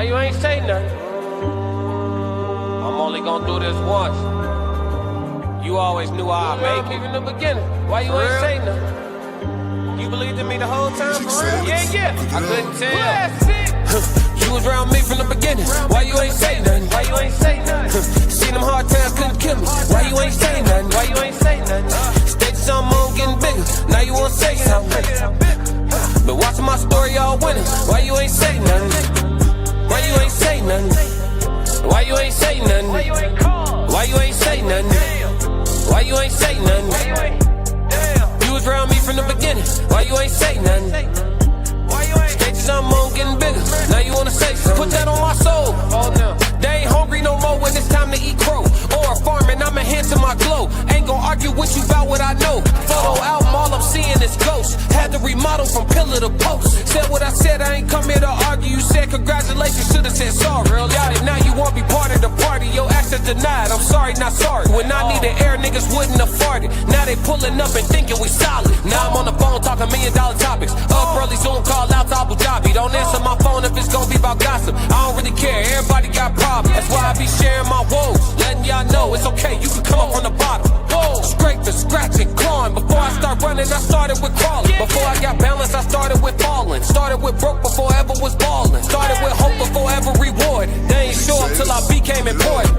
Why you ain't say nothing? I'm only gonna do this once. You always knew I'd make it in the beginning. Why you ain't say nothing? You believed in me the whole time, for real? Yeah. I couldn't tell. You was around me from the beginning. Why you ain't say nothing? Why you ain't say nothing? Seen them hard times, couldn't kill me. Why you ain't say nothing? Why you ain't say nothing? Stages I'm on getting bigger. Now you wanna say something. But watching my story all winning. Why you ain't say nothing? Why you ain't say nothing? Why you ain't say nothing? Why you ain't call? Why you ain't say nothing? Why you ain't say nothing? You was around me from the beginning. Why you ain't say nothing? Stages I'm on getting bigger. Now you wanna say something. Put that on my soul. They ain't hungry no more when it's time to eat crow. Or farming, I'm enhancing my glow. Ain't gon' argue with you about what I know. Photo album, all I'm seeing is ghosts. Had to remodel from pillar to post. Said what I said, I ain't come here to argue. You said congratulations, should've said sorry. Got it, now you won't be part of the party. Your access denied, I'm sorry, not sorry. When I needed air, niggas wouldn't afford it. Now they pulling up and thinking we solid. Now I'm on the phone talking $1 million topics. Up early, Zoom call out to Abu Dhabi. Don't answer my phone if it's gonna be about gossip. I don't really care, everybody got problems. That's why I be sharing my woes, letting y'all know it's okay, you can come up from the bottom. Scraping, scratching, clawing. Before I start running, I started with crawling. Before I got balance, I started with falling. Started with broke before ever was balling. Started with hope before ever reward. They ain't show up till I became important.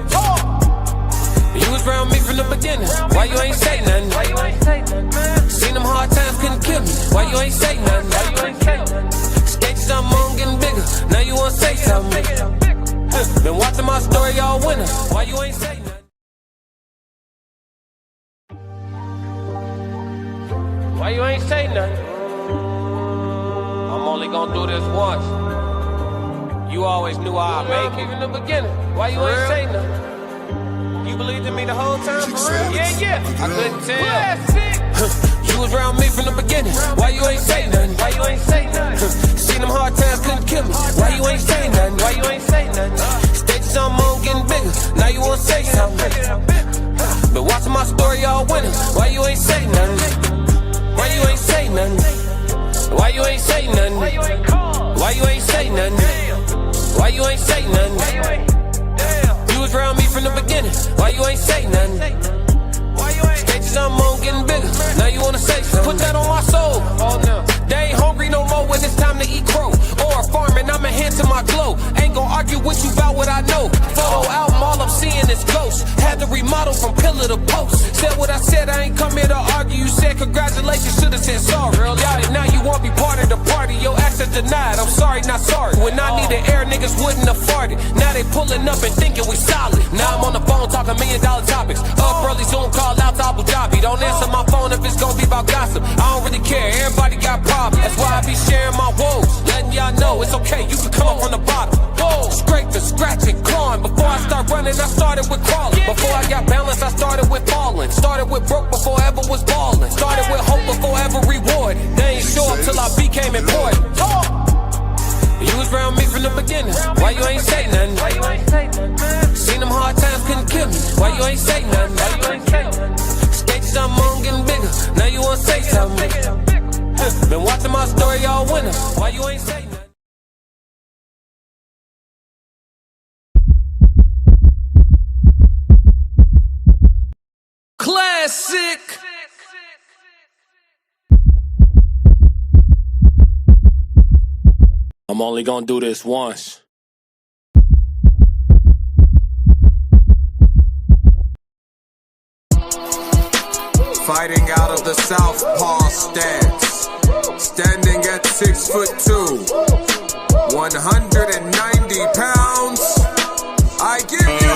You was around me from the beginning. Why you ain't say nothing? Why you ain't say nothing? Seen them hard times, couldn't kill me. Why you ain't say nothing? Why you ain't say nothing? Stages I'm on getting bigger. Now you wanna say something. Been watching my story all winter. Why you ain't say nothing? Why you ain't say nothing? I'm only gonna do this once. You always knew I'd make it in the beginning. Why you ain't say nothing? You believed in me the whole time, for real? Yeah. I couldn't tell. You was around me from the beginning. Why you ain't say nothing? Why you ain't say nothing? Seen them hard times, couldn't kill me. Why you ain't say nothing? Why you ain't say nothing? Stages I'm on getting bigger. Now you wanna say something. But watching my story all winning. Why you ain't say nothing? Why you ain't say nothing? Why you ain't say nothing? Why you ain't call? Why you ain't say nothing? Why you ain't say nothing? You was around me from the beginning. Why you ain't say nothing? Stages I'm on getting bigger. Now you wanna say something. Put that on my soul. They ain't hungry no more when it's time to eat crow. Or farming, I'm enhancing my glow. Ain't gon' argue with you about what I know. Photo album, all I'm seeing is ghosts. Had to remodel from pillar to post. Said what I said, I ain't come here to argue. You said congratulations, should've said sorry. Got it, now you won't be part of the party. Your access denied, I'm sorry, not sorry. When I needed air, niggas wouldn't afford it. Now they pulling up and thinking we solid. Now I'm on the phone talking $1 million topics. Up early, Zoom call out to Abu Dhabi. Don't answer my phone if it's gonna be about gossip. I don't really care, everybody got problems. That's why I be sharing my woes, letting y'all know it's okay, you can come up from the bottom. Scraping, scratching, clawing. Before I start running, I started with crawling. Before I got balance, I started with falling. Started with broke before ever was balling. Started with hope before ever reward. They ain't show up till I became important. You was around me from the beginning. Why you ain't say nothing? Why you ain't say nothing? Seen them hard times, couldn't kill me. Why you ain't say nothing? Why you ain't say nothing? Stages I'm on getting bigger. Now you wanna say something. Been watching my story all winter. Why you ain't say nothing? Classic. I'm only gonna do this once. Fighting out of the southpaw stance, standing at 6'2", 190 pounds. I give you.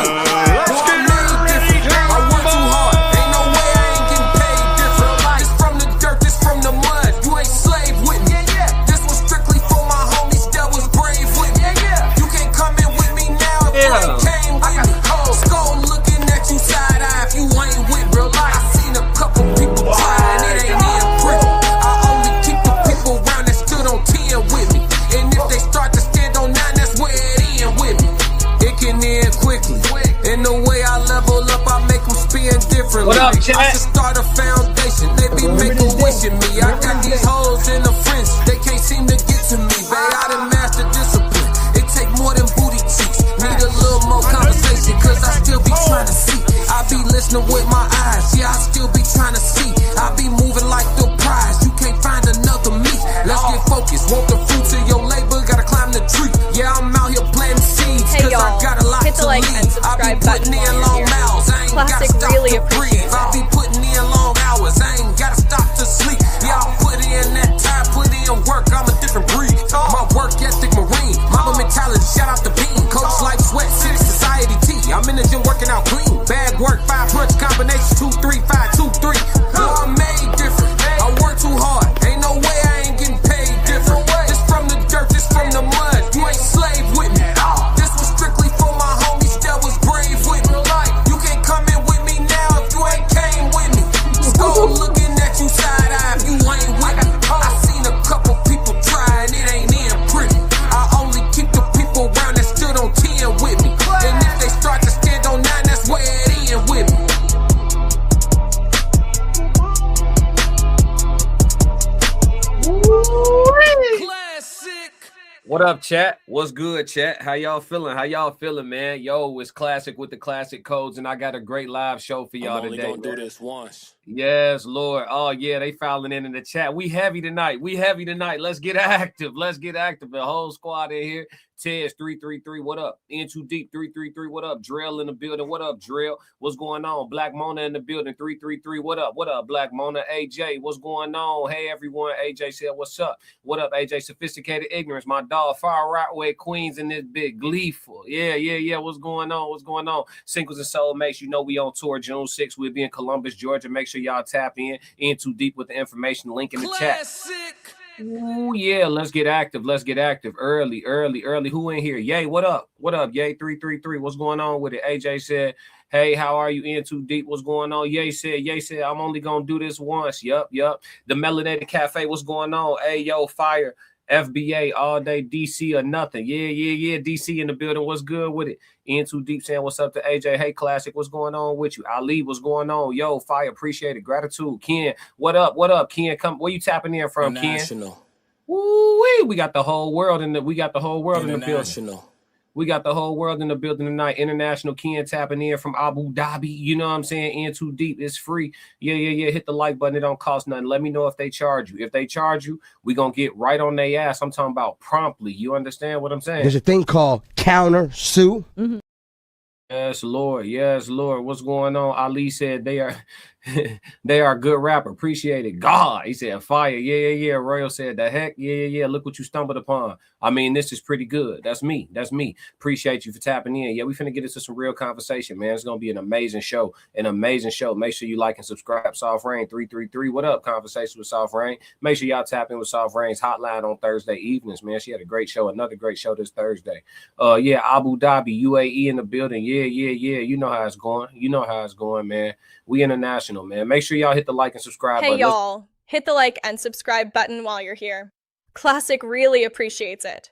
What up, chat? I should start a foundation. They be making wishing me. I got these hoes in the frenzy. They can't seem to get to me. Babe, I done mastered discipline. It take more than vision with my eyes. Yeah, I still be trying to see. I be moving like the prize. You can't find another me. Let's get focused. Want the fruits of your labor, gotta climb the tree. Yeah, I'm out here planting seeds, cause I got a lot hit the to like leave. and subscribe button while you're here. Classic really appreciates I be putting in long hours. I ain't gotta stop to sleep. Yeah, I put in that time, put in work. I'm a different breed. My work ethic marine, mama mentality. Shout out to Bean, coach like sweat, city society T. I'm in the gym working out clean. Bag work, 5 punch combination, 2, 3, 5, 2, 3. I'm made different. I work too hard. Ain't no way I ain't getting paid different. This from the dirt, this from the mud. You ain't slave with me. This was strictly for my homies that was brave with me. You can't come in with me now if you ain't came with me. Go looking at you side eye if you ain't with me. I seen a couple people try and it ain't in pretty. I only keep the people around that stood on 10 with me. And if they start to stand on 9, that's where it end with me. What up, chat? What's good, chat? How y'all feeling? How y'all feeling, man? Yo, it's Classic with the Classic Codes, and I got a great live show for y'all today. I'm only gonna do this once. Yes, Lord. Oh, yeah, they filing in the chat. We heavy tonight. Let's get active. The whole squad in here. Tez 333, what up? In Too Deep 333, what up? Drill in the building, what up, Drill? What's going on? Black Mona in the building 333, what up? What up, Black Mona? AJ, what's going on? Hey, everyone. AJ said, what's up? What up, AJ? Sophisticated Ignorance, my dog, Far Right Way Queens in this big gleeful. Yeah. What's going on? Singles and Soulmates, you know we on tour June 6th. We'll be in Columbus, Georgia. Make sure y'all tap in Too Deep with the information. Link in the chat. Ooh, yeah, let's get active. Early. Who in here? Yay, what up? Yay, 333. What's going on with it? AJ said, hey, how are you? In Too Deep. What's going on? Yay said, I'm only gonna do this once. Yup. The Melanated Cafe, what's going on? Hey, yo, fire. FBA all day, DC or nothing. Yeah. DC in the building. What's good with it? In Too Deep saying what's up to AJ. Hey, Classic, what's going on with you? Ali, what's going on? Yo, fire, appreciate it. Gratitude. Ken, what up? Ken, come. Where you tapping in from, Ken? Woo-wee. We got the whole world in the building. We got the whole world in the building tonight. International Ken tapping in from Abu Dhabi. You know what I'm saying? In Too Deep. It's free. Yeah. Hit the like button. It don't cost nothing. Let me know if they charge you. If they charge you, we going to get right on their ass. I'm talking about promptly. You understand what I'm saying? There's a thing called counter sue. Mm-hmm. Yes, Lord. What's going on? Ali said they are a good rapper. Appreciate it. God, he said fire. Yeah. Royal said the heck. Yeah. Look what you stumbled upon. I mean, this is pretty good. That's me. Appreciate you for tapping in. Yeah, we finna get into some real conversation, man. It's gonna be an amazing show. Make sure you like and subscribe. Soft Rain 333. What up? Conversation with Soft Rain. Make sure y'all tap in with Soft Rain's hotline on Thursday evenings, man. She had a great show. Another great show this Thursday. Yeah, Abu Dhabi, UAE in the building. Yeah. You know how it's going, man. We international, man. Make sure y'all hit the like and subscribe button. Hey, y'all. Hit the like and subscribe button while you're here. Classic really appreciates it.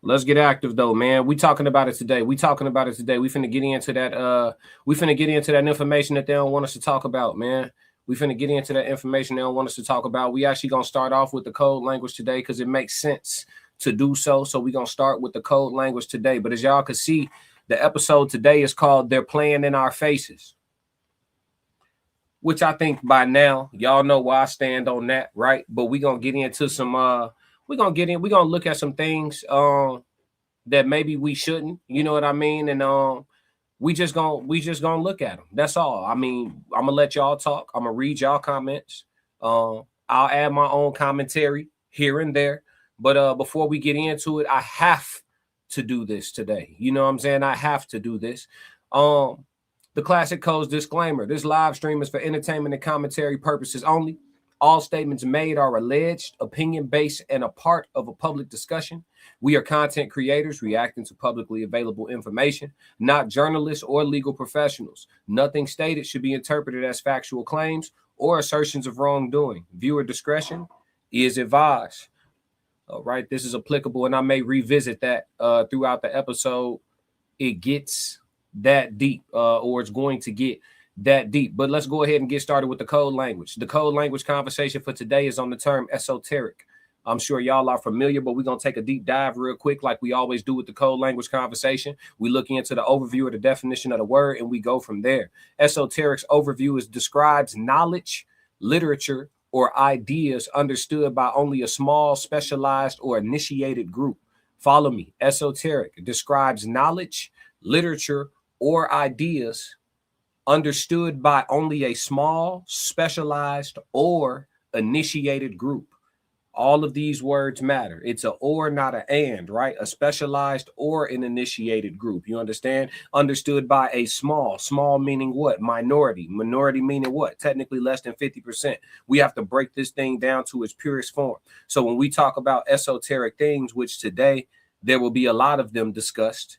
Let's get active though, man. We talking about it today. We finna get into that. We finna get into that information that they don't want us to talk about, man. We finna get into that information they don't want us to talk about. We actually gonna start off with the code language today because it makes sense to do so. So we're gonna start with the code language today. But as y'all can see, the episode today is called They're Playing in Our Faces, which I think by now y'all know where I stand on that, right? But we're gonna get into some we're gonna look at some things that maybe we shouldn't, you know what I mean? And we just gonna look at them. That's all. I mean, I'm gonna let y'all talk. I'm gonna read y'all comments. I'll add my own commentary here and there. But before we get into it, I have to do this today. You know what I'm saying? I have to do this. The Classic Codes disclaimer. This live stream is for entertainment and commentary purposes only. All statements made are alleged, opinion-based, and a part of a public discussion. We are content creators reacting to publicly available information, not journalists or legal professionals. Nothing stated should be interpreted as factual claims or assertions of wrongdoing. Viewer discretion is advised. All right, this is applicable, and I may revisit that throughout the episode. It gets that deep, or it's going to get that deep. But let's go ahead and get started with the code language. The code language conversation for today is on the term esoteric. I'm sure y'all are familiar, but we're going to take a deep dive real quick like we always do with the code language conversation. We look into the overview of the definition of the word, and we go from there. Esoteric's overview describes knowledge, literature, or ideas understood by only a small, specialized, or initiated group. Follow me. Esoteric describes knowledge, literature, or ideas understood by only a small, specialized, or initiated group. All of these words matter. It's a or, not a and, right? A specialized or an initiated group. You understand? Understood by a small meaning what? Minority meaning what? Technically less than 50%. We have to break this thing down to its purest form. So when we talk about esoteric things, which today there will be a lot of them discussed.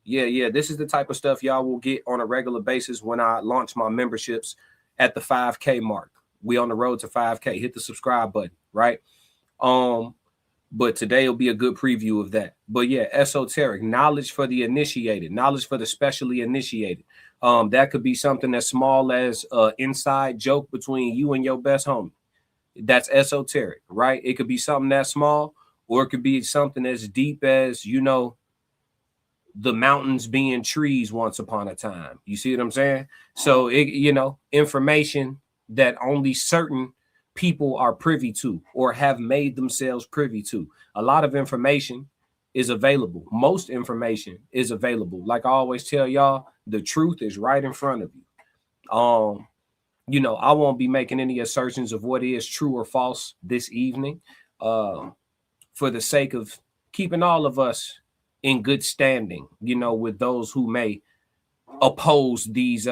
Yeah. This is the type of stuff y'all will get on a regular basis when I launch my memberships at the 5K mark. We on the road to 5K. Hit the subscribe button, right? But today will be a good preview of that. But yeah, esoteric, knowledge for the initiated, knowledge for the specially initiated. That could be something as small as an inside joke between you and your best homie. That's esoteric, right? It could be something that small, or it could be something as deep as, you know, the mountains being trees once upon a time. You see what I'm saying? So, information that only certain people are privy to or have made themselves privy to. A lot of information is available. Most information is available. Like I always tell y'all, the truth is right in front of you. I won't be making any assertions of what is true or false this evening, for the sake of keeping all of us in good standing, with those who may oppose these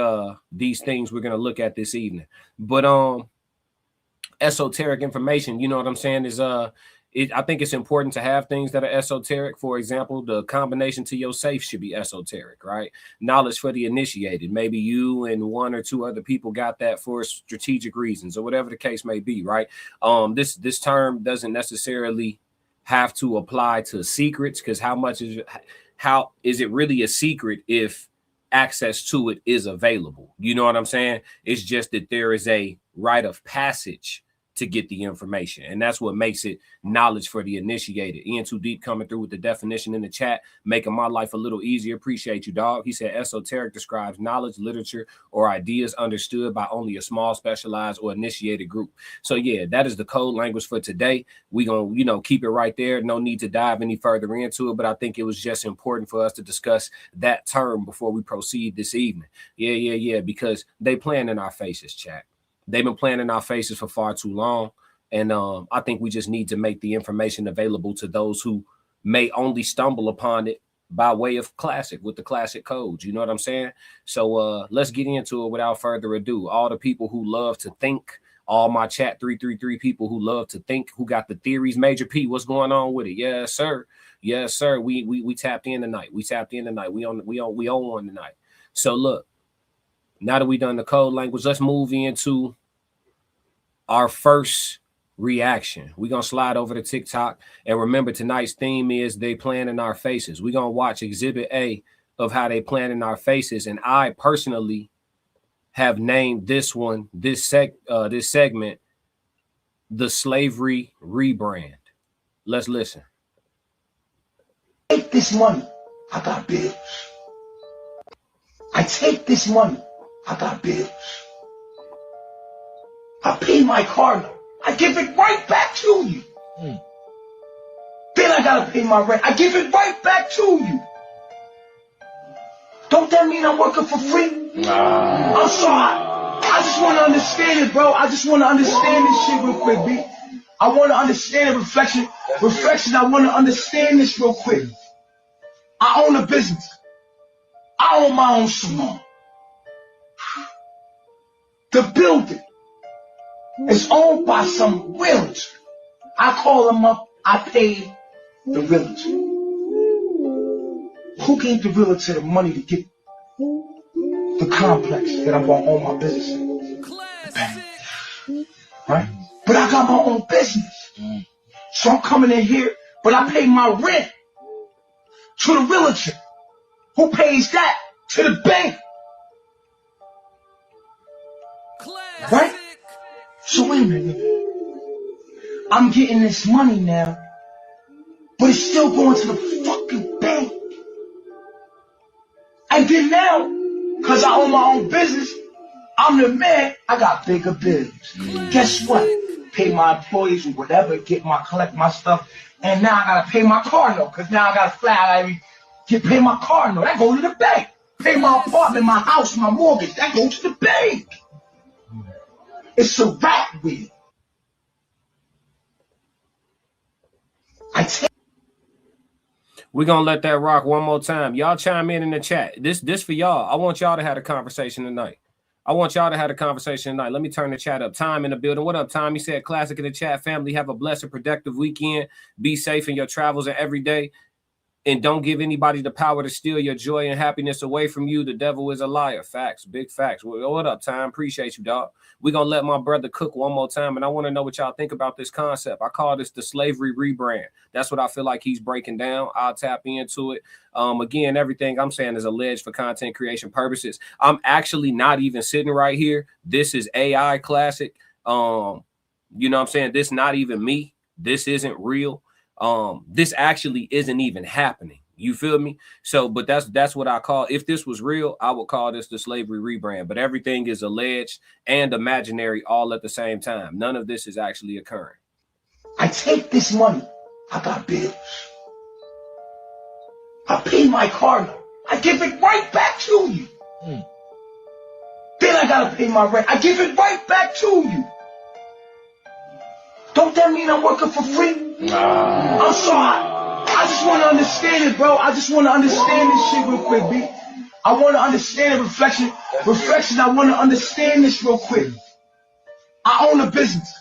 things we're going to look at this evening. But esoteric information, you know what I'm saying, is I think it's important to have things that are esoteric. For example, the combination to your safe should be esoteric, right? Knowledge for the initiated. Maybe you and one or two other people got that for strategic reasons or whatever the case may be, right? This term doesn't necessarily have to apply to secrets, because how is it really a secret if access to it is available? You know what I'm saying? It's just that there is a rite of passage to get the information, and that's what makes it knowledge for the initiated. Ian Too Deep coming through with the definition in the chat, making my life a little easier. Appreciate you, dog. He said esoteric describes knowledge, literature, or ideas understood by only a small, specialized, or initiated group. So yeah, that is the code language for today. We gonna keep it right there. No need to dive any further into it, but I think it was just important for us to discuss that term before we proceed this evening. Yeah, because they playing in our faces, chat. They've been playing in our faces for far too long. And I think we just need to make the information available to those who may only stumble upon it by way of classic, with the classic codes. You know what I'm saying? So let's get into it without further ado. All the people who love to think, all my chat 333 people who love to think, who got the theories. Major P, what's going on with it? Yes, sir. We tapped in tonight. We on one tonight. So look, now that we done the code language, let's move into our first reaction. We're going to slide over to TikTok. And remember, tonight's theme is they playing in our faces. We're going to watch Exhibit A of how they playing in our faces. And I personally have named this segment, the slavery rebrand. Let's listen. Take this money. I got bills. I take this money. I got bills. I pay my car note. I give it right back to you. Then I gotta pay my rent. I give it right back to you. Don't that mean I'm working for free? I'm sorry. I just want to understand it, bro. I just want to understand this shit real quick, B. I want to understand it. Reflection. I want to understand this real quick. I own a business. I own my own salon. The building is owned by some realtor. I call them up. I pay the realtor. Who gave the realtor the money to get the complex that I'm going to own my business in? The bank. Right? But I got my own business. So I'm coming in here, but I pay my rent to the realtor. Who pays that? To the bank. Right? So wait a minute. I'm getting this money now, but it's still going to the fucking bank. And then now, because I own my own business, I'm the man, I got bigger bills. Guess what? Pay my employees or whatever, collect my stuff, and now I gotta pay my car note, because now I gotta pay my car note. That goes to the bank. Pay my apartment, my house, my mortgage, that goes to the bank. It's a rat wheel. We're going to let that rock one more time. Y'all chime in the chat. This for y'all. I want y'all to have a conversation tonight. Let me turn the chat up. Time in the building. What up, Tom? He said, classic in the chat. Family, have a blessed, productive weekend. Be safe in your travels and every day. And don't give anybody the power to steal your joy and happiness away from you. The devil is a liar. Facts. Big facts. What up, Time? Appreciate you, dog. We're going to let my brother cook one more time. And I want to know what y'all think about this concept. I call this the slavery rebrand. That's what I feel like he's breaking down. I'll tap into it. Again, everything I'm saying is alleged for content creation purposes. I'm actually not even sitting right here. This is AI classic. You know what I'm saying? This not even me. This isn't real. This actually isn't even happening. You feel me? So, but that's what I call, if this was real, I would call this the slavery rebrand, but everything is alleged and imaginary all at the same time. None of this is actually occurring. I take this money. I got bills. I pay my car note. I give it right back to you. Then I gotta pay my rent. I give it right back to you. Don't that mean I'm working for free? I'm sorry. I just want to understand it, bro. I just want to understand this shit real quick, B. I want to understand it. Reflection. I want to understand this real quick. I own a business.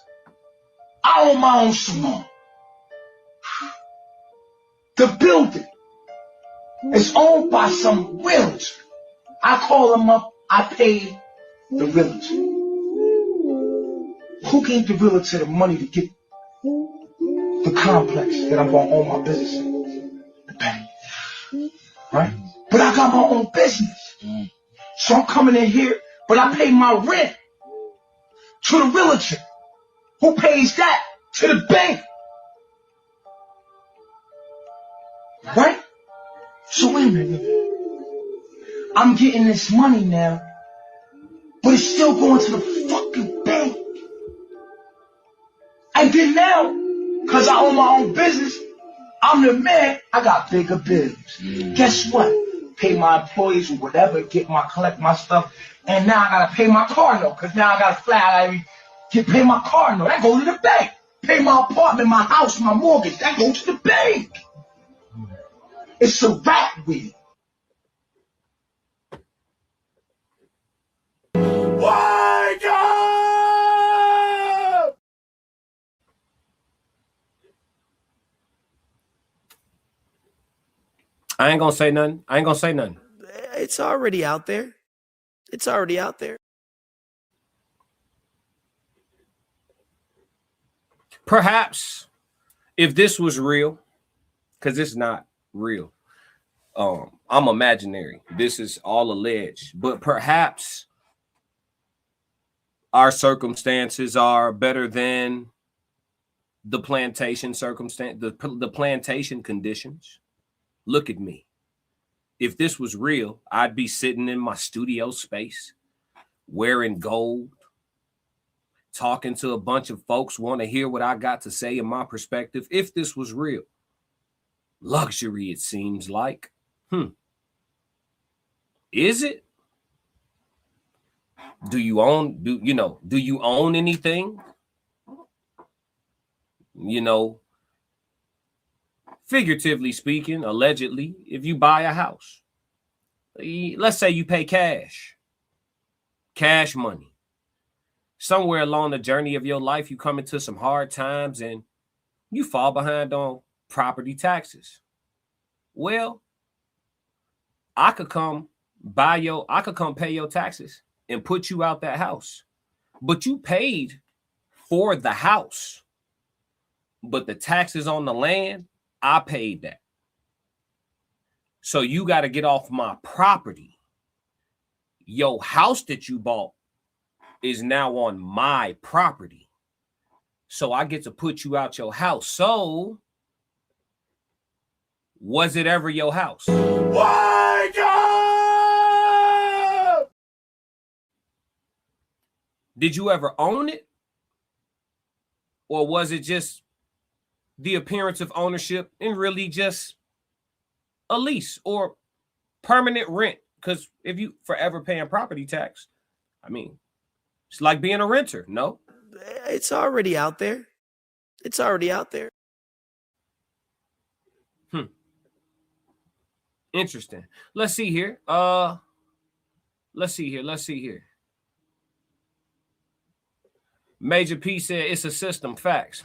I own my own salon. The building is owned by some realtor. I call them up. I pay the realtor. Who gave the realtor the money to get the complex that I'm going to own my business in? The bank. Right? But I got my own business. So I'm coming in here, but I pay my rent to the realtor. Who pays that? To the bank. Right? So wait a minute. I'm getting this money now, but it's still going to the fucking bank. And then now, because I own my own business, I'm the man, I got bigger bills. Guess what? Pay my employees or whatever, collect my stuff, and now I gotta pay my car note, because now I gotta pay my car note. That goes to the bank. Pay my apartment, my house, my mortgage. That goes to the bank. It's a rat wheel. Wake up! I ain't gonna say nothing. It's already out there. Perhaps if this was real, because it's not real. I'm imaginary. This is all alleged. But perhaps our circumstances are better than the plantation circumstance, the plantation conditions. Look at me. If this was real, I'd be sitting in my studio space, wearing gold, talking to a bunch of folks, want to hear what I got to say in my perspective. If this was real, luxury, it seems like. Is it? Do you own anything? Figuratively speaking, allegedly, if you buy a house, let's say you pay cash money. Somewhere along the journey of your life, you come into some hard times and you fall behind on property taxes. Well, I could come pay your taxes and put you out that house. But you paid for the house. But the taxes on the land, I paid that. So you got to get off my property. Your house that you bought is now on my property. So I get to put you out your house. So was it ever your house? Wake up! Did you ever own it? Or was it just the appearance of ownership and really just a lease or permanent rent? Because if you forever paying property tax, I mean, it's like being a renter, no? It's already out there. It's already out there. Interesting. Let's see here. Let's see here. Major P said it's a system. Facts.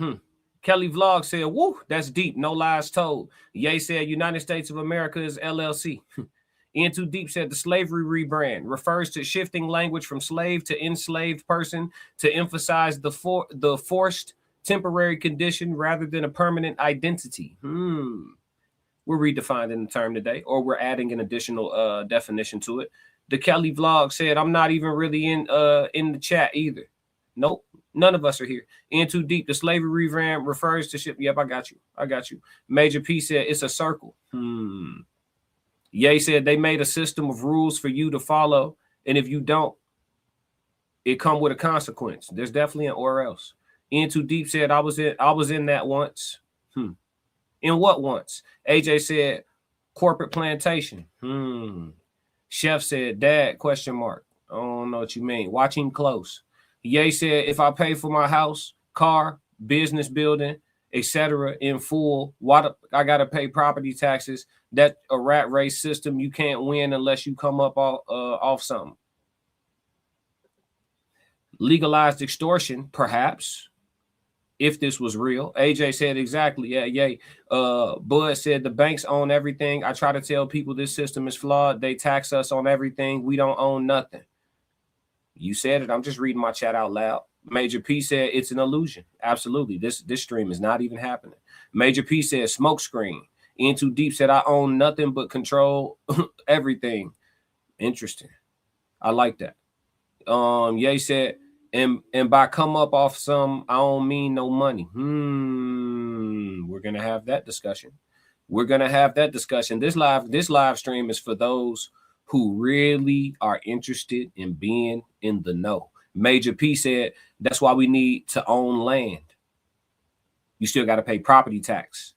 Kelly Vlog said, woo, that's deep. No lies told. Ye said United States of America is LLC. In Too Deep said the slavery rebrand refers to shifting language from slave to enslaved person to emphasize the forced temporary condition rather than a permanent identity. We're redefining the term today, or we're adding an additional definition to it. The Kelly Vlog said, I'm not even really in the chat either. Nope. None of us are here. In Too Deep, the slavery rebrand refers to ship. Yep, I got you. Major P said it's a circle. Ye said they made a system of rules for you to follow, and if you don't, it come with a consequence. There's definitely an or else. In Too Deep said I was in that once. In what once? AJ said corporate plantation. Chef said dad ? I don't know what you mean. Watch him close. Ye said if I pay for my house, car, business building, etc. in full, I gotta pay property taxes. That a rat race system. You can't win unless you come up off something. Legalized extortion, perhaps, if this was real. AJ said exactly. Yeah. Bud said the banks own everything. I try to tell people this system is flawed. They tax us on everything. We don't own nothing. You said it. I'm just reading my chat out loud. Major P said it's an illusion. Absolutely. This stream is not even happening. Major P said smoke screen. In Too Deep said I own nothing but control everything. Interesting. I like that. Ye said, and by come up off some, I don't mean no money. We're gonna have that discussion. This live stream is for those who really are interested in being in the know. Major P said that's why we need to own land. You still got to pay property tax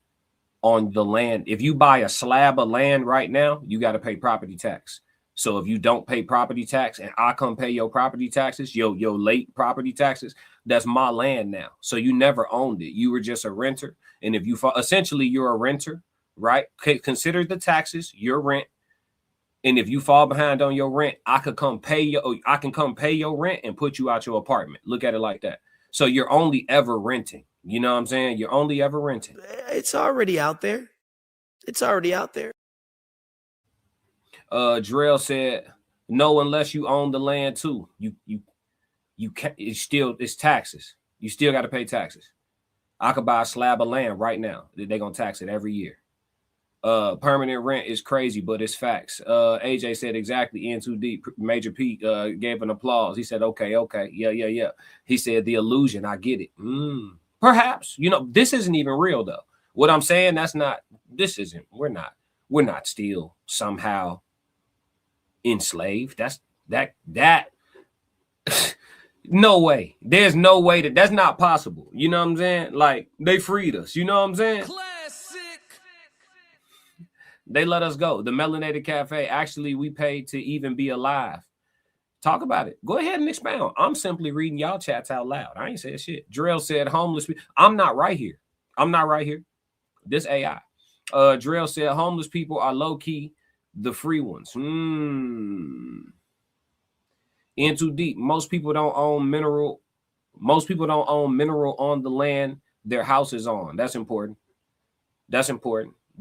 on the land. If you buy a slab of land right now, you got to pay property tax. So if you don't pay property tax and I come pay your property taxes, your late property taxes, that's my land now. So you never owned it. You were just a renter. And if you essentially you're a renter, right? Consider the taxes, your rent. And if you fall behind on your rent, I can come pay your rent and put you out your apartment. Look at it like that. So you're only ever renting. You know what I'm saying? You're only ever renting. It's already out there. Drell said, no, unless you own the land too. You can't, it's taxes. You still got to pay taxes. I could buy a slab of land right now. They're going to tax it every year. Permanent rent is crazy, but it's facts. AJ said exactly. In Too Deep. Major P gave an applause. He said, okay. Yeah. He said the illusion. I get it. Perhaps, this isn't even real though. What I'm saying, we're not still somehow enslaved. That no way. There's no way that's not possible. You know what I'm saying? Like they freed us. You know what I'm saying? They let us go. The Melanated Cafe, actually, we paid to even be alive. Talk about it. Go ahead and expound. I'm simply reading y'all chats out loud. I ain't saying shit. Drell said homeless people. I'm not right here. This AI. Drell said homeless people are low-key the free ones. In Too Deep. Most people don't own mineral on the land their house is on. That's important.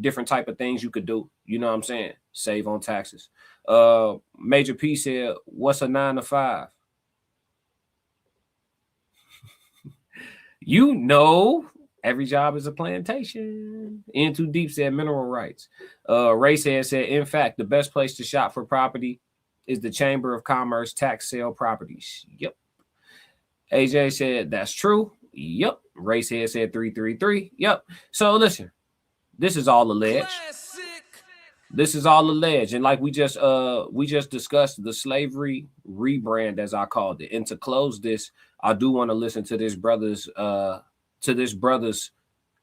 Different type of things you could do. You know what I'm saying? Save on taxes. Major P said, what's a 9 to 5? Every job is a plantation. In Too Deep said mineral rights. Ray said, in fact, the best place to shop for property is the Chamber of Commerce tax sale properties. Yep. AJ said, that's true. Yep. Racehead said 333. Yep. So listen, this is all alleged. This is all alleged, and like we just discussed the slavery rebrand, as I called it. And to close this, I do want to listen to this brother's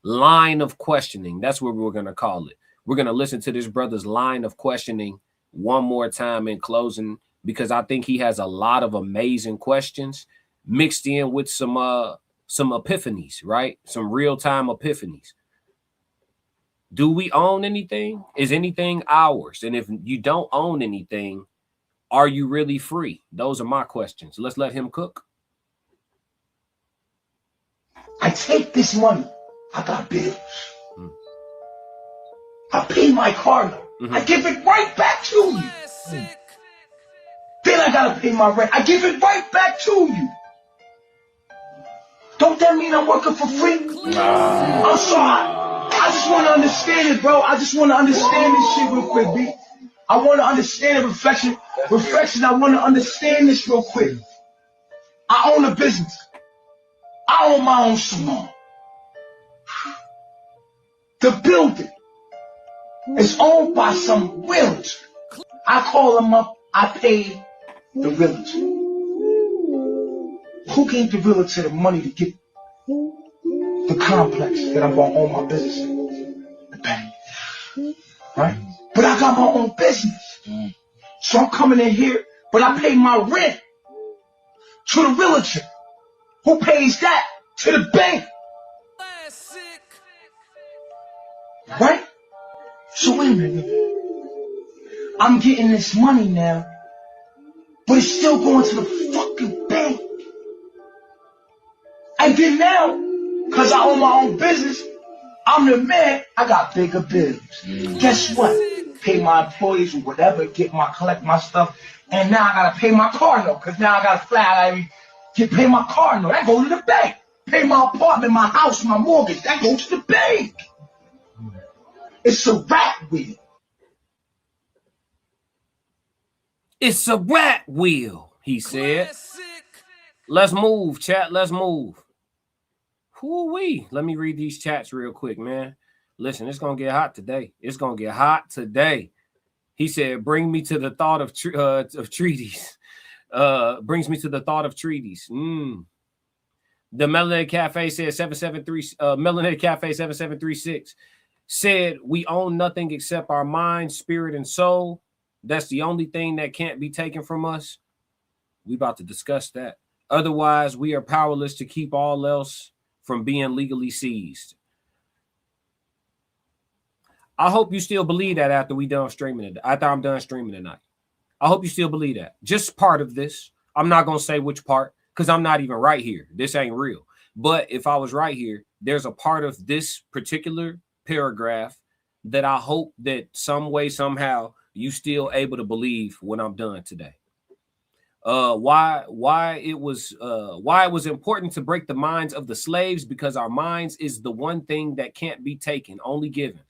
line of questioning. That's what we're gonna call it. We're gonna listen to this brother's line of questioning one more time in closing, because I think he has a lot of amazing questions mixed in with some epiphanies, right? Some real-time epiphanies. Do we own anything? Is anything ours? And if you don't own anything, are you really free? Those are my questions. Let's let him cook. I take this money. I got bills. I pay my car note. I give it right back to you. Then I gotta pay my rent. I give it right back to you. Don't that mean I'm working for free? I'm sorry. I just want to understand it, bro. I just want to understand this shit real quick, B. I want to understand the reflection. I want to understand this real quick. I own a business. I own my own salon. The building is owned by some realtor. I call them up. I pay the realtor. Who gave the realtor the money to get the complex that I'm gonna own my business in? The bank. Right? But I got my own business. So I'm coming in here, but I pay my rent to the realtor. Who pays that? To the bank. Right? So wait a minute. I'm getting this money now, but it's still going to the fucking bank. And then now, because I own my own business, I'm the man, I got bigger bills. Guess what? Pay my employees or whatever, collect my stuff, and now I gotta pay my car note, because now I gotta pay my car note. That goes to the bank. Pay my apartment, my house, my mortgage, that goes to the bank. It's a rat wheel. It's a rat wheel, he said. Let's move, chat. Let's move. Whoo-wee. Let me read these chats real quick, man. Listen, it's going to get hot today. It's going to get hot today. He said, bring me to the thought of treaties. Brings me to the thought of treaties. The Melanated Cafe said 773, Melanated Cafe 7736 said, we own nothing except our mind, spirit, and soul. That's the only thing that can't be taken from us. We about to discuss that. Otherwise, we are powerless to keep all else from being legally seized. I hope you still believe that after I'm done streaming tonight. I hope you still believe that. Just part of this. I'm not going to say which part because I'm not even right here. This ain't real. But if I was right here, there's a part of this particular paragraph that I hope that some way, somehow, you still able to believe when I'm done today. Why it was important to break the minds of the slaves, because our minds is the one thing that can't be taken, only given.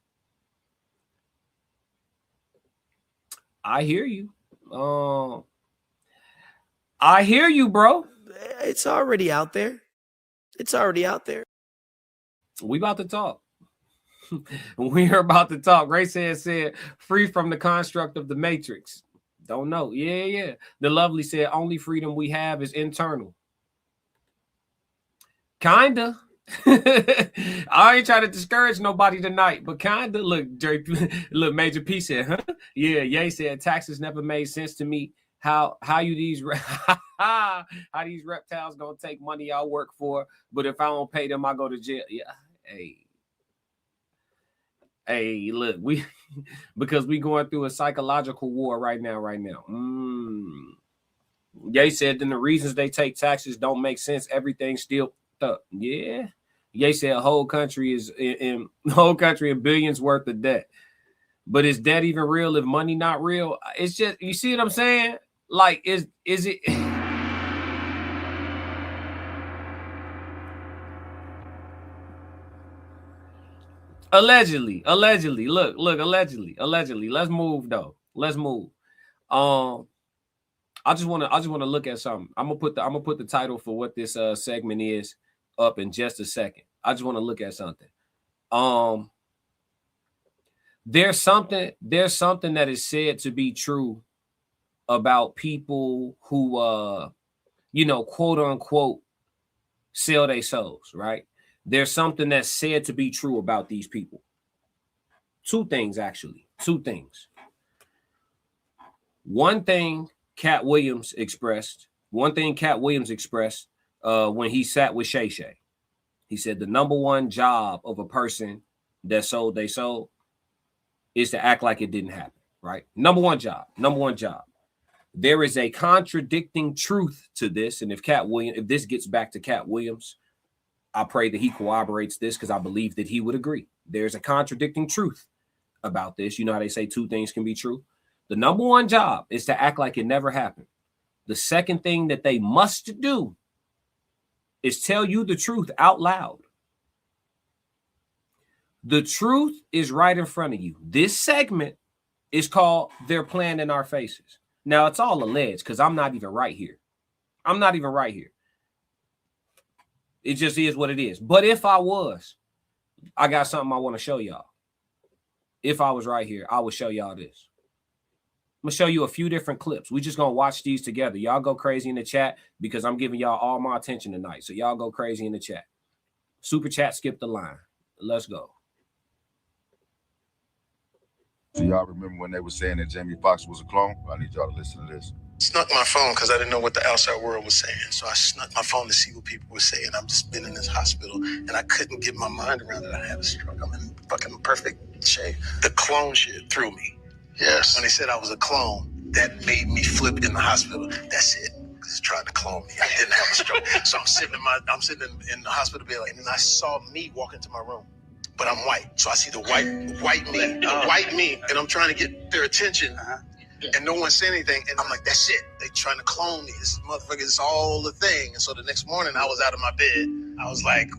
I hear you. I hear you, bro. It's already out there. It's already out there. We about to talk. We are about to talk. Ray said, free from the construct of the matrix. Don't know. Yeah. The lovely said, only freedom we have is internal. Kinda. I ain't trying to discourage nobody tonight, but kinda. Look, Major P said, huh? Yeah, Ye said, taxes never made sense to me. How these reptiles gonna take money I work for, but if I don't pay them, I go to jail. Yeah, Hey, look, because we going through a psychological war right now. Ye said, then the reasons they take taxes don't make sense. Everything's still up. Yeah. Ye said a whole country in billions worth of debt. But is debt even real if money not real? It's just, you see what I'm saying? Like, is it? Allegedly. Look, allegedly. Let's move though. Let's move. I just want to look at something. I'm gonna put the title for what this segment is up in just a second. I just want to look at something. There's something that is said to be true about people who quote unquote sell their souls, right? There's something that's said to be true about these people. Two things. One thing Cat Williams expressed when he sat with Shay Shay. He said the number one job of a person that sold their soul is to act like it didn't happen, right? Number one job. There is a contradicting truth to this. And if this gets back to Cat Williams, I pray that he corroborates this because I believe that he would agree. There's a contradicting truth about this. You know how they say two things can be true? The number one job is to act like it never happened. The second thing that they must do is tell you the truth out loud. The truth is right in front of you. This segment is called They're Playing in Our Faces. Now, it's all alleged because I'm not even right here. It just is what it is. But if I was, I got something I want to show y'all. If I was right here, I would show y'all this. I'm going to show you a few different clips. We're just going to watch these together. Y'all go crazy in the chat because I'm giving y'all all my attention tonight. So y'all go crazy in the chat. Super chat, skip the line. Let's go. So y'all remember when they were saying that Jamie Foxx was a clone? I need y'all to listen to this. Snuck my phone because I didn't know what the outside world was saying. So I snuck my phone to see what people were saying. I've just been in this hospital and I couldn't get my mind around it. I had a stroke. I'm in fucking perfect shape. The clone shit threw me. Yes. When they said I was a clone, that made me flip in the hospital. That's it. Because it's trying to clone me. I didn't have a stroke. So I'm sitting in the hospital bed, and then I saw me walk into my room. But I'm white. So I see the white me, and I'm trying to get their attention. And no one said anything. And I'm like, that's it. They trying to clone me. This motherfucker is all the thing. And so the next morning I was out of my bed. I was like,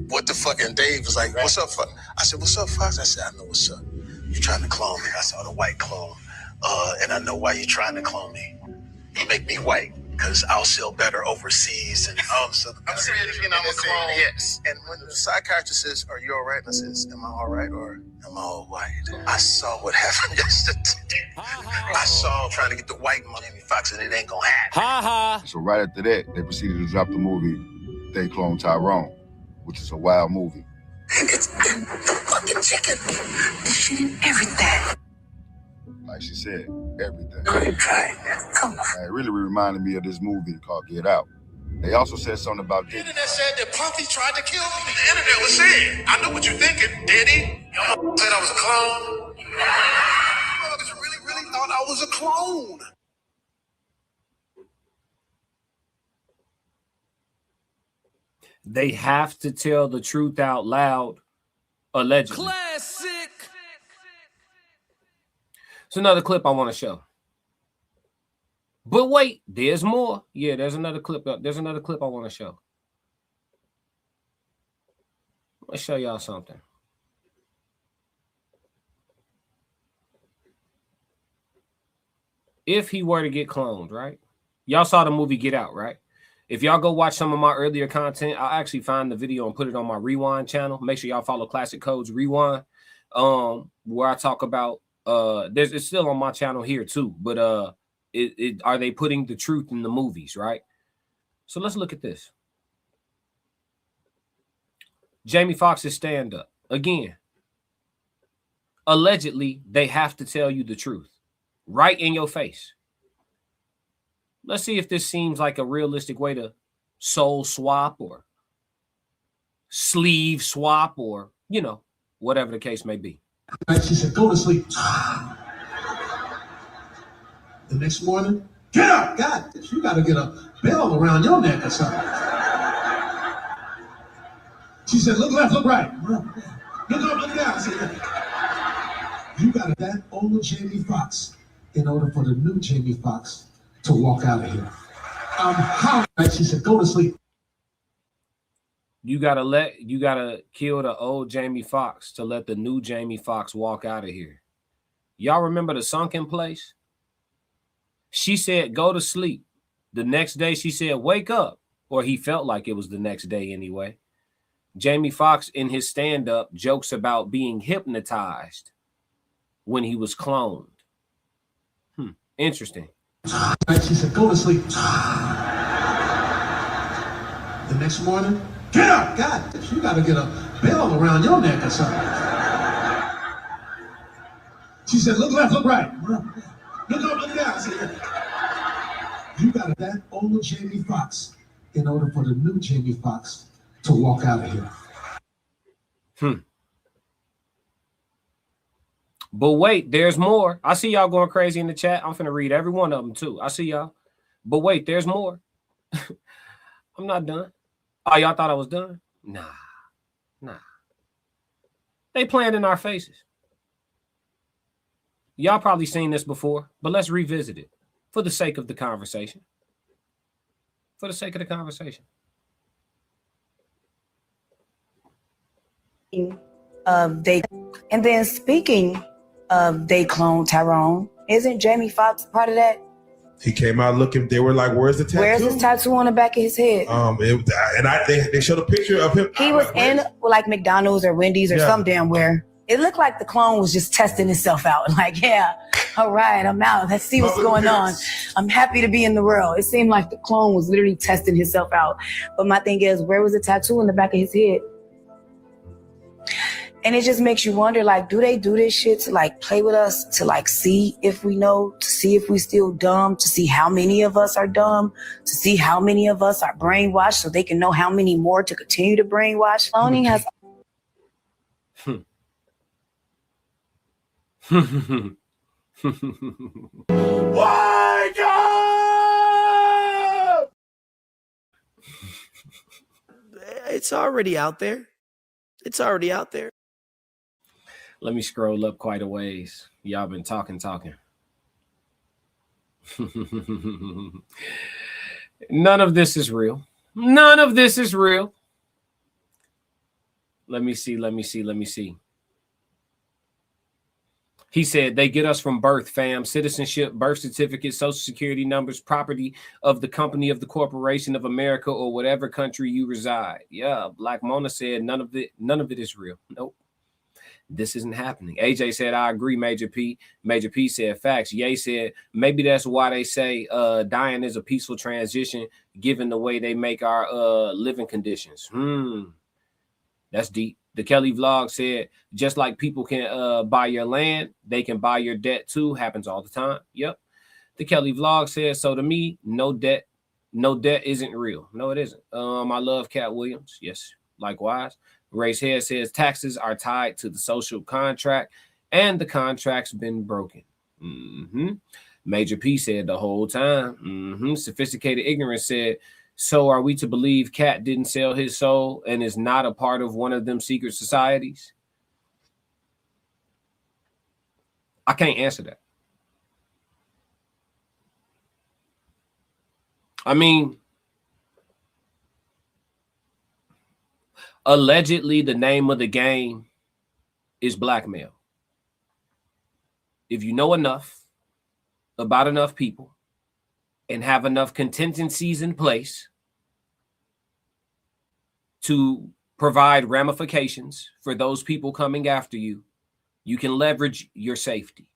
what the fuck? And Dave was like, what's up, Fox? I said, what's up, Fox? I said, I know what's up. You're trying to clone me. I saw the white clone. And I know why you're trying to clone me. You make me white because I'll sell better overseas. And so I'm saying, I'm a clone. Yes. And when the psychiatrist says, are you all right? And I says, am I all right or am I all white? I saw what happened yesterday. I saw trying to get the white Jamie Foxx, and it ain't gonna happen. So right after that, they proceeded to drop the movie They Clone Tyrone, which is a wild movie. It's in the fucking chicken. The shit in everything. Like she said, everything. Great try. Come on. It really reminded me of this movie called Get Out. They also said something about The internet said that Puffy tried to kill me. The internet was saying, I know what you're thinking, did he? Y'all said I was a clone. You really thought I was a clone. They have to tell the truth out loud, allegedly. Classic. It's another clip I want to show. But wait, there's more. Yeah, there's another clip. There's another clip I want to show. Let's show y'all something. If he were to get cloned, right? Y'all saw the movie Get Out, right? If y'all go watch some of my earlier content, I'll actually find the video and put it on my Rewind channel. Make sure y'all follow Classic Codes Rewind, where I talk about it's still on my channel here too, but are they putting the truth in the movies, right? So let's look at this. Jamie Foxx's stand-up. Again, allegedly, they have to tell you the truth right in your face. Let's see if this seems like a realistic way to soul swap or sleeve swap or, whatever the case may be. She said, go to sleep. The next morning, get up. God, you got to get a bell around your neck or something. She said, look left, look right. Look up, look down. I said, you got that old Jamie Foxx in order for the new Jamie Foxx to walk out of here. How? She said, go to sleep. You gotta kill the old Jamie Foxx to let the new Jamie Foxx walk out of here. Y'all remember the sunken place? She said, go to sleep. The next day she said, wake up. or he felt like it was the next day anyway. Jamie Foxx in his stand-up jokes about being hypnotized when he was cloned. Interesting. She said, go to sleep. The next morning, get up! God, you gotta get a bell around your neck or something. She said, look left, look right. Look up, look down. I said, you got that old Jamie Foxx in order for the new Jamie Foxx to walk out of here. But wait, there's more. I see y'all going crazy in the chat. I'm finna read every one of them too. I see y'all. But wait, there's more. I'm not done. Oh, y'all thought I was done? Nah. They playing in our faces. Y'all probably seen this before, but let's revisit it for the sake of the conversation. For the sake of the conversation. And then speaking of they clone Tyrone, isn't Jamie Foxx part of that? He came out looking. They were like, "Where's the tattoo? Where's his tattoo on the back of his head?" They showed a picture of him. He was in like McDonald's or Wendy's or some damn where. It looked like the clone was just testing itself out. Like, yeah, all right, I'm out. Let's see what's going on. I'm happy to be in the world. It seemed like the clone was literally testing himself out. But my thing is, where was the tattoo on the back of his head? And it just makes you wonder, like, do they do this shit to like play with us, to like see if we know, to see if we still dumb, to see how many of us are dumb, to see how many of us are brainwashed so they can know how many more to continue to brainwash? Cloning has... Wake up! It's already out there. It's already out there. Let me scroll up quite a ways. Y'all been talking. None of this is real. None of this is real. Let me see. He said, they get us from birth, fam. Citizenship, birth certificate, social security numbers, property of the company of the corporation of America or whatever country you reside. Yeah, Black Mona said none of it is real. Nope. This isn't happening. AJ said, I agree, Major P. Major P said, facts. Ye said, maybe that's why they say dying is a peaceful transition, given the way they make our living conditions. That's deep. The Kelly vlog said, just like people can buy your land, they can buy your debt too. Happens all the time. Yep. The Kelly vlog says, so to me, no debt isn't real. No, it isn't. I love Cat Williams. Yes, likewise. Ray's Head says taxes are tied to the social contract and the contract's been broken. Major P said the whole time. Sophisticated Ignorance said, so are we to believe Cat didn't sell his soul and is not a part of one of them secret societies? I can't answer that. I mean, allegedly, the name of the game is blackmail. If you know enough about enough people and have enough contingencies in place to provide ramifications for those people coming after you, you can leverage your safety.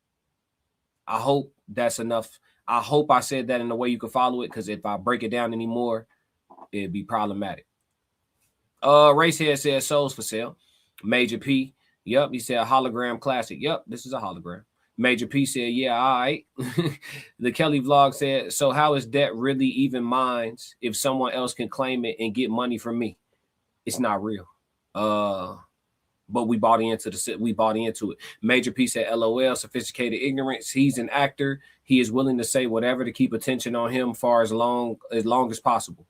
I hope that's enough. I hope I said that in a way you can follow it, because if I break it down anymore, it'd be problematic. Racehead says souls for sale. Major P, yep, he said hologram classic. Yep, this is a hologram. Major P said, yeah, all right. The Kelly vlog said, so how is debt really even mine if someone else can claim it and get money from me? It's not real. But we bought into it. Major P said, LOL, sophisticated ignorance. He's an actor. He is willing to say whatever to keep attention on him for as long as possible.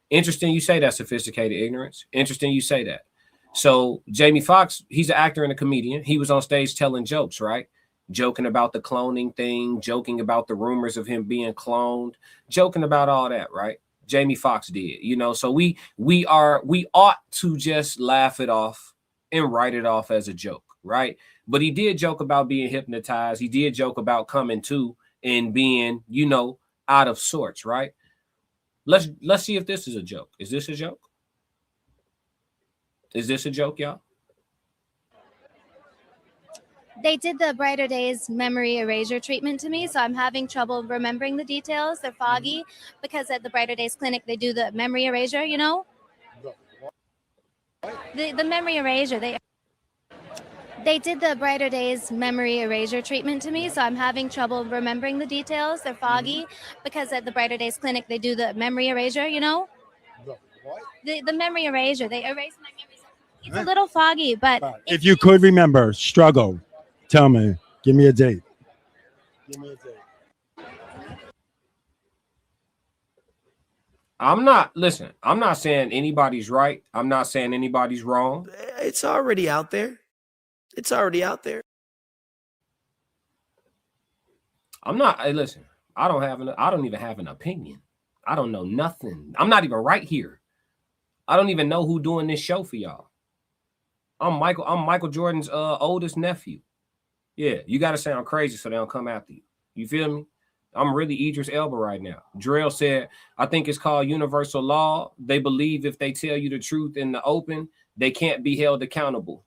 Interesting you say that, sophisticated ignorance. Interesting you say that. So Jamie Foxx, he's an actor and a comedian. He was on stage telling jokes, right? Joking about the cloning thing, joking about the rumors of him being cloned, joking about all that, right? Jamie Foxx did, so we ought to just laugh it off and write it off as a joke, right? But he did joke about being hypnotized. He did joke about coming to and being, out of sorts, right? Let's see if this is a joke. Is this a joke? Is this a joke, y'all? They did the Brighter Days memory erasure treatment to me, so I'm having trouble remembering the details. They're foggy because at the Brighter Days clinic they do the memory erasure, you know? The memory erasure, they did the Brighter Days memory erasure treatment to me, so I'm having trouble remembering the details. They're foggy because at the Brighter Days clinic they do the memory erasure, you know? The memory erasure, they erase my memories. It's a little foggy, but if you could remember, struggle. Tell me. Give me a date. I'm not saying anybody's right. I'm not saying anybody's wrong. It's already out there. It's already out there. Listen, I don't even have an opinion. I don't know nothing. I'm not even right here. I don't even know who doing this show for y'all. I'm Michael Jordan's oldest nephew. Yeah, you got to sound crazy so they don't come after you. You feel me? I'm really Idris Elba right now. Drell said, I think it's called universal law. They believe if they tell you the truth in the open, they can't be held accountable.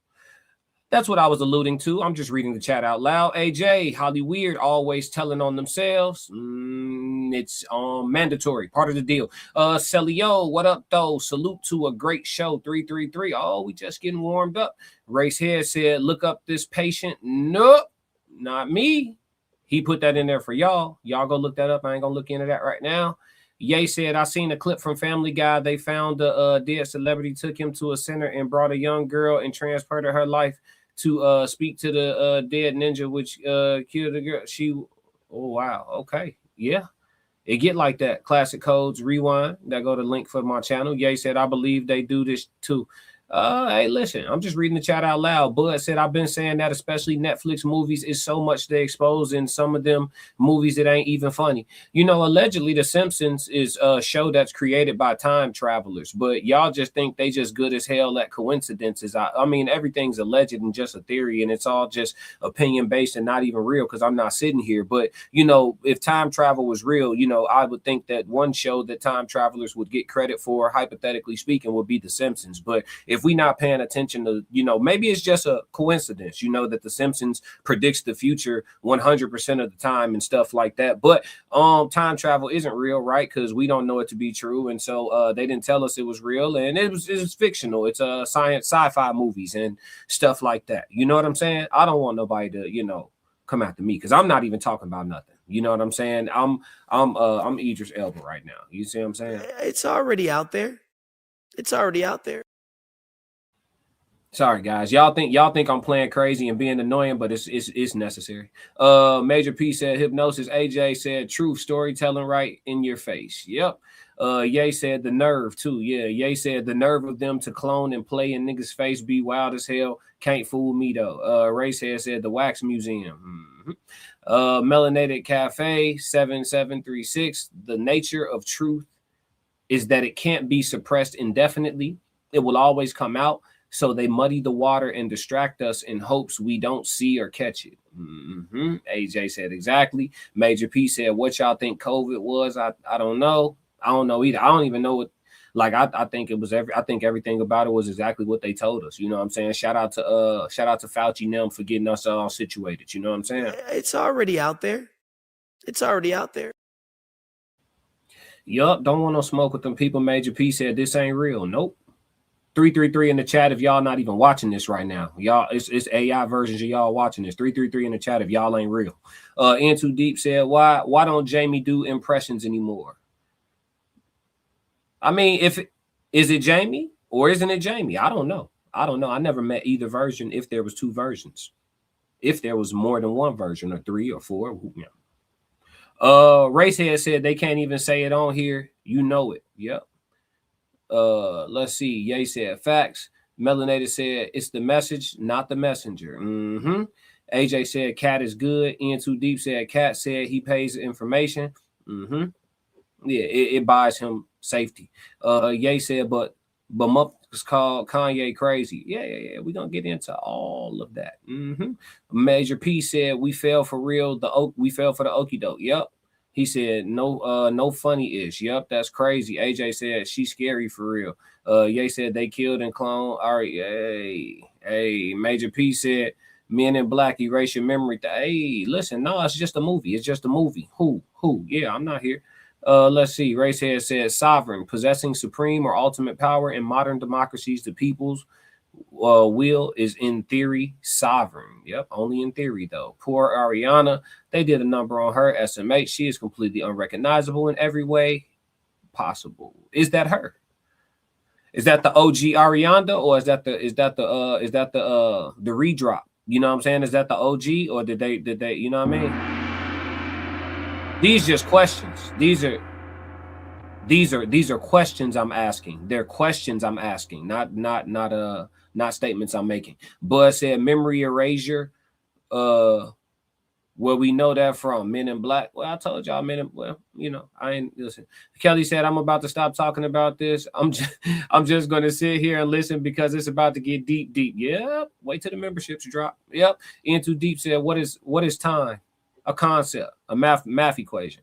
That's what I was alluding to. I'm just reading the chat out loud. AJ, Holly Weird, always telling on themselves. It's mandatory, part of the deal. Celio, what up, though? Salute to a great show, 333. Oh, we just getting warmed up. Race Head said, look up this patient. Nope, not me. He put that in there for y'all. Y'all go look that up. I ain't going to look into that right now. Ye said, I seen a clip from Family Guy. They found a dead celebrity, took him to a center and brought a young girl and transferred her life to speak to the dead ninja, which killed the girl. Oh, wow. Okay. Yeah. It get like that. Classic Codes, Rewind. That go to link for my channel. Ye said, I believe they do this too. Hey, listen, I'm just reading the chat out loud. Bud said, I've been saying that especially Netflix movies is so much they expose in some of them movies that ain't even funny. You know, allegedly The Simpsons is a show that's created by time travelers, but y'all just think they just good as hell at coincidences. I mean, everything's alleged and just a theory, and it's all just opinion based and not even real because I'm not sitting here. But, you know, if time travel was real, you know, I would think that one show that time travelers would get credit for, hypothetically speaking, would be The Simpsons. But if we not paying attention to, you know, maybe it's just a coincidence, you know, that The Simpsons predicts the future 100% of the time and stuff like that. But time travel isn't real, right? Because we don't know it to be true. And so they didn't tell us it was real, and it was fictional. It's science, sci-fi movies and stuff like that. You know what I'm saying? I don't want nobody to, you know, come after me because I'm not even talking about nothing. You know what I'm saying? I'm Idris Elba right now. You see what I'm saying? It's already out there. It's already out there. Sorry, guys. Y'all think I'm playing crazy and being annoying, but it's necessary. Major P said hypnosis. AJ said truth, storytelling right in your face. Yep. Ye said the nerve too. Yeah. Ye said the nerve of them to clone and play in niggas' face be wild as hell. Can't fool me though. Racehead said the Wax Museum. Melanated Cafe 7736. The nature of truth is that it can't be suppressed indefinitely. It will always come out. So they muddy the water and distract us in hopes we don't see or catch it. AJ said exactly. Major P said, what y'all think COVID was? I don't know. I don't know either. I don't even know what, like, I think it was I think everything about it was exactly what they told us. You know what I'm saying? Shout out to Fauci and them for getting us all situated. You know what I'm saying? It's already out there. It's already out there. Yup. Don't want no smoke with them people. Major P said, this ain't real. Nope. 333 in the chat if y'all not even watching this right now. Y'all, it's AI versions of y'all watching this. 333 in the chat if y'all ain't real. In Too Deep said, why don't Jamie do impressions anymore? I mean, is it Jamie or isn't it Jamie? I don't know. I never met either version if there was two versions. If there was more than one version or three or four. Yeah. Racehead said they can't even say it on here. You know it. Yep. Let's see. Ye said facts. Melanated said it's the message, not the messenger. AJ said cat is good. In Too Deep said cat said he pays the information. Yeah, it buys him safety. Ye said, but is called Kanye crazy. Yeah. We're gonna get into all of that. Major P said we fell for real. We fell for the okie doke. Yep. He said, no funny-ish. Yep, that's crazy. AJ said, she's scary for real. Ye said, they killed and cloned. All right, hey. Major P said, Men in Black, erase your memory. Hey, listen, no, it's just a movie. It's just a movie. Who? Yeah, I'm not here. Let's see. Racehead said, sovereign, possessing supreme or ultimate power in modern democracies, the people's will is in theory sovereign. Yep, only in theory though. Poor Ariana, they did a number on her. SMH, she is completely unrecognizable in every way possible. Is that her? Is that the OG Ariana, or is that the redrop? You know what I'm saying? Is that the OG, or did they you know what I mean? These just questions. These are questions I'm asking. They're questions I'm asking, not statements I'm making. Bud said memory erasure. Where we know that from? Men in Black. Well, I told y'all, I ain't listen. Kelly said, I'm about to stop talking about this. I'm just gonna sit here and listen because it's about to get deep. Yep. Wait till the memberships drop. Yep. Into Deep said, what is time? A concept, a math equation.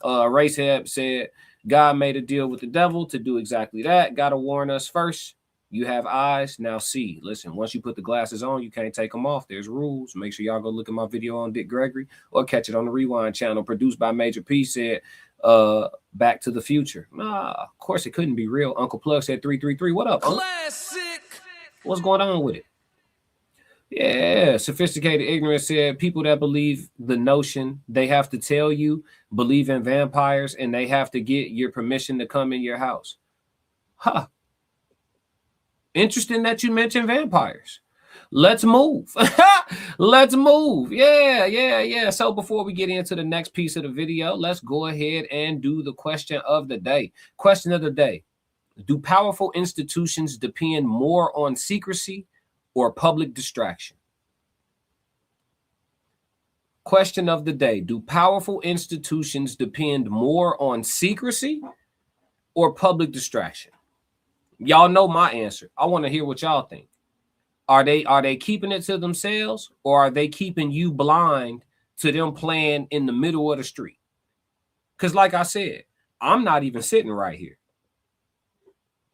Racehead said, God made a deal with the devil to do exactly that. Gotta warn us first. You have eyes, now see. Listen, once you put the glasses on, you can't take them off. There's rules. Make sure y'all go look at my video on Dick Gregory or catch it on the Rewind channel, produced by Major P. Said, Back to the Future. Nah, of course it couldn't be real. Uncle Plug said 333. What up, Classic. What's going on with it? Yeah, Sophisticated Ignorance said, people that believe the notion they have to tell you, believe in vampires, and they have to get your permission to come in your house. Huh. Interesting that you mentioned vampires. Let's move. Let's move. Yeah. So before we get into the next piece of the video, let's go ahead and do the question of the day. Question of the day. Do powerful institutions depend more on secrecy or public distraction? Question of the day. Do powerful institutions depend more on secrecy or public distraction? Y'all know my answer. I want to hear what y'all think. Are they keeping it to themselves, or are they keeping you blind to them playing in the middle of the street? Because like I said, I'm not even sitting right here.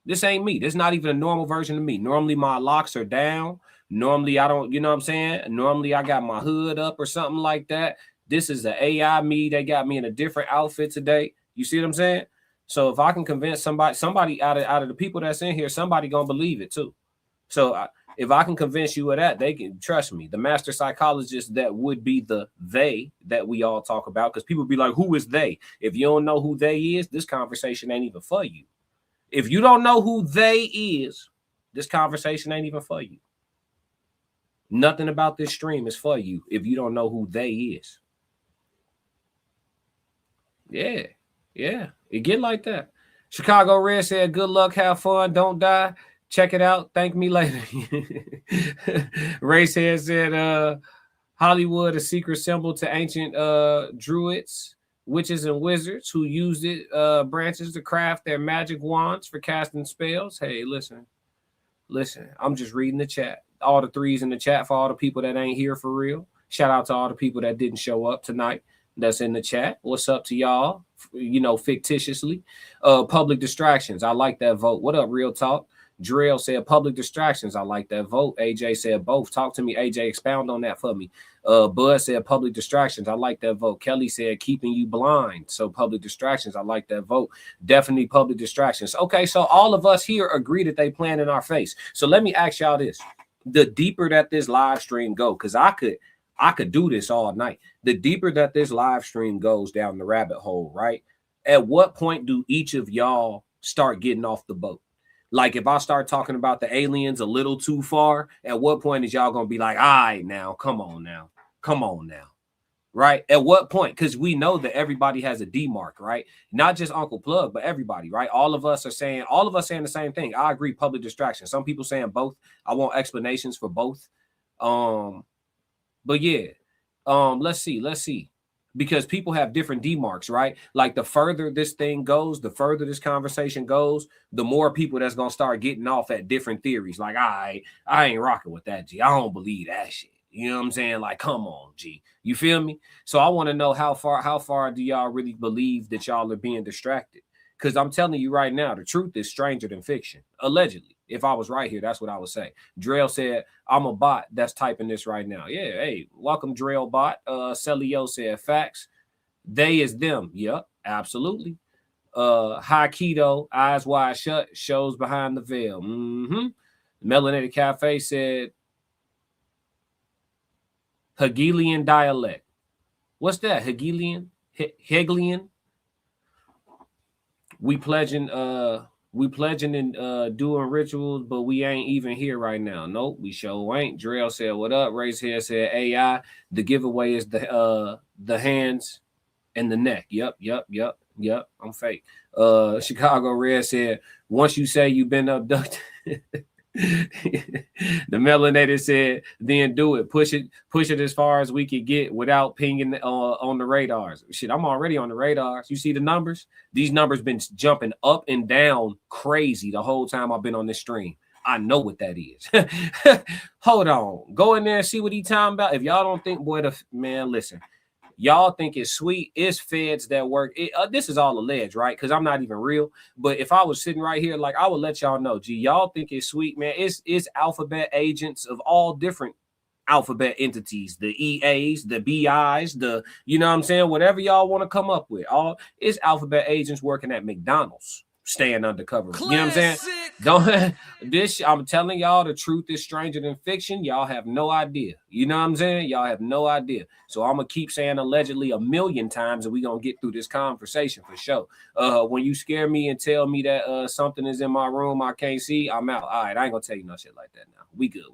This ain't me. This is not even a normal version of me. Normally my locks are down. Normally I don't, you know what I'm saying? Normally I got my hood up or something like that. This is the AI me. They got me in a different outfit today. You see what I'm saying? So if I can convince somebody out of the people that's in here, somebody gonna believe it too. So if I can convince you of that, they can trust me. The master psychologist that would be the they that we all talk about, because people be like, who is they? If you don't know who they is, this conversation ain't even for you. If you don't know who they is, this conversation ain't even for you. Nothing about this stream is for you if you don't know who they is. Yeah. It get like that. Chicago Red said, good luck, have fun, don't die. Check it out. Thank me later. Racehead said, Hollywood, a secret symbol to ancient druids, witches, and wizards who used it branches to craft their magic wands for casting spells. Hey, listen. I'm just reading the chat. All the threes in the chat for all the people that ain't here for real. Shout out to all the people that didn't show up tonight that's in the chat. What's up to y'all? Fictitiously. Public distractions. I like that vote. What up, Real Talk? Drill said public distractions. I like that vote. AJ said both. Talk to me, AJ. Expound on that for me. Bud said public distractions. I like that vote. Kelly said keeping you blind. So public distractions. I like that vote. Definitely public distractions. Okay, so all of us here agree that they plan in our face. So let me ask y'all this. The deeper that this live stream go, because I could do this all night. The deeper that this live stream goes down the rabbit hole, right? At what point do each of y'all start getting off the boat? Like if I start talking about the aliens a little too far, at what point is y'all going to be like, all right, now, come on now, right? At what point? Because we know that everybody has a D mark, right? Not just Uncle Plug, but everybody, right? All of us saying the same thing. I agree, public distraction. Some people saying both. I want explanations for both. But yeah, let's see. Because people have different demarks, right? Like the further this thing goes, the further this conversation goes, the more people that's gonna start getting off at different theories. Like, I ain't rocking with that, G. I don't believe that shit. You know what I'm saying? Like, come on, G. You feel me? So I want to know how far do y'all really believe that y'all are being distracted? Because I'm telling you right now, the truth is stranger than fiction. Allegedly. If I was right here, that's what I would say. Drell said, I'm a bot that's typing this right now. Yeah, hey, welcome, Drell bot. Celio said, facts. They is them. Yep, absolutely. High keto, eyes wide shut, shows behind the veil. Melanated Cafe said, Hegelian dialect. What's that? Hegelian? Hegelian? We pledging and doing rituals, but we ain't even here right now. Nope, we sure ain't. Drell said, what up? Race here said AI. The giveaway is the hands and the neck. Yep. I'm fake. Chicago Red said, once you say you've been abducted. The melanated said, then do it. Push it as far as we could get without pinging on the radars. Shit, I'm already on the radars. You see the numbers? These numbers been jumping up and down crazy the whole time I've been on this stream. I know what that is. Hold on. Go in there and see what he talking about. If y'all don't think, boy, man, listen. Y'all think it's sweet. It's feds that work. This is all alleged, right? Because I'm not even real. But if I was sitting right here, like, I would let y'all know, gee, y'all think it's sweet, man. It's alphabet agents of all different alphabet entities, the EAs, the BIs, you know what I'm saying? Whatever y'all want to come up with. It's alphabet agents working at McDonald's, staying undercover. Classic. You know what I'm saying? I'm telling y'all, the truth is stranger than fiction. Y'all have no idea. You know what I'm saying? Y'all have no idea. So I'm going to keep saying allegedly a million times, and we're going to get through this conversation for sure. When you scare me and tell me that something is in my room I can't see, I'm out. All right, I ain't going to tell you no shit like that now. We good.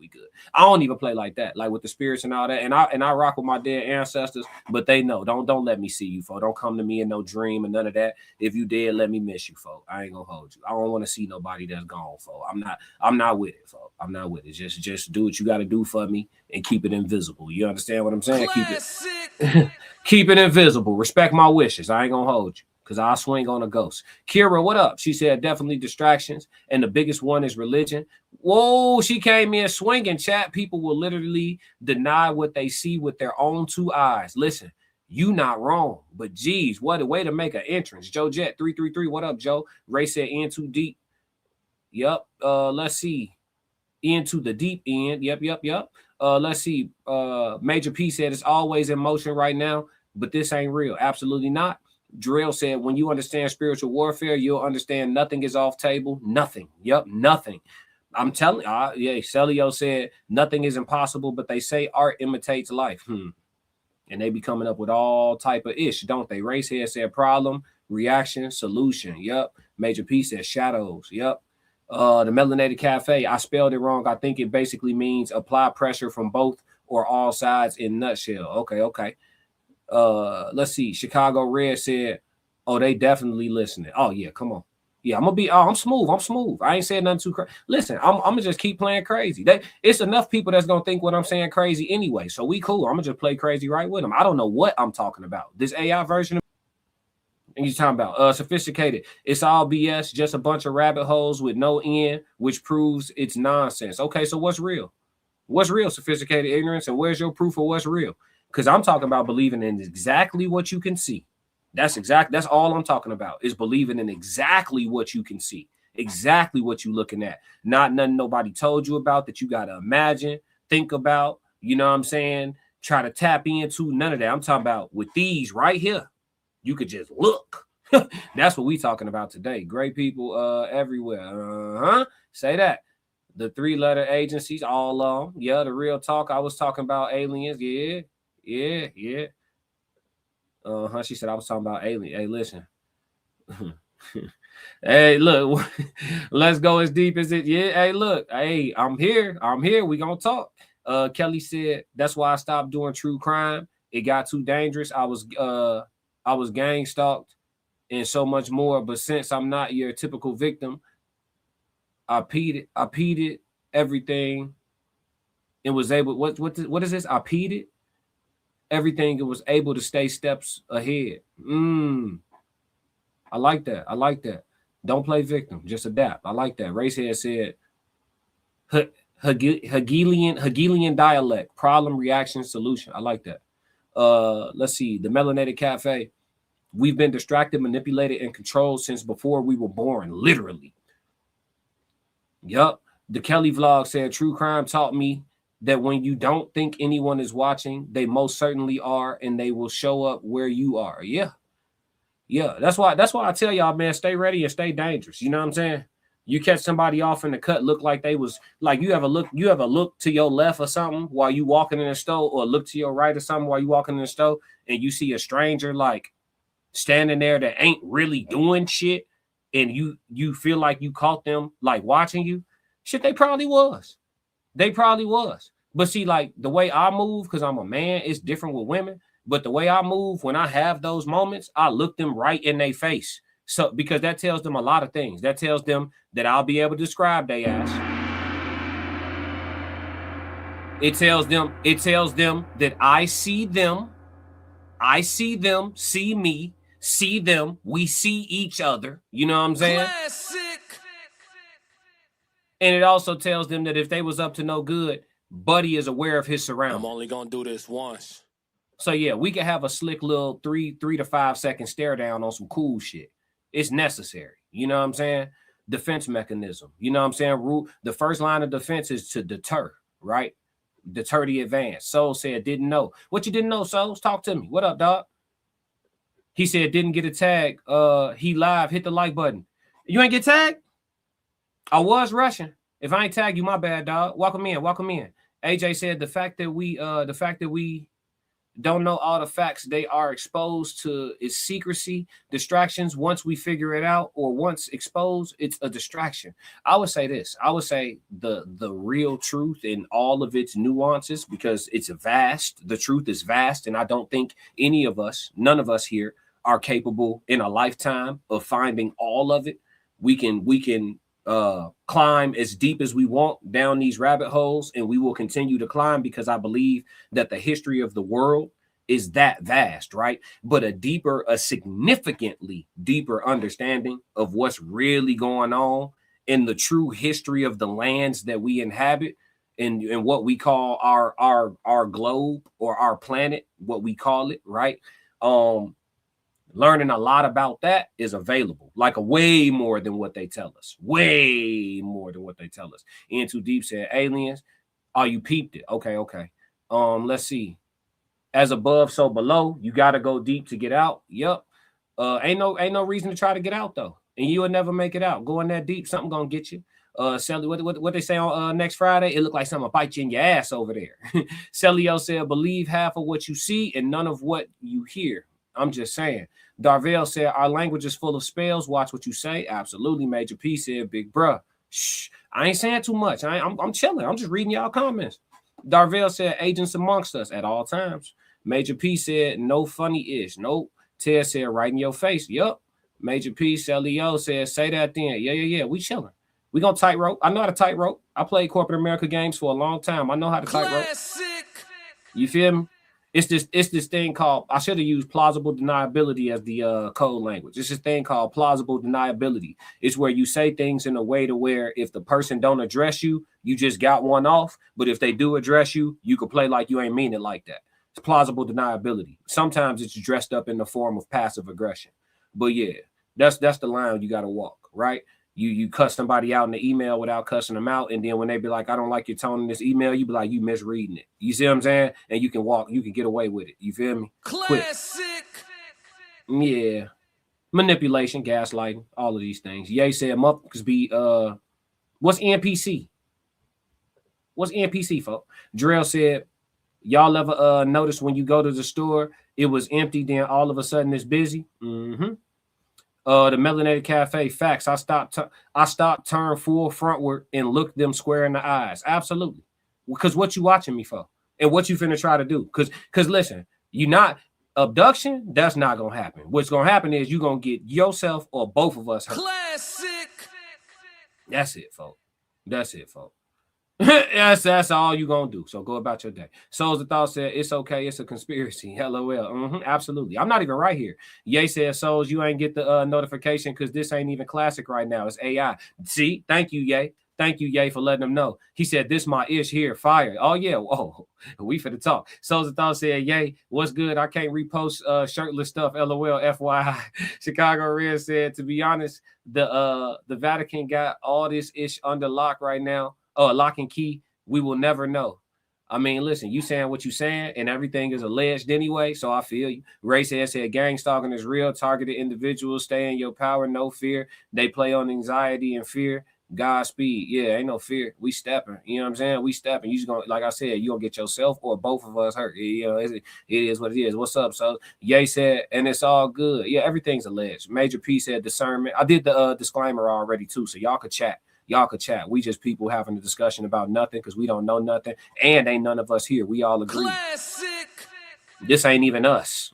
I don't even play like that, like with the spirits and all that. And I rock with my dead ancestors, but they know. Don't let me see you, folks. Don't come to me in no dream and none of that. If you did, let me miss you, folks. I ain't going to hold you. I don't want to see nobody that's gone, folks. I'm not with it, folks. I'm not with it. Just do what you got to do for me and keep it invisible. You understand what I'm saying? Keep it invisible. Respect my wishes. I ain't gonna hold you because I'll swing on a ghost. Kira, what up? She said definitely distractions, and the biggest one is religion. Whoa, she came in swinging. Chat, people will literally deny what they see with their own two eyes. Listen, you not wrong, but geez, what a way to make an entrance. Joe Jet 333, what up, Joe? Ray said in too deep. Yep. Let's see. Into the deep end. Yep. Let's see. Major P said it's always in motion right now, but this ain't real. Absolutely not. Drill said when you understand spiritual warfare, you'll understand nothing is off table. Nothing. Yep, nothing. I'm telling you. Celio said nothing is impossible, but they say art imitates life. And they be coming up with all type of ish, don't they? Racehead said problem, reaction, solution. Yep. Major P said shadows. Yep. The Melanated Cafe, I spelled it wrong. I think it basically means apply pressure from both or all sides in nutshell. Okay. Let's see. Chicago Red said, oh, they definitely listening. Oh, yeah, come on. Yeah, I'm smooth. I ain't saying nothing too crazy. Listen, I'm going to just keep playing crazy. It's enough people that's going to think what I'm saying crazy anyway. So we cool. I'm going to just play crazy right with them. I don't know what I'm talking about. This AI version of and you're talking about sophisticated. It's all BS, just a bunch of rabbit holes with no end, which proves it's nonsense. Okay, so what's real? What's real? Sophisticated ignorance, and where's your proof of what's real? Because I'm talking about believing in exactly what you can see. That's all I'm talking about is believing in exactly what you can see, exactly what you're looking at. Not nothing nobody told you about that you got to imagine, think about, you know what I'm saying? Try to tap into none of that. I'm talking about with these right here. You could just look. That's what we talking about today. Great people everywhere. Say that. The 3-letter agencies, all along. Yeah, the real talk. I was talking about aliens. Yeah. She said I was talking about aliens. Hey, listen. Hey, look. Let's go as deep as it. Yeah, hey, look. Hey, I'm here. We gonna talk. Kelly said that's why I stopped doing true crime. It got too dangerous. I was gang stalked and so much more. But since I'm not your typical victim, I peed everything and was able. What is this? I peed everything and was able to stay steps ahead. I like that. Don't play victim, just adapt. I like that. Racehead said Hegelian dialect, problem, reaction, solution. I like that. Let's see. The Melanated Cafe. We've been distracted, manipulated, and controlled since before we were born, literally. Yup. The Kelly vlog said, true crime taught me that when you don't think anyone is watching, they most certainly are, and they will show up where you are. Yeah. Yeah. That's why I tell y'all, man, stay ready and stay dangerous. You know what I'm saying? You catch somebody off in the cut, look like they was like you have a look to your left or something while you walking in the store, or look to your right or something while you walking in the store, and you see a stranger like standing there that ain't really doing shit, and you feel like you caught them like watching you. Shit, they probably was. But see, like the way I move, because I'm a man, it's different with women. But the way I move when I have those moments, I look them right in their face. So because that tells them a lot of things. That tells them that I'll be able to describe their ass. It tells them that I see them, see me, see them, we see each other. You know what I'm saying? Classic. And it also tells them that if they was up to no good, Buddy is aware of his surroundings. I'm only gonna do this once. So yeah, we can have a slick little 3 to 5 second stare down on some cool shit. It's necessary. You know what I'm saying? Defense mechanism. You know what I'm saying? The first line of defense is to deter, right? Deter the advance. Soul said, didn't know. What you didn't know, Souls? Talk to me. What up, dog? He said, didn't get a tag. He live. Hit the like button. You ain't get tagged? I was rushing. If I ain't tag you, my bad, dog. Welcome in. AJ said the fact that we don't know all the facts they are exposed to is secrecy, distractions. Once we figure it out, or once exposed, it's a distraction. I would say this. I would say the real truth in all of its nuances, because it's vast. The truth is vast, and I don't think none of us here are capable in a lifetime of finding all of it. We can climb as deep as we want down these rabbit holes, and we will continue to climb, because I believe that the history of the world is that vast, right? But a significantly deeper understanding of what's really going on in the true history of the lands that we inhabit, and what we call our globe, or our planet, what we call it, right? Learning a lot about that is available, like a way more than what they tell us. In Too Deep said, aliens. Oh, you peeped it. Okay. Let's see. As above, so below. You got to go deep to get out. Yep. Ain't no reason to try to get out though, and you will never make it out. Going that deep, something gonna get you. Sally, what they say on next Friday? It looked like something will bite you in your ass over there. Celio said, believe half of what you see and none of what you hear. I'm just saying. Darvell said, our language is full of spells. Watch what you say. Absolutely. Major P said, big bruh. Shh. I ain't saying too much. I'm chilling. I'm just reading y'all comments. Darvell said, agents amongst us at all times. Major P said, no funny-ish. Nope. Ted said, right in your face. Yup. Major P, Celio said, say that then. Yeah. We chilling. We gonna tightrope. I know how to tightrope. I played corporate America games for a long time. I know how to tightrope. You feel me? It's this thing called, I should have used plausible deniability as the code language. It's this thing called plausible deniability. It's where you say things in a way to where if the person don't address you, you just got one off. But if they do address you, you can play like you ain't mean it like that. It's plausible deniability. Sometimes it's dressed up in the form of passive aggression. But yeah, that's the line you got to walk, right? You cuss somebody out in the email without cussing them out, and then when they be like, I don't like your tone in this email, you be like, you misreading it. You see what I'm saying? And you can get away with it. You feel me? Classic. Quick. Yeah. Manipulation, gaslighting, all of these things. Ye said motherfuckers be what's NPC? What's NPC, folks? Drell said, y'all ever notice when you go to the store, it was empty, then all of a sudden it's busy? Mm-hmm. The Melanated Cafe, facts. I stopped, turned full frontward, and looked them square in the eyes. Absolutely. Because what you watching me for? And what you finna try to do? Because listen, you not abduction, that's not gonna happen. What's gonna happen is you gonna get yourself or both of us hurt. Classic. That's it, folks. That's all you gonna do. So go about your day. Souls of Thought said, it's okay, it's a conspiracy. LOL. Absolutely. I'm not even right here. Ye said, Souls, you ain't get the notification because this ain't even classic right now. It's AI. See, thank you, Ye. Thank you, Ye, for letting them know. He said, this my ish here, fire. Oh, yeah. Oh, we finna talk. Souls Thought said, Ye, what's good? I can't repost shirtless stuff, LOL, FYI. Chicago Red said, to be honest, the Vatican got all this ish under lock right now. Lock and key. We will never know. I mean, listen, you saying what you saying, and everything is alleged anyway, so I feel you. Ray said gang stalking is real. Targeted individuals stay in your power, no fear. They play on anxiety and fear. Godspeed. Yeah, ain't no fear. We stepping. You know what I'm saying? We stepping. You just gonna, like I said, you gonna get yourself or both of us hurt. You know, it is what it is. What's up? So Ye said, and it's all good. Yeah, everything's alleged. Major P said discernment. I did the disclaimer already too, so y'all could chat. Y'all could chat. We just people having a discussion about nothing because we don't know nothing. And ain't none of us here. We all agree. Classic. This ain't even us.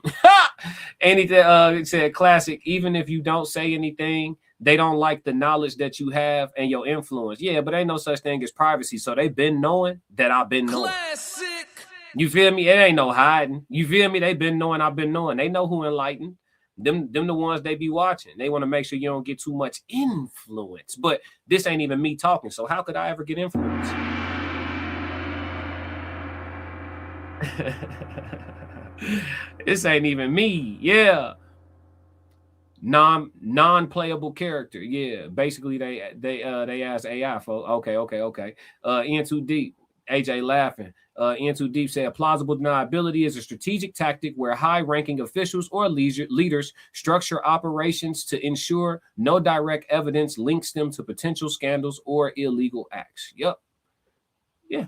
Anything it said classic. Even if you don't say anything, they don't like the knowledge that you have and your influence. Yeah, but ain't no such thing as privacy. So they've been knowing that I've been knowing. Classic. You feel me? It ain't no hiding. You feel me? They've been knowing I've been knowing. They know who enlightened. Them the ones they be watching. They want to make sure you don't get too much influence. But this ain't even me talking. So how could I ever get influence? This ain't even me. Yeah. Non-playable character. Yeah. Basically, they asked AI for okay. In Too Deep. AJ laughing. In Too Deep said plausible deniability is a strategic tactic where high-ranking officials or leaders structure operations to ensure no direct evidence links them to potential scandals or illegal acts. Yep. Yeah.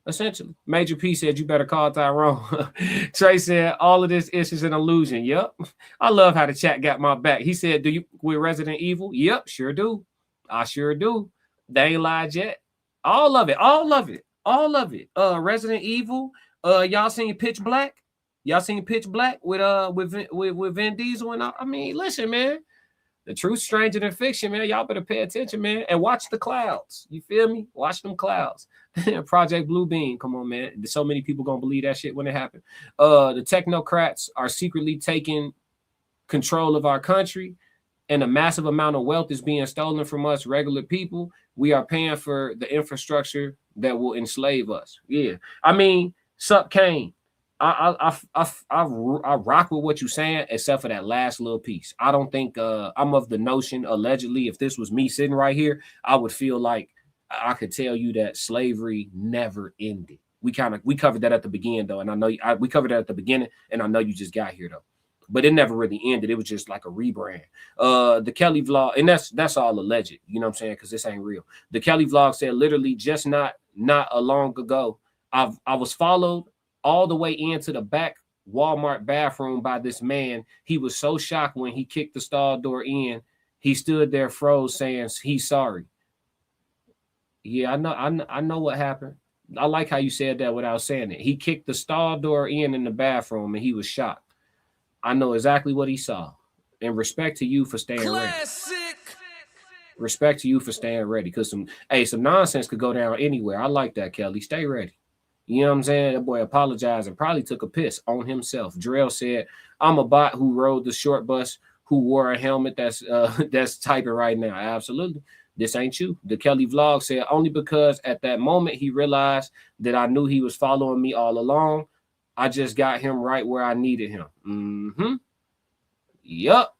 Essentially. Major P said you better call Tyrone. Trey said all of this is an illusion. Yep. I love how the chat got my back. He said, do you with Resident Evil? Yep, sure do. I sure do. They ain't lied yet. All of it. Resident Evil. Y'all seen Pitch Black? Y'all seen Pitch Black with Vin Diesel and all? I mean, listen, man. The truth stranger than fiction, man. Y'all better pay attention, man, and watch the clouds. You feel me? Watch them clouds. Project Blue Beam. Come on, man. So many people gonna believe that shit when it happened. The technocrats are secretly taking control of our country, and a massive amount of wealth is being stolen from us, regular people. We are paying for the infrastructure that will enslave us. Yeah. I mean, sup Kane. I rock with what you're saying, except for that last little piece. I don't think I'm of the notion, allegedly, if this was me sitting right here, I would feel like I could tell you that slavery never ended. We covered that at the beginning, though, and I know we covered that at the beginning, and I know you just got here though. But it never really ended. It was just like a rebrand. The Kelly vlog, and that's all alleged, you know what I'm saying? Because this ain't real. The Kelly vlog said literally just not a long ago, I was followed all the way into the back Walmart bathroom by this man. He was so shocked when he kicked the stall door in. He stood there froze saying he's sorry. Yeah, I know what happened. I like how you said that without saying it. He kicked the stall door in the bathroom and he was shocked. I know exactly what he saw. And respect to you for staying ready. Respect to you for staying ready. Because some nonsense could go down anywhere. I like that, Kelly. Stay ready. You know what I'm saying? That boy apologized and probably took a piss on himself. Drell said, I'm a bot who rode the short bus, who wore a helmet that's typing right now. Absolutely. This ain't you. The Kelly vlog said, only because at that moment he realized that I knew he was following me all along. I just got him right where I needed him. Mm-hmm. Yup.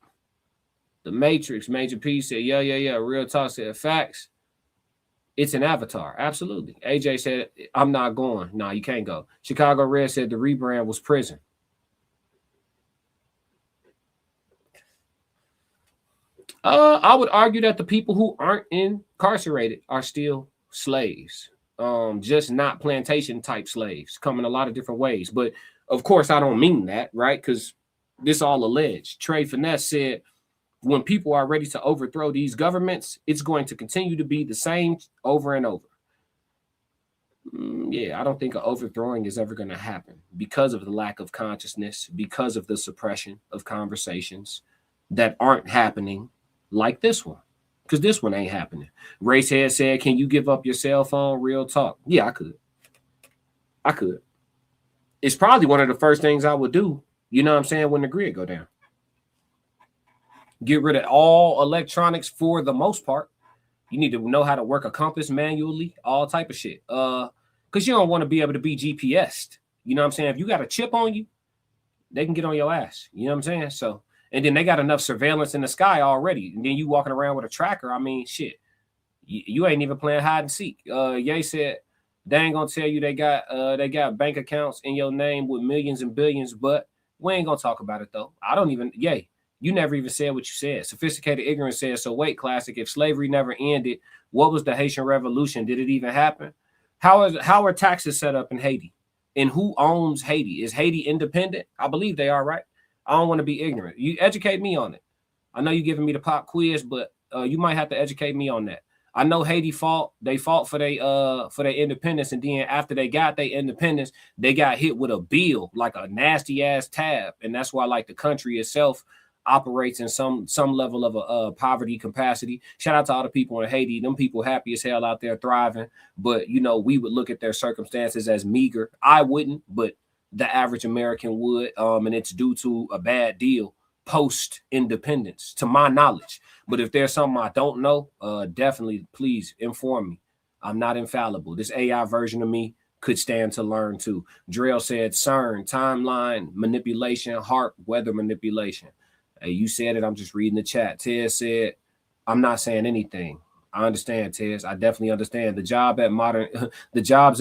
The Matrix, Major P said, yeah. Real talk said, facts. It's an avatar. Absolutely. AJ said, I'm not going. No, you can't go. Chicago Red said the rebrand was prison. I would argue that the people who aren't incarcerated are still slaves. Just not plantation type slaves, come in a lot of different ways. But of course, I don't mean that, right? Because this all alleged. Trey Finesse said, when people are ready to overthrow these governments, it's going to continue to be the same over and over. Yeah, I don't think an overthrowing is ever going to happen because of the lack of consciousness, because of the suppression of conversations that aren't happening like this one. Because this one ain't happening. Racehead said, can you give up your cell phone? Real talk. Yeah, I could. It's probably one of the first things I would do, you know what I'm saying, when the grid go down. Get rid of all electronics for the most part. You need to know how to work a compass manually, all type of shit. Because you don't want to be able to be GPSed. You know what I'm saying? If you got a chip on you, they can get on your ass. You know what I'm saying? So, and then they got enough surveillance in the sky already. And then you walking around with a tracker. I mean, shit. You ain't even playing hide and seek. Ye said they ain't gonna tell you they got bank accounts in your name with millions and billions, but we ain't gonna talk about it though. I don't even, Ye, you never even said what you said. Sophisticated Ignorance says, so wait, Classic, if slavery never ended, what was the Haitian Revolution? Did it even happen? How are taxes set up in Haiti? And who owns Haiti? Is Haiti independent? I believe they are, right? I don't want to be ignorant. You educate me on it. I know you're giving me the pop quiz, but you might have to educate me on that. I know Haiti fought for their independence, and then after they got their independence, they got hit with a bill, like a nasty ass tab, and that's why like the country itself operates in some level of a poverty capacity. Shout out to all the people in Haiti. Them people happy as hell out there thriving, but you know we would look at their circumstances as meager. I wouldn't, but the average American would, and it's due to a bad deal post independence, to my knowledge. But if there's something I don't know, definitely please inform me. I'm not infallible. This AI version of me could stand to learn too. Drell said CERN, timeline manipulation, heart weather manipulation. Hey, you said it. I'm just reading the chat. Ted said, I'm not saying anything. I understand, Tez. I definitely understand. The jobs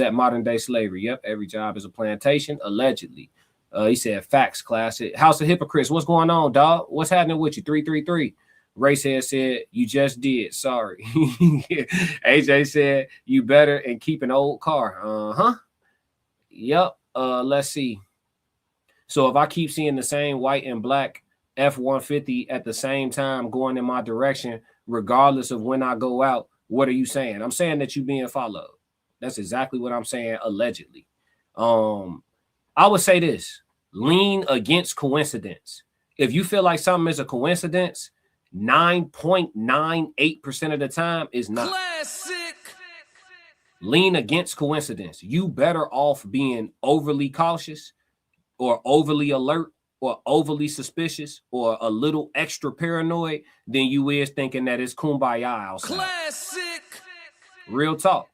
at modern day slavery. Yep, every job is a plantation, allegedly. He said, facts, Classic. House of Hypocrites. What's going on, dog? What's happening with you? 333. Racehead said, you just did. Sorry. AJ said, you better and keep an old car. Uh-huh. Yep. Let's see. So if I keep seeing the same white and black F-150 at the same time going in my direction, regardless of when I go out, what are you saying? I'm saying that you being followed. That's exactly what I'm saying, allegedly. I would say this. Lean against coincidence. If you feel like something is a coincidence, 9.98% of the time is not. Classic. Lean against coincidence. You better off being overly cautious or overly alert or overly suspicious or a little extra paranoid than you is thinking that it's kumbaya outside. Classic. Real talk.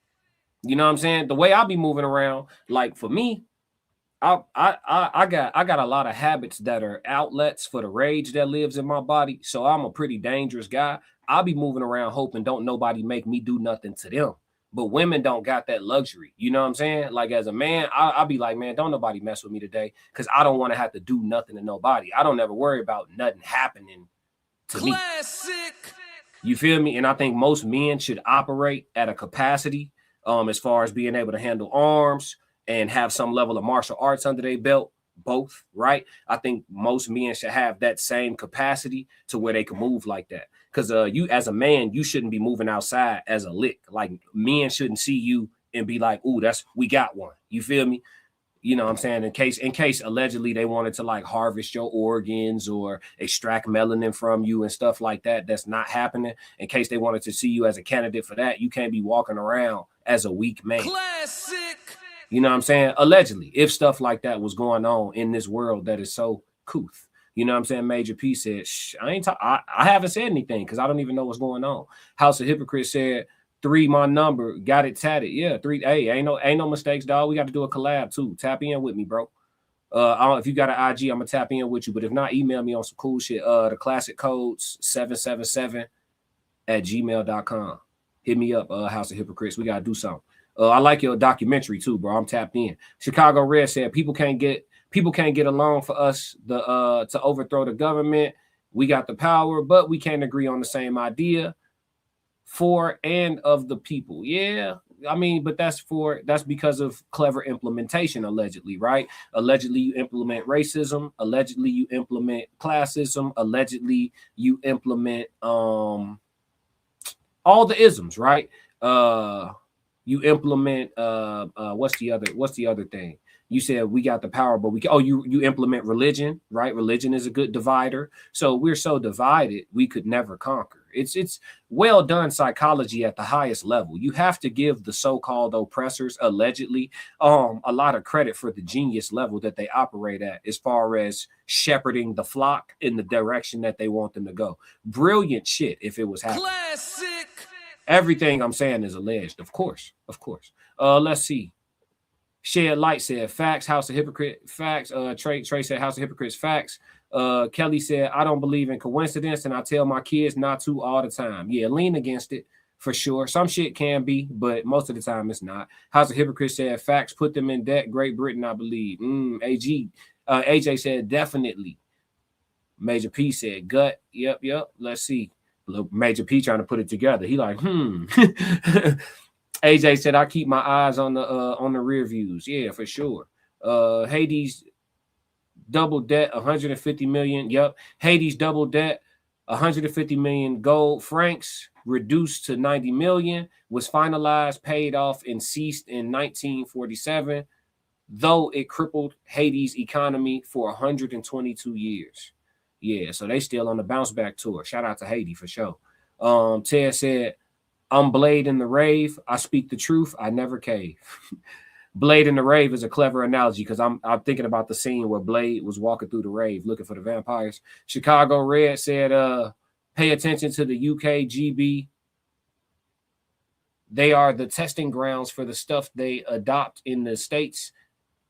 You know what I'm saying? The way I be moving around, like for me, I got a lot of habits that are outlets for the rage that lives in my body. So I'm a pretty dangerous guy. I'll be moving around hoping don't nobody make me do nothing to them. But women don't got that luxury. You know what I'm saying? Like as a man, I'll be like, man, don't nobody mess with me today because I don't want to have to do nothing to nobody. I don't ever worry about nothing happening to me. Classic. You feel me? And I think most men should operate at a capacity as far as being able to handle arms and have some level of martial arts under their belt, both, right? I think most men should have that same capacity to where they can move like that. Because you, as a man, you shouldn't be moving outside as a lick. Like men shouldn't see you and be like, "Ooh, we got one." You feel me? You know what I'm saying? In case allegedly they wanted to like harvest your organs or extract melanin from you and stuff like that, that's not happening. In case they wanted to see you as a candidate for that, you can't be walking around as a weak man. Classic. You know what I'm saying? Allegedly, if stuff like that was going on in this world that is so couth. You know what I'm saying? Major P said, shh, I haven't said anything because I don't even know what's going on. House of Hypocrites said, 3, my number, got it tatted. Yeah, 3. Hey, ain't no mistakes, dog. We got to do a collab too. Tap in with me, bro. If you got an IG, I'm gonna tap in with you. But if not, email me on some cool shit. The classic codes 777@gmail.com. Hit me up, House of Hypocrites. We gotta do something. I like your documentary too, bro. I'm tapped in. Chicago Red said people can't get along for us to overthrow the government. We got the power, but we can't agree on the same idea for and of the people. Yeah, I mean, but that's because of clever implementation, allegedly, right? Allegedly, you implement racism. Allegedly, you implement classism. Allegedly, you implement all the isms, right? You implement what's the other thing? You said we got the power, but you implement religion, right? Religion is a good divider. So we're so divided we could never conquer. It's well done psychology at the highest level. You have to give the so-called oppressors, allegedly, a lot of credit for the genius level that they operate at as far as shepherding the flock in the direction that they want them to go. Brilliant shit if it was happening. Classic. Everything I'm saying is alleged, of course. Let's see. Shed Light said facts. House of Hypocrite facts. Trey said House of Hypocrites facts. Kelly said I don't believe in coincidence, and I tell my kids not to all the time. Yeah, lean against it for sure. Some shit can be, but most of the time it's not. House of Hypocrites said facts. Put them in debt. Great Britain, I believe. AJ said definitely. Major P said gut. Yep. Let's see. Major P trying to put it together. He like, AJ said I keep my eyes on the rear views. Yeah, for sure. Hades double debt 150 million. Yep. Hades double debt 150 million gold francs reduced to 90 million, was finalized, paid off, and ceased in 1947, though it crippled Haiti's economy for 122 years. Yeah, so they still on the bounce back tour. Shout out to Haiti for sure. Ted said, I'm Blade in the Rave. I speak the truth. I never cave. Blade in the Rave is a clever analogy because I'm thinking about the scene where Blade was walking through the rave looking for the vampires. Chicago Red said, pay attention to the UKGB. They are the testing grounds for the stuff they adopt in the States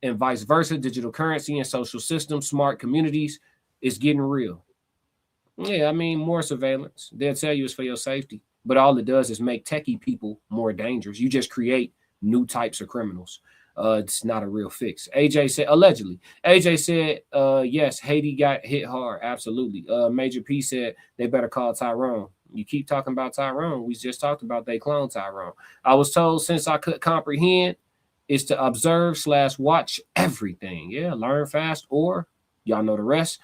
and vice versa. Digital currency and social systems, smart communities. It's getting real. Yeah, I mean, more surveillance. They'll tell you it's for your safety. But all it does is make techie people more dangerous. You just create new types of criminals. It's not a real fix. AJ said, allegedly. AJ said, yes, Haiti got hit hard. Absolutely. Major P said, they better call Tyrone. You keep talking about Tyrone. We just talked about they clone Tyrone. I was told since I could comprehend, is to observe/watch everything. Yeah, learn fast, or y'all know the rest.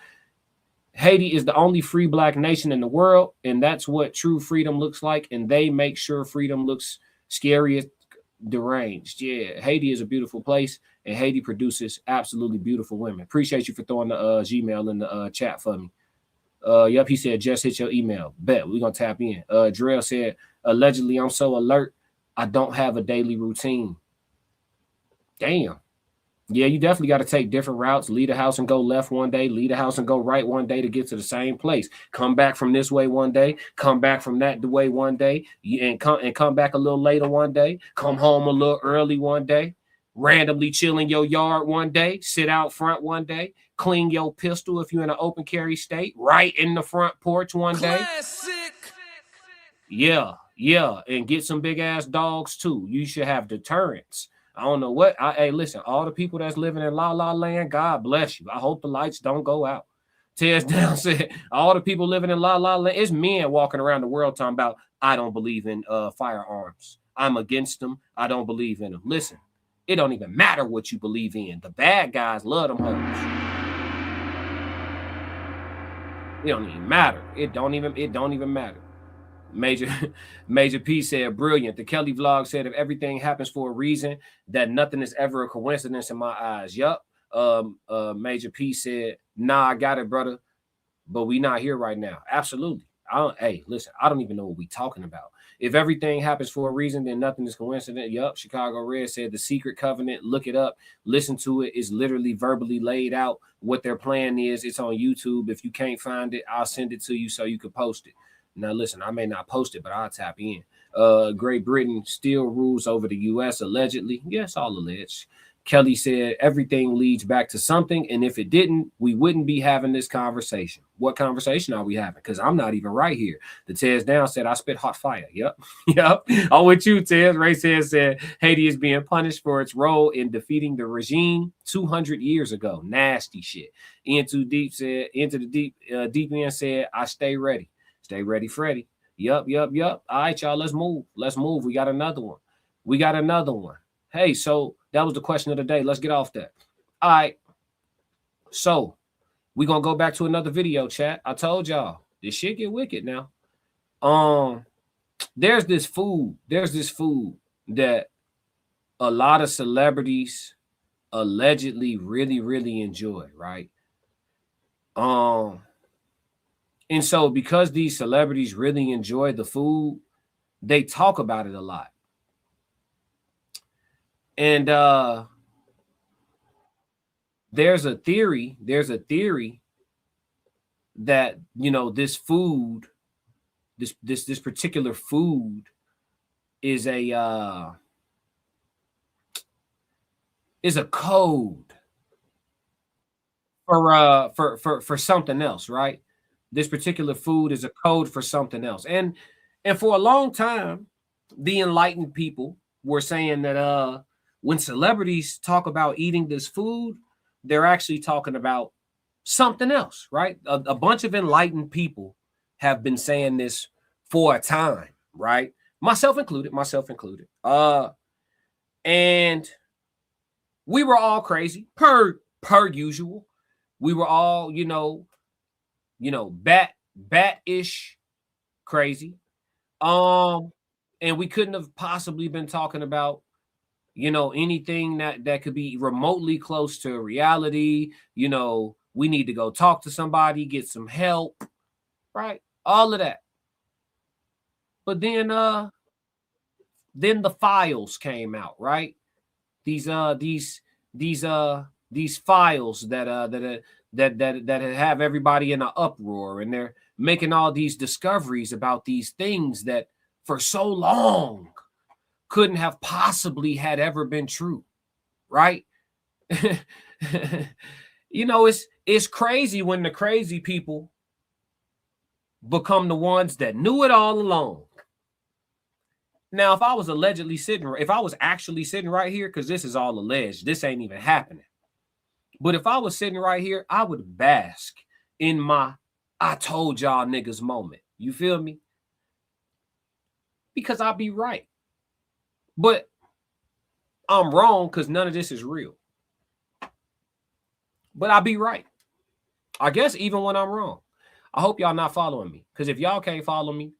Haiti is the only free black nation in the world, and that's what true freedom looks like, and they make sure freedom looks scary, deranged. Yeah, Haiti is a beautiful place, and Haiti produces absolutely beautiful women. Appreciate you for throwing the Gmail in the chat for me. Yep, he said, just hit your email. Bet, we're going to tap in. Drill said, allegedly, I'm so alert, I don't have a daily routine. Damn. Yeah, you definitely got to take different routes. Leave the house and go left one day. Leave the house and go right one day to get to the same place. Come back from this way one day. Come back from that way one day. And come back a little later one day. Come home a little early one day. Randomly chill in your yard one day. Sit out front one day. Clean your pistol if you're in an open carry state. Right in the front porch one day. Classic. Yeah. And get some big ass dogs too. You should have deterrence. I don't know what. Hey, listen, all the people that's living in La La Land, God bless you. I hope the lights don't go out. Tears Down said, all the people living in La La Land, it's men walking around the world talking about, I don't believe in firearms. I'm against them. I don't believe in them. Listen, it don't even matter what you believe in. The bad guys love them hoes. It don't even matter. It don't even matter. Major P said, brilliant. The Kelly vlog said, if everything happens for a reason, that nothing is ever a coincidence in my eyes. Yup. Major P said, nah, I got it, brother, but we not here right now. Absolutely. Hey, listen, I don't even know what we talking about. If everything happens for a reason, then nothing is coincident. Yup. Chicago Red said, the secret covenant, look it up, listen to it. It's literally verbally laid out what their plan is. It's on YouTube. If you can't find it, I'll send it to you so you can post it. Now, listen, I may not post it, but I'll tap in. Great Britain still rules over the U.S. allegedly. Yes, all alleged. Kelly said everything leads back to something, and if it didn't, we wouldn't be having this conversation. What conversation are we having? Because I'm not even right here. The Tez Down said, I spit hot fire. Yep. I'm with you, Tez. Ray said Haiti is being punished for its role in defeating the regime 200 years ago. Nasty shit. Deep End said, I stay ready. Stay ready, Freddy. Yup. All right, y'all, let's move. We got another one. Hey, so that was the question of the day. Let's get off that. All right. So we're going to go back to another video, chat. I told y'all, this shit get wicked now. There's this food that a lot of celebrities allegedly really, really enjoy, right? And so because these celebrities really enjoy the food, they talk about it a lot. And there's a theory that, you know, this food, this particular food is a code for something else, right? This particular food is a code for something else. And for a long time, the enlightened people were saying that when celebrities talk about eating this food, they're actually talking about something else, right? A bunch of enlightened people have been saying this for a time, right? Myself included. And we were all crazy per usual. We were all, bat-ish crazy. And we couldn't have possibly been talking about, anything that could be remotely close to reality. We need to go talk to somebody, get some help, right? All of that. But then the files came out, right? These files that have everybody in an uproar, and they're making all these discoveries about these things that for so long couldn't have possibly had ever been true, right? It's crazy when the crazy people become the ones that knew it all along. Now, if I was actually sitting right here, because this is all alleged, this ain't even happening. But if I was sitting right here, I would bask in my I told y'all niggas moment. You feel me? Because I'll be right. But I'm wrong because none of this is real. But I'll be right. I guess even when I'm wrong. I hope y'all not following me. Because if y'all can't follow me,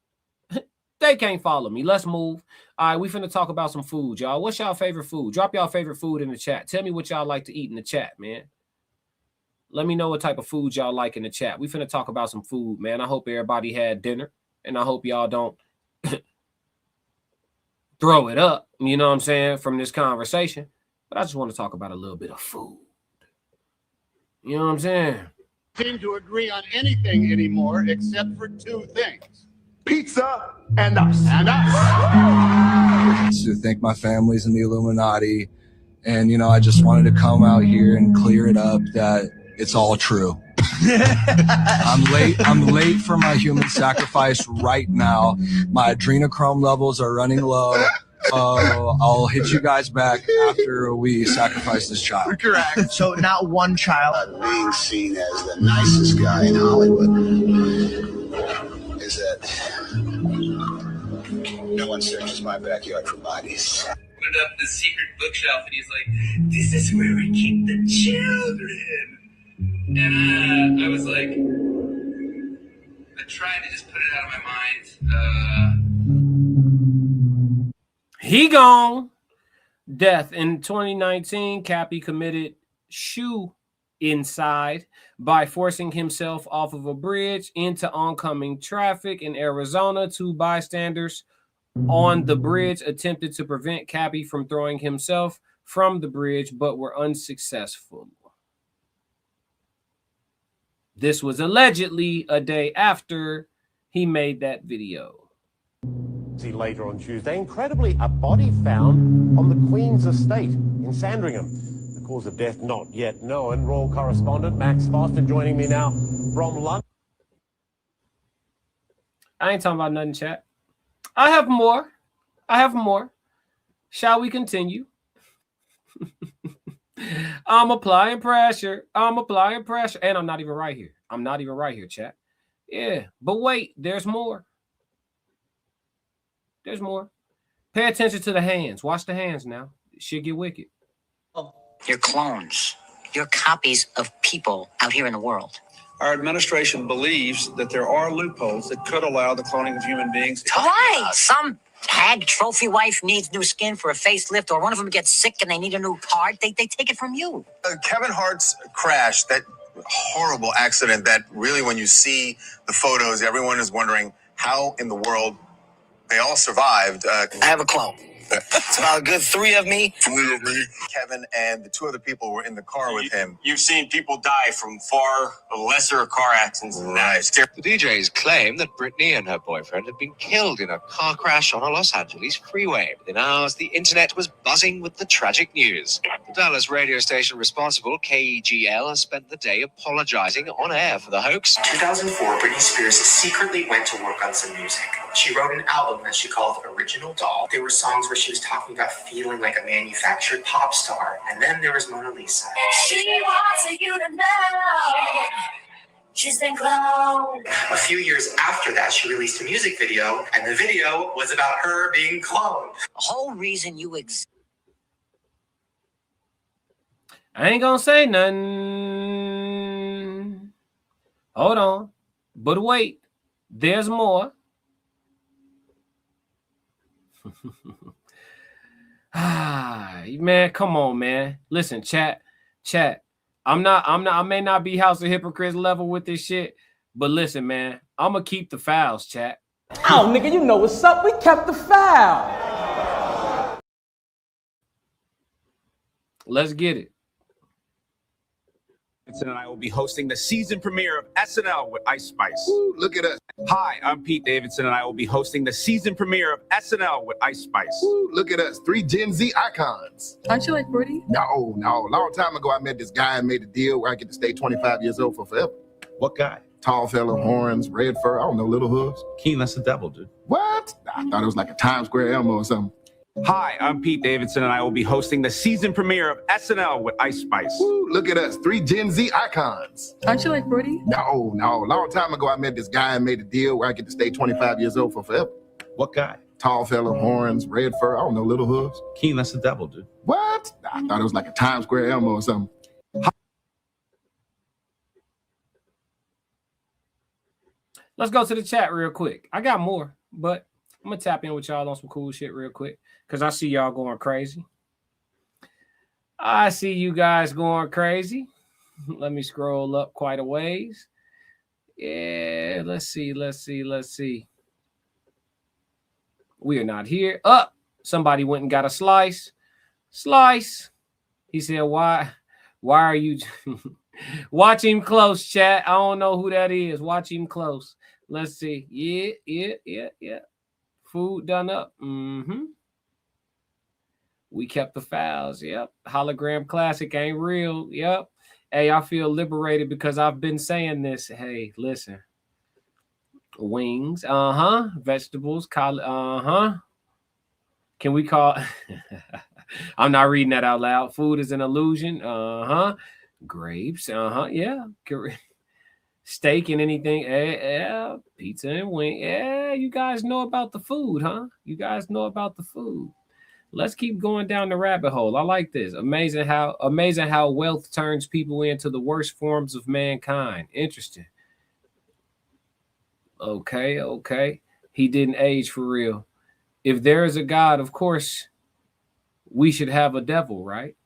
they can't follow me. Let's move. All right, we finna talk about some food, y'all. What's y'all favorite food? Drop y'all favorite food in the chat. Tell me what y'all like to eat in the chat, man. Let me know what type of food y'all like in the chat. We finna talk about some food, man. I hope everybody had dinner. And I hope y'all don't throw it up, you know what I'm saying, from this conversation. But I just want to talk about a little bit of food. You know what I'm saying? Seem to agree on anything anymore except for two things. Pizza and us. To thank my families in the Illuminati. And, I just wanted to come out here and clear it up that it's all true. I'm late for my human sacrifice right now. My adrenochrome levels are running low. I'll hit you guys back after we sacrifice this child. Correct. So not one child. Being seen as the nicest guy in Hollywood is that no one searches my backyard for bodies. Put up the secret bookshelf and he's like, this is where we keep the children. And I was like, I tried to just put it out of my mind. He gone. Death. In 2019, Cappy committed shoe inside by forcing himself off of a bridge into oncoming traffic in Arizona. Two bystanders on the bridge attempted to prevent Cappy from throwing himself from the bridge, but were unsuccessful. This was allegedly a day after he made that video. See later on Tuesday, incredibly, a body found on the Queen's estate in Sandringham. The cause of death not yet known. Royal correspondent Max Foster joining me now from London. I ain't talking about nothing, chat. I have more. Shall we continue? I'm applying pressure. And I'm not even right here. Chat. Yeah, but wait, there's more. Pay attention to the hands. Watch the hands now. Shit get wicked. You're clones. You're copies of people out here in the world. Our administration believes that there are loopholes that could allow the cloning of human beings. Why? Some hag trophy wife needs new skin for a facelift, or one of them gets sick and they need a new card. They take it from you. Kevin Hart's crash, that horrible accident that really, when you see the photos, everyone is wondering how in the world they all survived. I have a clone. It's about a good three of me. Kevin and the two other people were in the car with him. You've seen people die from far lesser car accidents than that. The DJs claim that Britney and her boyfriend had been killed in a car crash on a Los Angeles freeway. Within hours, the internet was buzzing with the tragic news. The Dallas radio station responsible, KEGL, has spent the day apologizing on air for the hoax. 2004, Britney Spears secretly went to work on some music. She wrote an album that she called Original Doll. There were songs where she was talking about feeling like a manufactured pop star. And then there was Mona Lisa. She wants you to know she's been cloned. A few years after that, she released a music video, and the video was about her being cloned. The whole reason you exist. I ain't gonna say nothing. Hold on. But wait, there's more. Man, come on, man. Listen, chat. I may not be House of Hypocrites level with this shit, but listen, man, I'm gonna keep the files, chat. Oh, nigga, you know what's up. We kept the file. Let's get it. And I will be hosting the season premiere of SNL with Ice Spice. Ooh, look at us. Hi, I'm Pete Davidson, and I will be hosting the season premiere of SNL with Ice Spice. Ooh, look at us. 3 Gen Z icons. Aren't you like Brody? No. Long time ago, I met this guy and made a deal where I get to stay 25 years old for forever. What guy? Tall fella, horns, red fur, I don't know, little hooves. Keen, that's the devil, dude. What? I thought it was like a Times Square Elmo or something. Hi, I'm Pete Davidson, and I will be hosting the season premiere of SNL with Ice Spice. Ooh, look at us. 3 Gen Z icons. Aren't you like Brody? No. Long time ago, I met this guy and made a deal where I get to stay 25 years old for forever. What guy? Tall fella, horns, red fur, I don't know, little hooves. Keen, that's the devil, dude. What? I thought it was like a Times Square Elmo or something. Let's go to the chat real quick. I got more, but I'm gonna tap in with y'all on some cool shit real quick because I see y'all going crazy. I see you guys going crazy. Let me scroll up quite a ways. Yeah, let's see. We are not here. Up. Somebody went and got a slice. He said, why are you watch him close, chat? I don't know who that is. Watch him close. Let's see. Yeah. Food done up. We kept the files. Yep. Hologram classic ain't real. Yep. Hey, I feel liberated because I've been saying this. Hey, listen. Wings. Vegetables. Can we call? I'm not reading that out loud. Food is an illusion. Grapes. Yeah. Steak and anything. Yeah. Pizza and wing. Yeah. You guys know about the food, huh? You guys know about the food. Let's keep going down the rabbit hole. I like this. Amazing how wealth turns people into the worst forms of mankind. Interesting. Okay. He didn't age for real. If there is a God, of course, we should have a devil, right?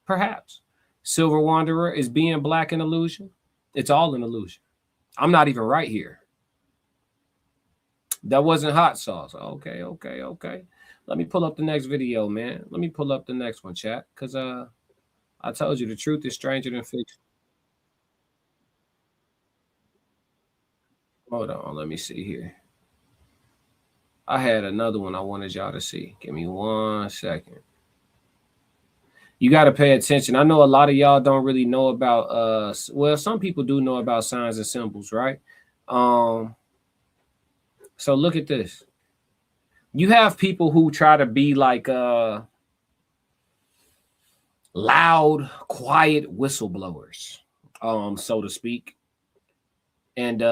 Perhaps. Silver Wanderer, is being black an illusion? It's all an illusion. I'm not even right here. That wasn't hot sauce. Okay. Let me pull up the next video, man. Let me pull up the next one, chat. Because I told you the truth is stranger than fiction. Hold on, let me see here. I had another one I wanted y'all to see. Give me 1 second. You got to pay attention. I know a lot of y'all don't really know about, well, some people do know about signs and symbols, right? So look at this. You have people who try to be like loud, quiet whistleblowers, so to speak. And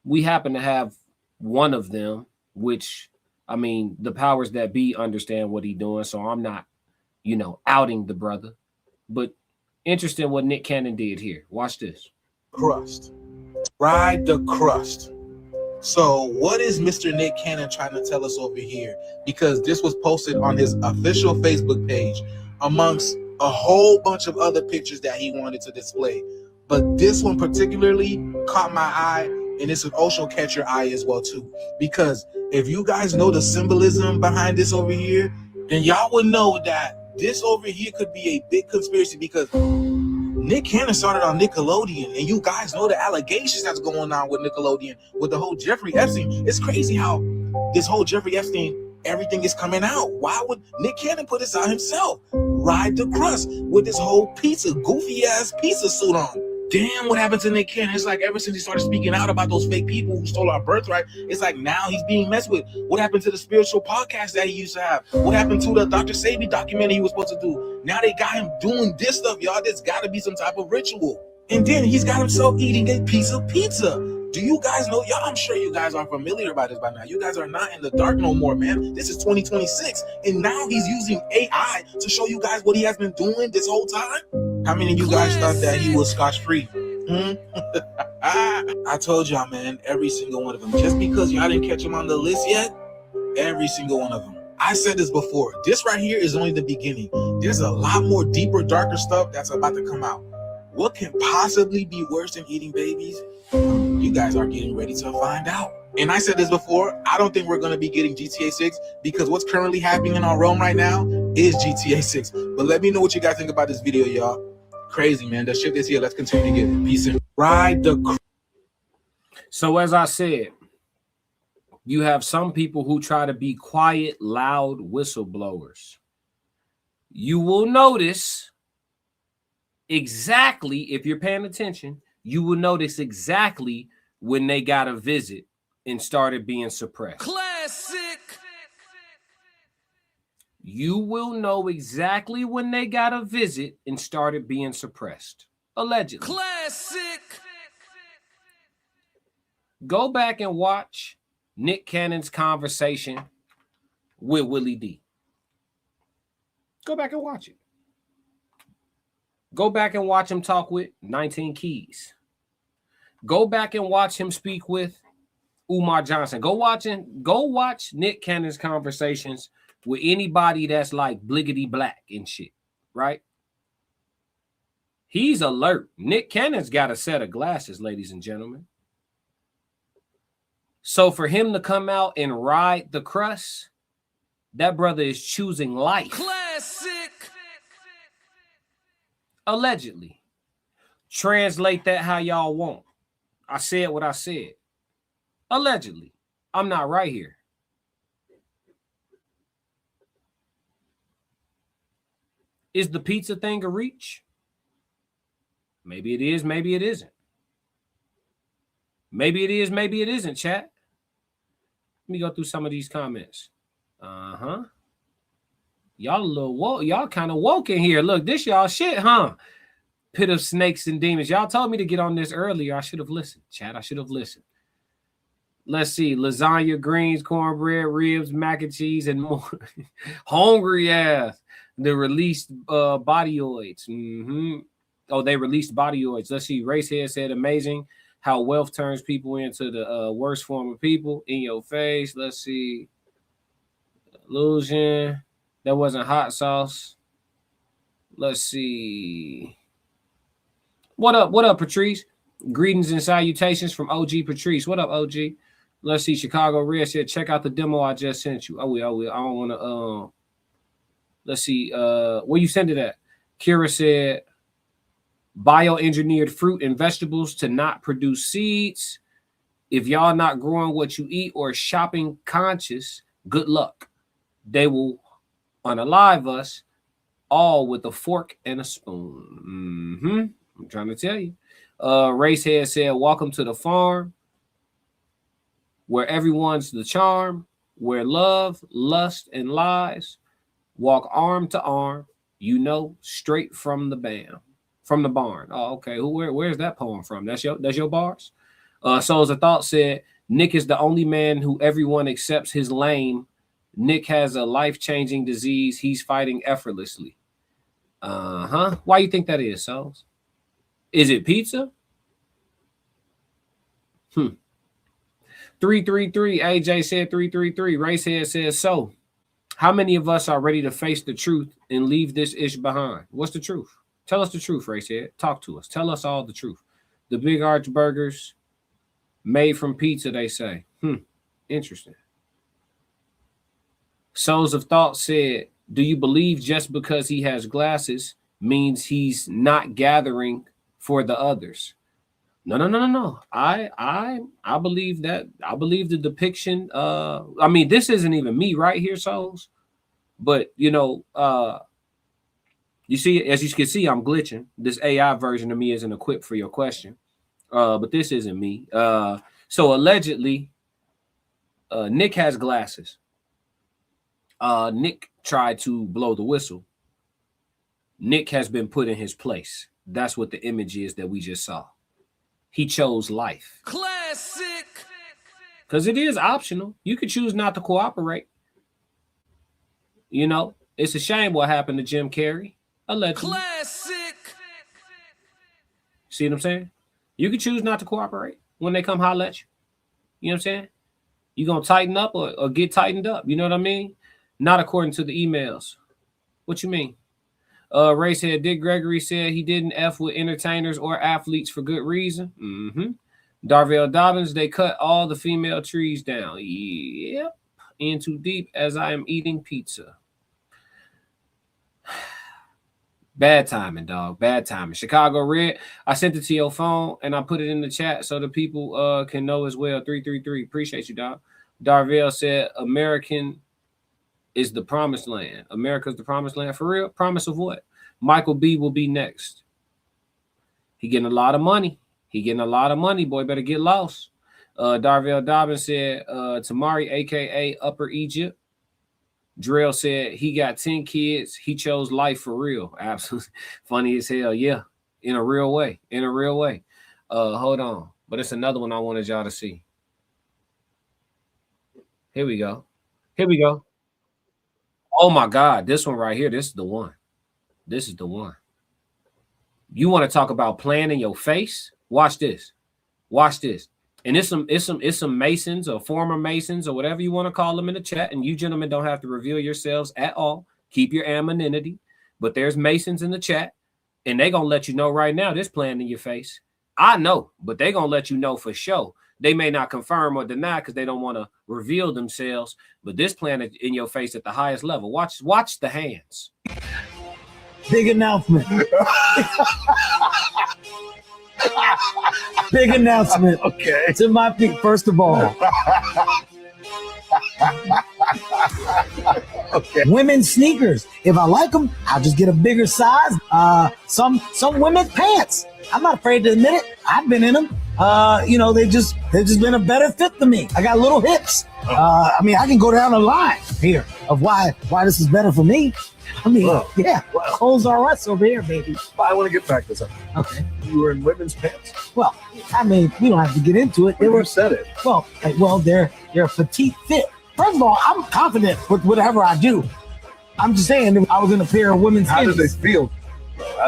we happen to have one of them, which, I mean, the powers that be understand what he's doing. So I'm not, outing the brother. But interesting what Nick Cannon did here. Watch this. Crust. Ride the crust. So what is Mr. Nick Cannon trying to tell us over here? Because this was posted on his official Facebook page amongst a whole bunch of other pictures that he wanted to display. But this one particularly caught my eye, and it's an also catch your eye as well too. Because if you guys know the symbolism behind this over here, then y'all would know that this over here could be a big conspiracy, because Nick Cannon started on Nickelodeon, and you guys know the allegations that's going on with Nickelodeon with the whole Jeffrey Epstein. It's crazy how this whole Jeffrey Epstein, everything is coming out. Why would Nick Cannon put this out himself? Ride the crust with this whole goofy ass pizza suit on. Damn, what happened to Nick Cannon? It's like ever since he started speaking out about those fake people who stole our birthright, it's like now he's being messed with. What happened to the spiritual podcast that he used to have? What happened to the Dr. Sabi documentary he was supposed to do? Now they got him doing this stuff, y'all. There's got to be some type of ritual. And then he's got himself eating a piece of pizza. Do you guys know? Y'all, I'm sure you guys are familiar about this by now. You guys are not in the dark no more, man. This is 2026. And now he's using AI to show you guys what he has been doing this whole time. How many of you guys thought that he was scotch-free? I told y'all, man, every single one of them. Just because y'all didn't catch him on the list yet, every single one of them. I said this before. This right here is only the beginning. There's a lot more deeper, darker stuff that's about to come out. What can possibly be worse than eating babies? You guys are getting ready to find out. And I said this before, I don't think we're going to be getting GTA 6 because what's currently happening in our realm right now is GTA 6. But let me know what you guys think about this video, y'all. Crazy, man. The shit is here. Let's continue to get it. Peace and ride the. So as I said, you have some people who try to be quiet, loud whistleblowers. You will notice exactly, if you're paying attention, you will notice exactly when they got a visit and started being suppressed. Classic. You will know exactly when they got a visit and started being suppressed. Allegedly. Classic. Go back and watch Nick Cannon's conversation with Willie D. Go back and watch it. Go back and watch him talk with 19 Keys. Go back and watch him speak with Umar Johnson. Go watch Nick Cannon's conversations with anybody that's like bliggity black and shit, right? He's alert. Nick Cannon's got a set of glasses, ladies and gentlemen. So for him to come out and ride the crust, that brother is choosing life. Classic. Allegedly. Translate that how y'all want. I said what I said. Allegedly. I'm not right here. Is the pizza thing a reach? Maybe it is, maybe it isn't. Maybe it is, maybe it isn't, chat. Let me go through some of these comments. Y'all a little woke. Y'all kind of woke in here. Look, this y'all shit, huh? Pit of snakes and demons. Y'all told me to get on this earlier. I should have listened, chat. I should have listened. Let's see. Lasagna, greens, cornbread, ribs, mac and cheese, and more. Hungry ass. The released bodyoids. Oh, they released bodyoids. Let's see. Racehead said amazing how wealth turns people into the worst form of people. In your face. Let's see. Illusion. That wasn't hot sauce. Let's see. What up, Patrice? Greetings and salutations from OG Patrice. What up, OG? Let's see. Chicago Red said, check out the demo I just sent you. I will. I don't want to. Let's see. Where you send it at? Kira said, bioengineered fruit and vegetables to not produce seeds. If y'all not growing what you eat or shopping conscious, good luck. They will unalive us all with a fork and a spoon. I'm trying to tell you. Racehead said, welcome to the farm where everyone's the charm, where love, lust, and lies walk arm to arm, straight from the barn. Oh, okay. Where's that poem from? That's your bars? Souls of Thought said, Nick is the only man who everyone accepts his lame. Nick has a life-changing disease he's fighting effortlessly. Why you think that is, Souls? Is it pizza? 333. AJ said 333. Racehead says so. How many of us are ready to face the truth and leave this ish behind? What's the truth? Tell us the truth, Racehead. Talk to us. Tell us all the truth. The Big Arch burgers made from pizza, they say. Interesting. Souls of Thought said, do you believe just because he has glasses means he's not gathering for the others? No. I believe that. I believe the depiction. I mean, this isn't even me right here, Souls. But you know, you see, as you can see, I'm glitching. This AI version of me isn't equipped for your question. But this isn't me. So allegedly, Nick has glasses. Nick tried to blow the whistle. Nick has been put in his place. That's what the image is that we just saw. He chose life. Classic. Because it is optional. You could choose not to cooperate. You know, it's a shame what happened to Jim Carrey. Allegedly. Classic. See what I'm saying? You can choose not to cooperate when they come holler at you. You know what I'm saying? You gonna tighten up or get tightened up. You know what I mean? Not according to the emails. What you mean? Ray said Dick Gregory said he didn't F with entertainers or athletes for good reason. Mm-hmm. Darvell Dobbins, they cut all the female trees down. Yep. In too deep as I am eating pizza. Bad timing, dog. Bad timing. Chicago Red, I sent it to your phone and I put it in the chat so the people can know as well. 333. Appreciate you, dog. Darvell said American is the promised land. America's the promised land. For real? Promise of what? Michael B will be next. He getting a lot of money. Boy, better get lost. Darvell Dobbins said Tamari, a.k.a. Upper Egypt. Drell said he got 10 kids. He chose life for real. Absolutely. Funny as hell. Yeah. In a real way. Hold on. But it's another one I wanted y'all to see. Here we go. Oh my God. This one right here. This is the one. You want to talk about playing in your face? Watch this. And it's some Masons or former Masons or whatever you want to call them in the chat. And you gentlemen don't have to reveal yourselves at all. Keep your anonymity. But there's Masons in the chat. And they're going to let you know right now this playing in your face. I know, but they're going to let you know for sure. They may not confirm or deny because they don't want to reveal themselves. But this playing in your face at the highest level. Watch the hands. Big announcement. Big announcement. Okay. To my feet, first of all. Okay. Women's sneakers. If I like them, I'll just get a bigger size. Some women's pants. I'm not afraid to admit it. I've been in them. They've just been a better fit for me. I got little hips. I can go down a line here of why this is better for me. Clothes are us over here, baby. I want to get back to something. Okay. You were in women's pants? Well, we don't have to get into it. You said it. Well, they're a petite fit. First of all, I'm confident with whatever I do. I'm just saying, I was in a pair of women's How panties. did they feel?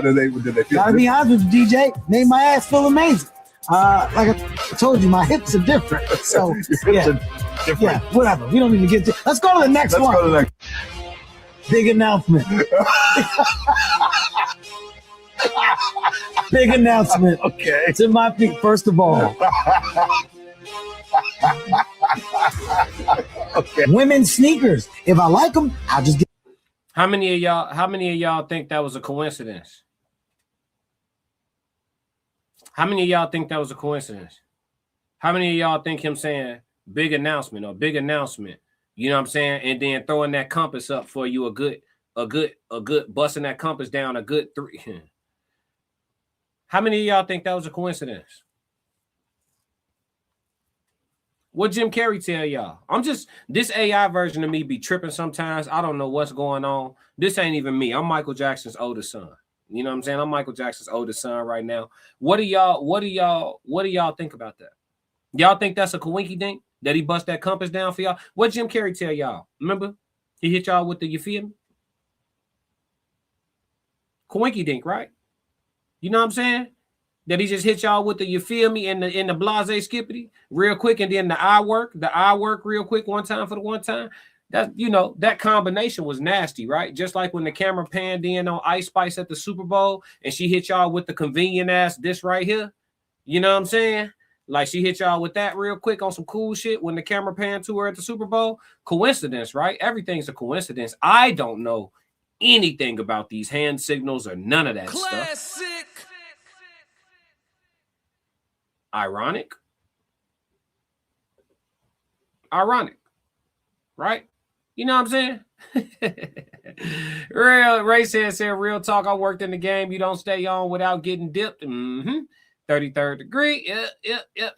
Did they feel? Gotta be honest with you, DJ. Made my ass feel amazing. Like I told you, my hips are different. So, yeah, whatever. We don't need to get to. Let's go to the next one. Let's go to the next. Big announcement. Big announcement. Okay. To my feet, first of all. Okay. Women's sneakers. If I like them, I'll just get. How many of y'all think that was a coincidence? How many of y'all think that was a coincidence? How many of y'all think him saying big announcement or big announcement? You know what I'm saying? And then throwing that compass up for you a good busting that compass down a good 3. How many of y'all think that was a coincidence? What Jim Carrey tell y'all? This AI version of me be tripping sometimes. I don't know what's going on. This ain't even me. I'm Michael Jackson's oldest son. You know what I'm saying? I'm Michael Jackson's oldest son right now. What do y'all think about that? Y'all think that's a coinky dink that he bust that compass down for y'all? What Jim Carrey tell y'all? Remember? He hit y'all with the, you feel me? Coinky dink, right? You know what I'm saying? That he just hit y'all with the, you feel me, in the blase skippity real quick, and then the eye work real quick one time for the one time. That, that combination was nasty, right? Just like when the camera panned in on Ice Spice at the Super Bowl and she hit y'all with the convenient ass this right here. You know what I'm saying? Like she hit y'all with that real quick on some cool shit when the camera panned to her at the Super Bowl. Coincidence, right? Everything's a coincidence. I don't know anything about these hand signals or none of that stuff. Ironic, right? You know what I'm saying? Ray said, real talk. I worked in the game. You don't stay on without getting dipped. 33rd degree.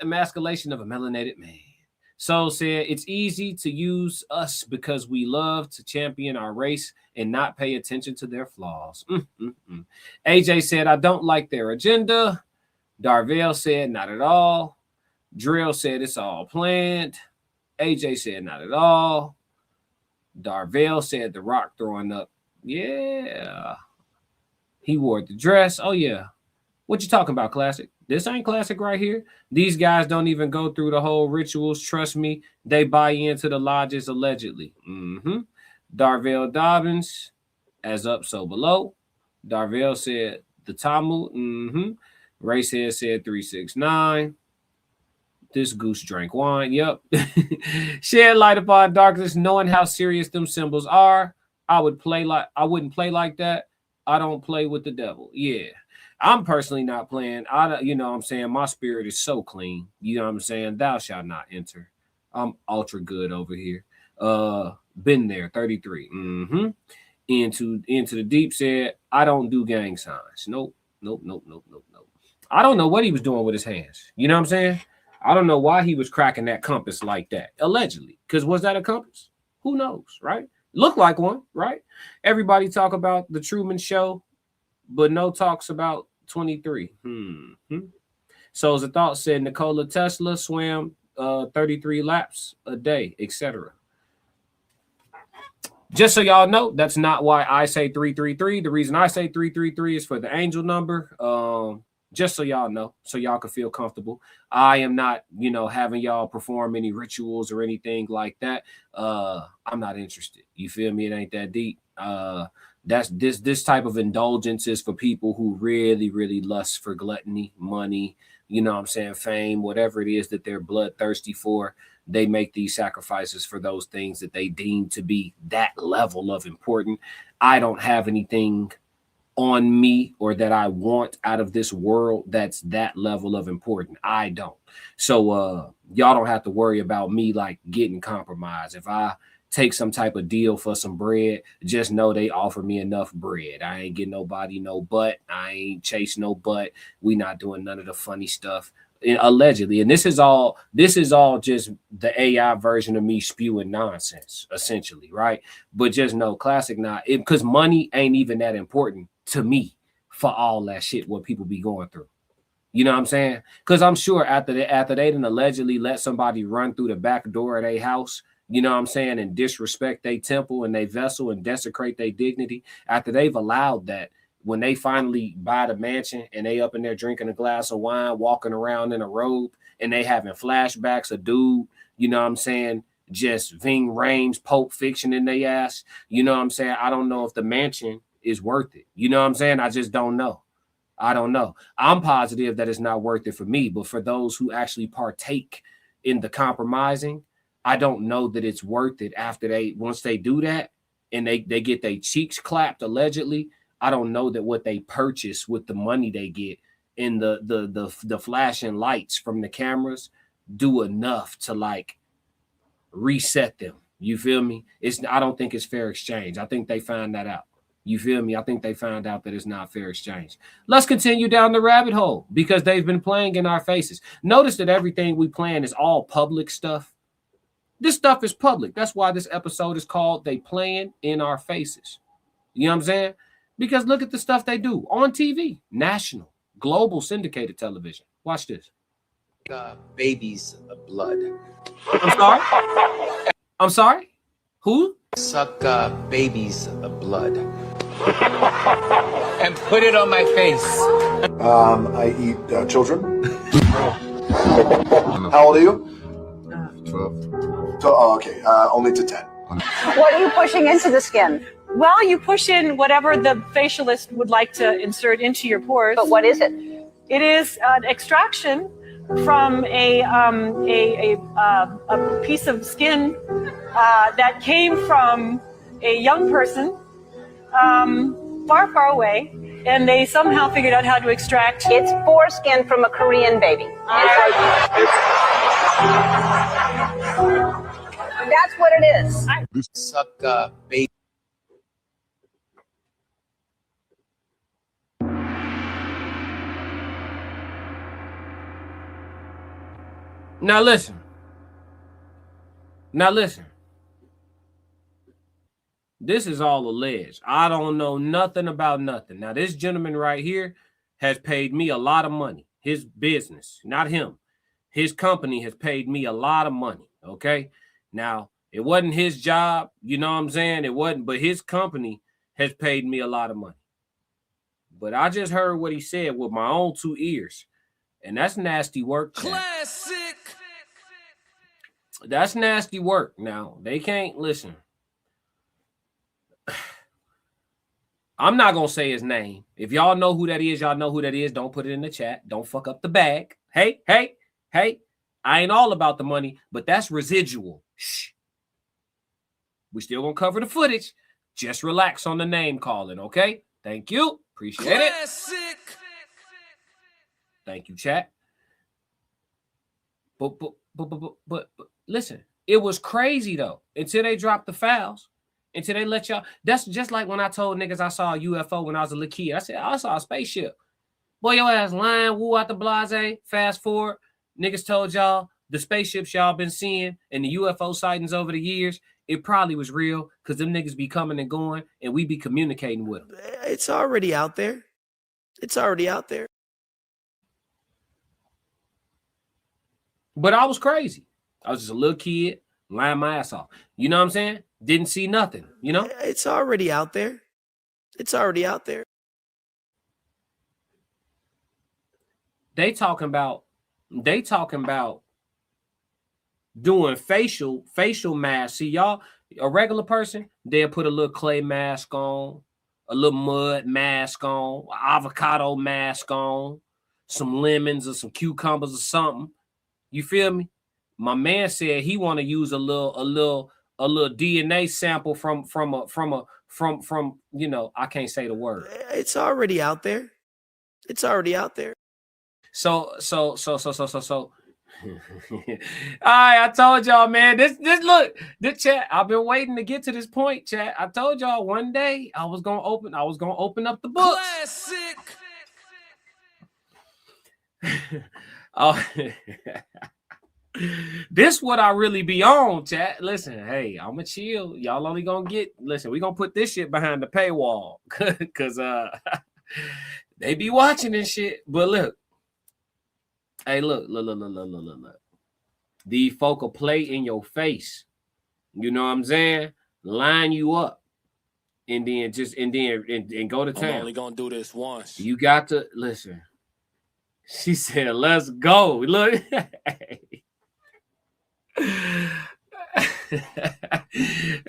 Emasculation of a melanated man. Soul said, it's easy to use us because we love to champion our race and not pay attention to their flaws. AJ said, I don't like their agenda. Darvell said, not at all. Drill said, it's all planned. AJ said, not at all. Darvell said, The Rock throwing up. Yeah. He wore the dress. Oh, yeah. What you talking about, Classic? This ain't Classic right here. These guys don't even go through the whole rituals. Trust me, they buy into the lodges allegedly. Darvell Dobbins, as up, so below. Darvell said, the Talmud. Racehead said 369. This goose drank wine. Yep. Shed light upon darkness, knowing how serious them symbols are. I wouldn't play like that. I don't play with the devil. Yeah. I'm personally not playing. You know what I'm saying? My spirit is so clean. You know what I'm saying? Thou shalt not enter. I'm ultra good over here. Been there, 33. Into the deep said, I don't do gang signs. Nope. I don't know what he was doing with his hands. You know what I'm saying? I don't know why he was cracking that compass like that, allegedly. Because was that a compass? Who knows, right? Looked like one, right? Everybody talk about the Truman Show, but no talks about 23. Souls of Thought said Nikola Tesla swam 33 laps a day, etc. Just so y'all know, that's not why I say 333. The reason I say 333 is for the angel number. Just so y'all know, so y'all can feel comfortable. I am not, having y'all perform any rituals or anything like that. I'm not interested. You feel me? It ain't that deep. That's this type of indulgence is for people who really, really lust for gluttony, money, you know what I'm saying, fame, whatever it is that they're bloodthirsty for. They make these sacrifices for those things that they deem to be that level of important. I don't have anything on me or that I want out of this world that's that level of important. I don't. So y'all don't have to worry about me like getting compromised. If I take some type of deal for some bread, just know they offer me enough bread. I ain't getting nobody no butt. I ain't chase no butt. We not doing none of the funny stuff. Allegedly. And this is all just the AI version of me spewing nonsense, essentially, right? But just know, Classic not, because money ain't even that important to me for all that shit what people be going through. You know what I'm saying? Because I'm sure after they done allegedly let somebody run through the back door of their house, you know what I'm saying, and disrespect their temple and their vessel and desecrate their dignity, after they've allowed that, when they finally buy the mansion and they up in there drinking a glass of wine, walking around in a robe, and they having flashbacks of dude, you know what I'm saying, just Ving Rhames, Pulp Fiction in their ass, you know what I'm saying? I don't know if the mansion is worth it. You know what I'm saying? I just don't know. I don't know. I'm positive that it's not worth it for me, but for those who actually partake in the compromising, I don't know that it's worth it once they do that and they get their cheeks clapped allegedly. I don't know that what they purchase with the money they get and the flashing lights from the cameras do enough to like reset them. You feel me? I don't think it's fair exchange. I think they find that out. You feel me? I think they found out that it's not fair exchange. Let's continue down the rabbit hole because they've been playing in our faces. Notice that everything we plan is all public stuff. This stuff is public. That's why this episode is called They Playing in Our Faces. You know what I'm saying? Because look at the stuff they do on TV, national, global syndicated television. Watch this. Babies' blood. I'm sorry? Who? Suck babies' blood. And put it on my face. I eat children. How old are you? 12. Oh, okay. Only to 10. What are you pushing into the skin? Well, you push in whatever the facialist would like to insert into your pores. But what is it? It is an extraction from a piece of skin that came from a young person far, far away, and they somehow figured out how to extract. It's foreskin from a Korean baby. That's what it is. Suck baby. Now listen. This is all alleged. I don't know nothing about nothing. Now, this gentleman right here has paid me a lot of money. His business, not him. His company has paid me a lot of money, okay? Now, it wasn't his job, you know what I'm saying? It wasn't, but his company has paid me a lot of money. But I just heard what he said with my own 2 ears, and that's nasty work. Classic. That's nasty work. Now, they can't listen. I'm not going to say his name. If y'all know who that is, y'all know who that is. Don't put it in the chat. Don't fuck up the bag. Hey. I ain't all about the money, but that's residual. Shh. We still going to cover the footage. Just relax on the name calling, okay? Thank you. Appreciate it. Thank you, chat. But listen, it was crazy, though, until they dropped the files. Until they let y'all. That's just like when I told niggas I saw a UFO when I was a little kid. I said, I saw a spaceship. Boy, your ass lying, woo out the blase. Fast forward. Niggas told y'all the spaceships y'all been seeing and the UFO sightings over the years, it probably was real because them niggas be coming and going and we be communicating with them. It's already out there. It's already out there. But I was crazy. I was just a little kid lying my ass off. You know what I'm saying? Didn't see nothing, you know? It's already out there. It's already out there. They talking about doing facial masks. See, y'all, a regular person, they'll put a little clay mask on, a little mud mask on, an avocado mask on, some lemons or some cucumbers or something. You feel me? My man said he want to use a little DNA sample from you know, I can't say the word. It's already out there. It's already out there. So. All right, I told y'all, man. This look, this chat. I've been waiting to get to this point, chat. I told y'all one day I was gonna open up the books. Classic. Oh. This what I really be on, chat. Listen, hey, I'ma chill. Y'all only gonna get, listen, we gonna put this shit behind the paywall. Cause they be watching this shit. But look. Hey, look. The folk will play in your face. You know what I'm saying? Line you up. And then go to town. I'm only gonna do this once. You got to listen. She said, let's go. Look.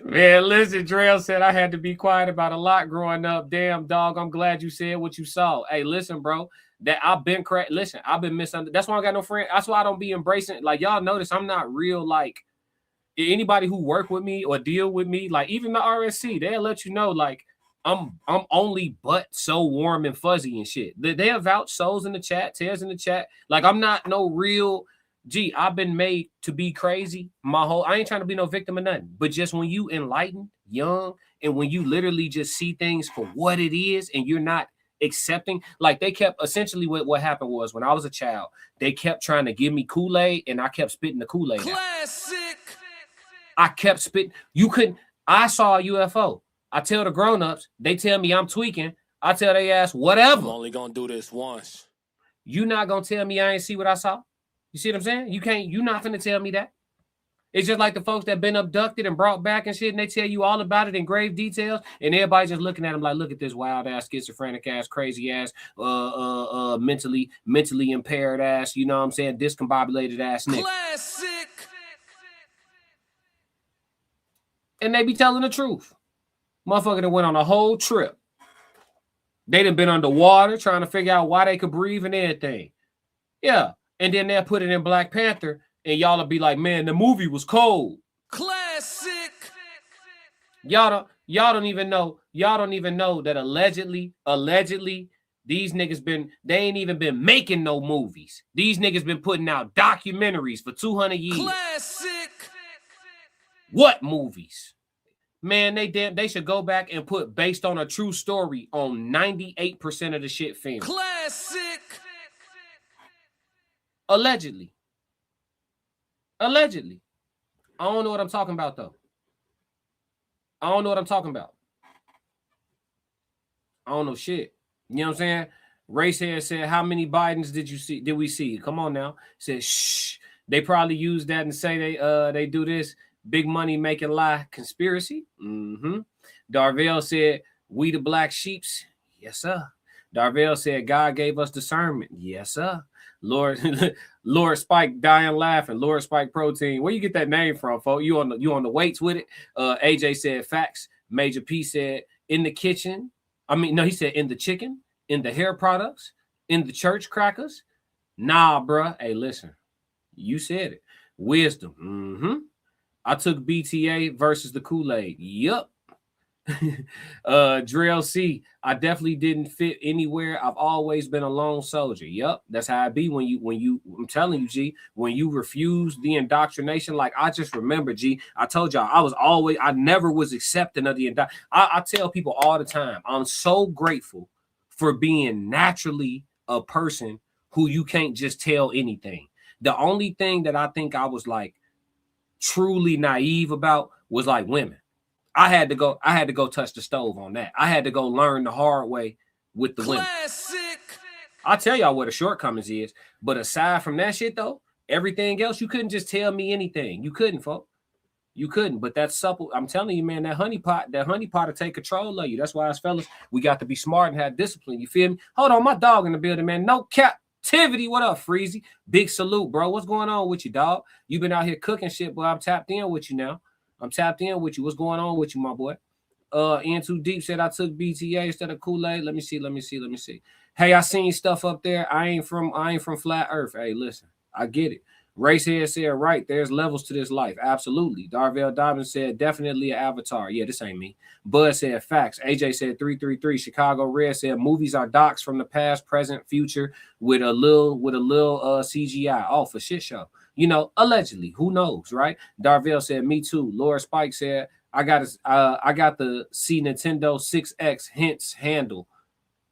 Man, listen, Drell said I had to be quiet about a lot growing up. Damn, dog, I'm glad you said what you saw. Hey, listen, bro, that I've been correct. Listen, I've been misunderstood. That's why I got no friend. That's why I don't be embracing. Like, y'all notice I'm not real. Like, anybody who work with me or deal with me, like even the RSC, they'll let you know, like, I'm only but so warm and fuzzy and shit. They have vouch souls in the chat, tears in the chat. Like, I'm not no real. Gee, I've been made to be crazy. I ain't trying to be no victim of nothing. But just when you enlightened, young, and when you literally just see things for what it is and you're not accepting, like they kept, essentially what happened was when I was a child, they kept trying to give me Kool-Aid and I kept spitting the Kool-Aid out. Classic. I kept spitting. You couldn't. I saw a UFO. I tell the grown-ups, they tell me I'm tweaking. I tell they ass, whatever. I'm only gonna do this once. You not gonna tell me I ain't see what I saw? You see what I'm saying? You're not finna tell me that. It's just like the folks that been abducted and brought back and shit, and they tell you all about it in grave details, and everybody just looking at them like, look at this wild ass, schizophrenic ass, crazy ass, mentally impaired ass, you know what I'm saying, discombobulated ass nigga. Classic. And they be telling the truth. Motherfucker that went on a whole trip. They done been underwater trying to figure out why they could breathe and everything. Yeah. and then they'll put it in Black Panther, and y'all will be like, man, the movie was cold. Classic. Y'all don't even know that allegedly, these niggas they ain't even been making no movies. These niggas been putting out documentaries for 200 years. Classic. What movies? Man, they should go back and put based on a true story on 98% of the shit filmed. Classic. Allegedly. I don't know what I'm talking about though. I don't know shit. You know what I'm saying? Racehead said, how many Bidens did we see? Come on now. Said, shh. They probably use that and say they do this. Big money making lie conspiracy. Mm-hmm. Darvell said, we the black sheeps. Yes, sir. Darvell said, God gave us discernment. Yes, sir. Lord Spike dying laughing. Lord Spike protein. Where you get that name from, folks? You on the weights with it? AJ said facts. Major P said in the kitchen. He said in the chicken, in the hair products, in the church crackers. Nah, bruh. Hey, listen. You said it. Wisdom. Mm-hmm. I took BTA versus the Kool-Aid. Yup. Drill C. I definitely didn't fit anywhere. I've always been a lone soldier. Yup. That's how it be when you I'm telling you, G, when you refuse the indoctrination. Like I just remember, G, I told y'all I never was accepting of the indoctrination. I tell people all the time, I'm so grateful for being naturally a person who you can't just tell anything. The only thing that I think I was like truly naive about was like women. I had to go touch the stove on that. I had to go learn the hard way with the women. I'll tell y'all what the shortcomings is. But aside from that shit though, everything else, you couldn't just tell me anything. You couldn't, folks. You couldn't. But that's supple. I'm telling you, man, that honeypot will take control of you. That's why as fellas, we got to be smart and have discipline. You feel me? Hold on, my dog in the building, man. No captivity. What up, Freezy? Big salute, bro. What's going on with you, dog? You been out here cooking shit, but I'm tapped in with you now. What's going on with you, my boy? In Too Deep said I took BTA instead of Kool-Aid. Let me see. Hey, I seen stuff up there. I ain't from Flat Earth. Hey, listen, I get it. Racehead said, right, there's levels to this life. Absolutely. Darvell Dobbins said, definitely an avatar. Yeah, this ain't me. Bud said, facts. AJ said, 333. Chicago Red said, movies are docs from the past, present, future with a little CGI. Oh, for shit show. You know, allegedly, who knows, right? Darvell said, me too. Laura Spike said, I got the see Nintendo 6X hints handle.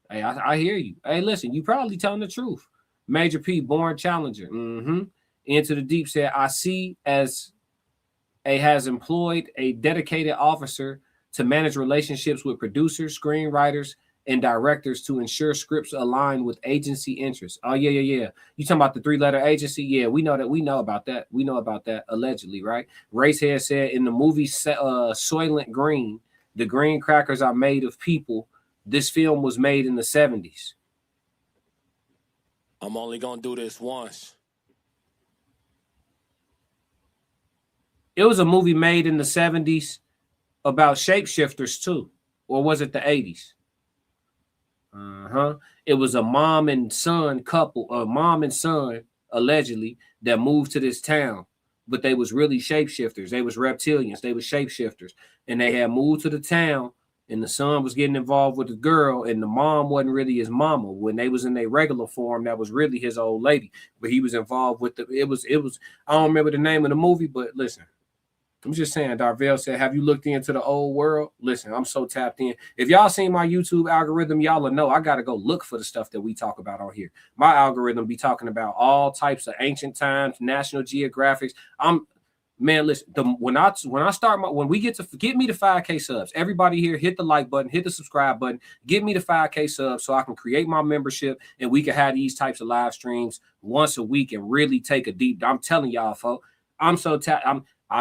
Hey, I hear you. Hey, listen, you probably telling the truth. Major P, born challenger. Mm-hmm. Into the Deep said, I see as has employed a dedicated officer to manage relationships with producers, screenwriters, and directors to ensure scripts align with agency interests. Oh, yeah. You talking about the 3-letter agency? Yeah, we know about that, allegedly, right? Racehead said, in the movie Soylent Green, the green crackers are made of people. This film was made in the 70s. I'm only going to do this once. It was a movie made in the 70s about shapeshifters, too. Or was it the 80s? It was a mom and son couple, allegedly, that moved to this town, but they was really shapeshifters. They was reptilians. They was shapeshifters, and they had moved to the town, and the son was getting involved with the girl, and the mom wasn't really his mama. When they was in their regular form, that was really his old lady, but he was involved with it was. I don't remember the name of the movie, but listen. I'm just saying, Darvell said, have you looked into the old world? Listen, I'm so tapped in. If y'all seen my YouTube algorithm, y'all will know I got to go look for the stuff that we talk about on here. My algorithm be talking about all types of ancient times, National Geographics. Man, listen, when we get me to 5K subs, everybody here, hit the like button, hit the subscribe button, get me to 5K subs so I can create my membership and we can have these types of live streams once a week and really take a deep. I'm telling y'all, folks, I'm so tapped.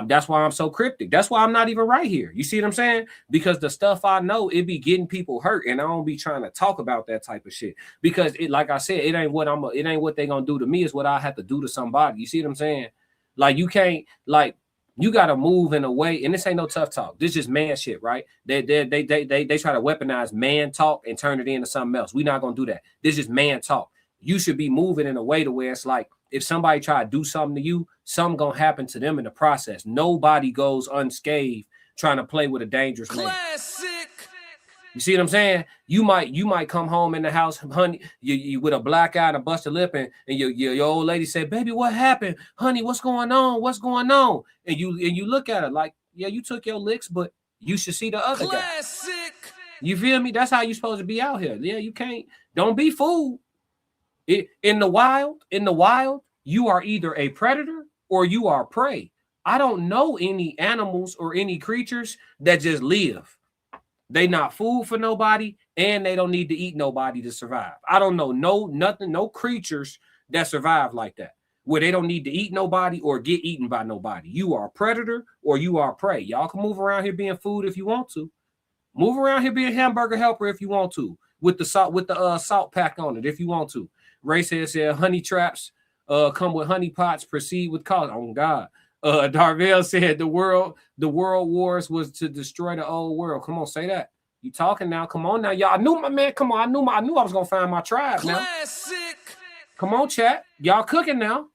That's why I'm so cryptic. That's why I'm not even right here. You see what I'm saying? Because the stuff I know, it be getting people hurt, and I don't be trying to talk about that type of shit. Because it, like I said, it ain't what they gonna do to me. It's what I have to do to somebody. You see what I'm saying? Like you can't, like you gotta move in a way, and this ain't no tough talk. This is just man shit, right? They try to weaponize man talk and turn it into something else. We're not gonna do that. This is man talk. You should be moving in a way to where it's like if somebody try to do something to you, something gonna happen to them in the process. Nobody goes unscathed trying to play with a dangerous man. You see what I'm saying? You might come home in the house, honey, you with a black eye and a busted lip, and your old lady say, "Baby, what happened? Honey, what's going on? What's going on?" And you look at her like, "Yeah, you took your licks, but you should see the other guy." You feel me? That's how you supposed to be out here. Yeah, you can't. Don't be fooled. In the wild, you are either a predator or you are prey. I don't know any animals or any creatures that just live. They not food for nobody, and they don't need to eat nobody to survive. I don't know no creatures that survive like that, where they don't need to eat nobody or get eaten by nobody. You are a predator or you are prey. Y'all can move around here being food if you want to. Move around here being hamburger helper if you want to, with the salt pack on it if you want to. Ray said honey traps come with honey pots, proceed with caution. Oh God. Darvell said the world wars was to destroy the old world. Come on, say that. You talking now? Come on now, y'all. I knew my man. Come on, I knew I was gonna find my tribe now. Come on, chat. Y'all cooking now.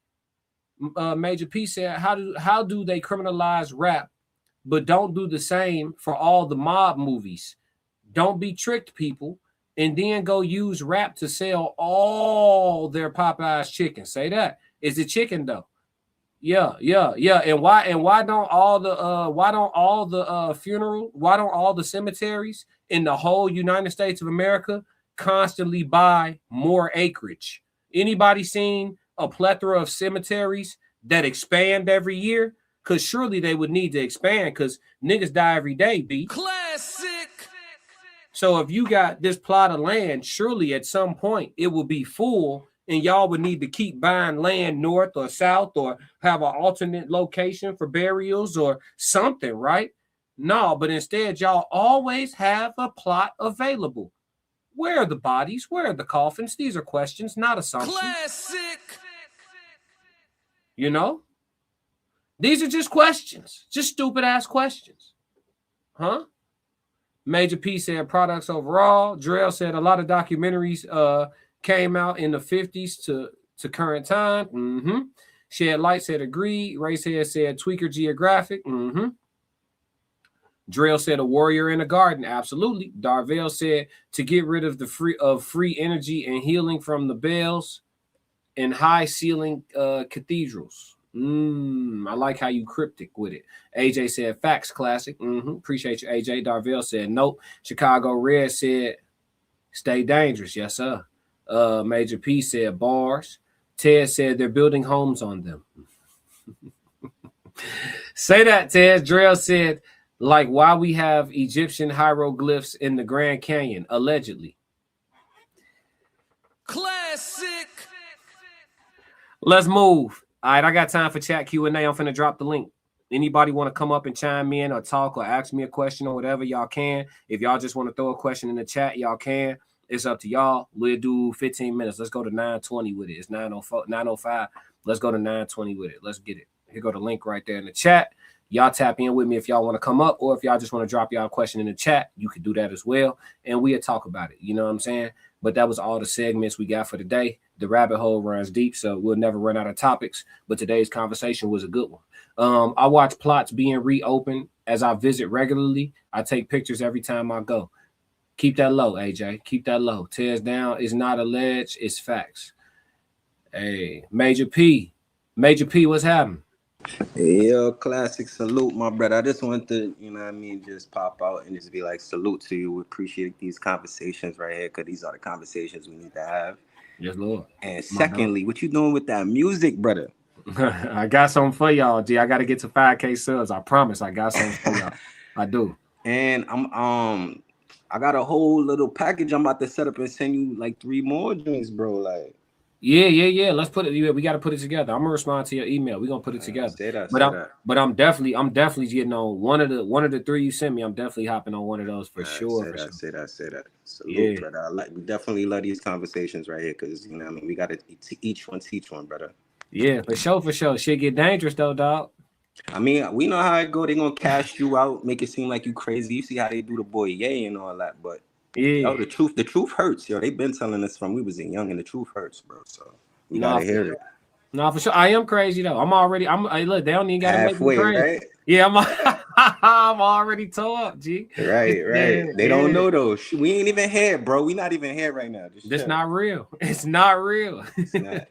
Major P said, how do they criminalize rap, but don't do the same for all the mob movies? Don't be tricked, people, and then go use rap to sell all their Popeyes chicken. Say that. Is it chicken though? Yeah. And why don't all the cemeteries in the whole United States of America constantly buy more acreage? Anybody seen a plethora of cemeteries that expand every year? Because surely they would need to expand, because niggas die every day, B. Classic. So if you got this plot of land, surely at some point it will be full, and y'all would need to keep buying land north or south, or have an alternate location for burials or something, right? No, but instead y'all always have a plot available. Where are the bodies? Where are the coffins? These are questions, not assumptions. Classic. You know? These are just questions. Just stupid ass questions. Huh? Major P said products overall. Drell said a lot of documentaries came out in the 50s to current time. Mm-hmm. Shed Light said agree. Racehead said Tweaker Geographic. Mm-hmm. Drell said a warrior in a garden. Absolutely. Darvell said to get rid of the free energy and healing from the bells and high ceiling cathedrals. I like how you cryptic with it. AJ said facts, classic. Appreciate you, AJ. Darvell said nope. Chicago Red said stay dangerous. Yes, sir. Major P said bars. Ted said they're building homes on them. Say that, Ted. Drell said, like, why we have Egyptian hieroglyphs in the Grand Canyon, allegedly. Classic. Let's move. All right, I got time for chat Q&A. I'm finna drop the link. Anybody want to come up and chime in or talk or ask me a question or whatever, y'all can. If y'all just want to throw a question in the chat, y'all can. It's up to y'all. We'll do 15 minutes. Let's go to 9:20 with it. It's 9:04, 9:05. Let's go to 9:20 with it. Let's get it. Here go the link right there in the chat. Y'all tap in with me if y'all want to come up, or if y'all just want to drop y'all question in the chat, you could do that as well, and we'll talk about it. You know what I'm saying? But that was all the segments we got for today. The rabbit hole runs deep, so we'll never run out of topics, but today's conversation was a good one. I watch plots being reopened as I visit regularly. I take pictures every time I go. Keep that low, AJ. Keep that low. Tears down is not alleged, it's facts. Hey, Major P, what's happening? Yo, classic salute, my brother. I just want to, you know what I mean, just pop out and just be like, salute to you. We appreciate these conversations right here, because these are the conversations we need to have. Yes, Lord. And secondly, what you doing with that music, brother? I got something for y'all, G. I got to get to 5K subs. I promise I got something for y'all. I do. And I got a whole little package I'm about to set up and send you like 3 more drinks, bro. Like, yeah. Let's put it. We got to put it together. I'm gonna respond to your email. We're gonna put it together. But I'm definitely getting on one of the 3 you sent me. I'm definitely hopping on one of those for sure. Say that. Salute, brother. We definitely love these conversations right here, because you know what I mean, we gotta each one teach one, brother. Yeah, for sure. Shit get dangerous though, dog. I mean, we know how it go. They gonna cash you out, make it seem like you crazy. You see how they do the boy Ye and all that, but yo, the truth hurts. Yo, they been telling us from we was young, and the truth hurts, bro. So we gotta hear it. No, for sure. I am crazy though. Hey, look, they don't even gotta make me Halfway, crazy. right? Yeah, I'm already tore up, G. Right. Yeah, They don't know though. We ain't even here, bro. We not even here right now. That's not real. It's not real. It's not.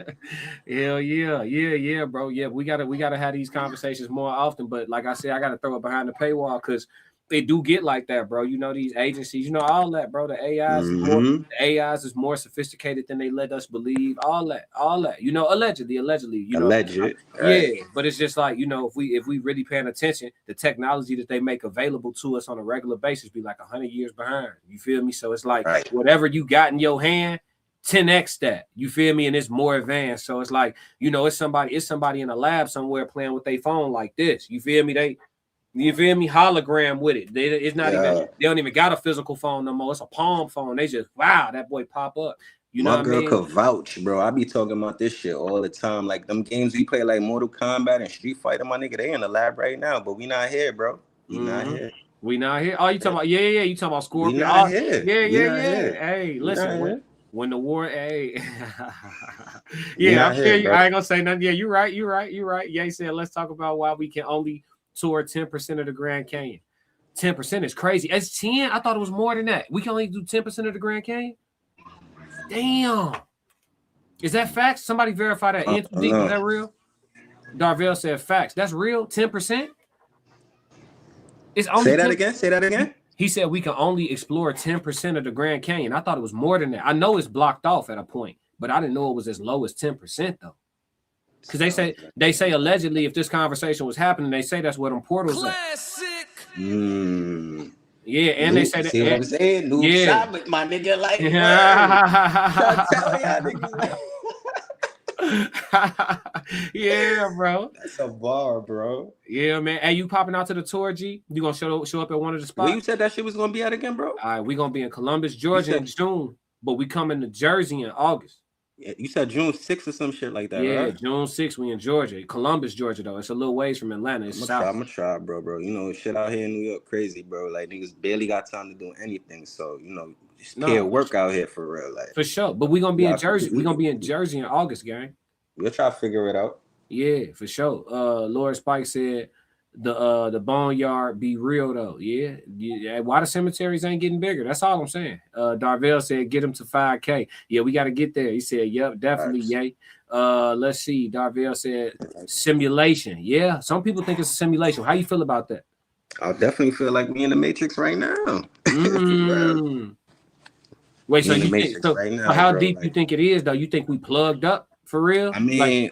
Hell yeah, bro. Yeah, we gotta have these conversations more often. But like I said, I gotta throw it behind the paywall because they do get like that, bro. You know, these agencies, you know, all that, bro. The AIs is more sophisticated than they let us believe. All that. You know, allegedly, you know. Right. Yeah, but it's just like, you know, if we really paying attention, the technology that they make available to us on a regular basis be like 100 years behind. You feel me? So it's like whatever you got in your hand, 10x that. You feel me? And it's more advanced. So it's like, you know, it's somebody in a lab somewhere playing with their phone like this. You feel me? You feel me? Hologram with it. It's not even. They don't even got a physical phone no more. It's a palm phone. They just that boy pop up. You know my what girl I mean? could vouch, bro. I be talking about this shit all the time. Like them games we play, like Mortal Kombat and Street Fighter, my nigga, they in the lab right now, but we not here, bro. We not here. We not here. Oh, you talking about? Yeah. You talking about Scorpion? We not here. Yeah. Hey, listen. When the war, hey, I'm sure you. I ain't gonna say nothing. Yeah, you're right. Yeah, he said, let's talk about why we can only tour 10% of the Grand Canyon. 10% is crazy. It's 10. I thought it was more than that. We can only do 10% of the Grand Canyon. Damn. Is that facts? Somebody verify that. Is that real? Darvell said facts. That's real. 10%. It's only Say that again. He said we can only explore 10% of the Grand Canyon. I thought it was more than that. I know it's blocked off at a point, but I didn't know it was as low as 10% though. Because they say allegedly, if this conversation was happening, they say that's where them portals are. Yeah, and they say that. See what I'm saying? Noob shot with my nigga like. Yeah, bro. That's a bar, bro. Yeah, man. Hey, you popping out to the tour, G? You gonna show up at one of the spots? Where you said that shit was gonna be at again, bro? All right, we gonna be in Columbus, Georgia in June, but we coming to Jersey in August. Yeah, you said June 6th or some shit like that, yeah, right? June 6th, we in Georgia. Columbus, Georgia, though. It's a little ways from Atlanta. It's south. I'm gonna try, bro. You know, shit out here in New York crazy, bro. Like, niggas barely got time to do anything. So, you know, just pay work out here for real. Like, for sure. But we gonna be in Jersey. We gonna be in Jersey in August, gang. We'll try to figure it out. Yeah, for sure. Lord Spike said the boneyard be real though. Yeah. Why the cemeteries ain't getting bigger? That's all I'm saying. Darvell said get him to 5K. Yeah, we got to get there. He said, yep, definitely. Yay. Let's see. Darvell said simulation. Yeah, some people think it's a simulation. How you feel about that? I definitely feel like we in the Matrix right now. Wait, so you think right now, how deep you think it is though? You think we plugged up for real? I mean,